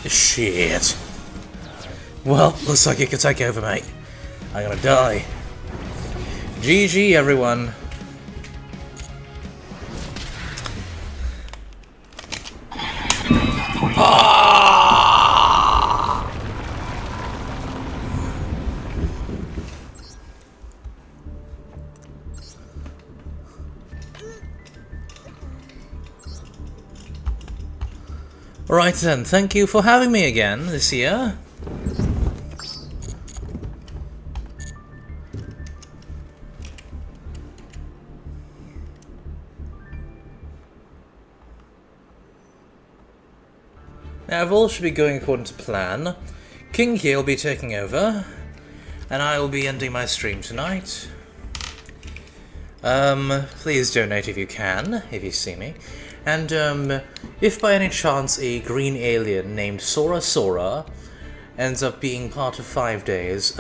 Shit. Well, looks like it could take over, mate. I'm gonna die. GG, everyone. Right then, thank you for having me again this year. Now, if all should be going according to plan, King here will be taking over, and I will be ending my stream tonight. Please donate if you can, if you see me. And, if by any chance a green alien named Sora ends up being part of 5 days,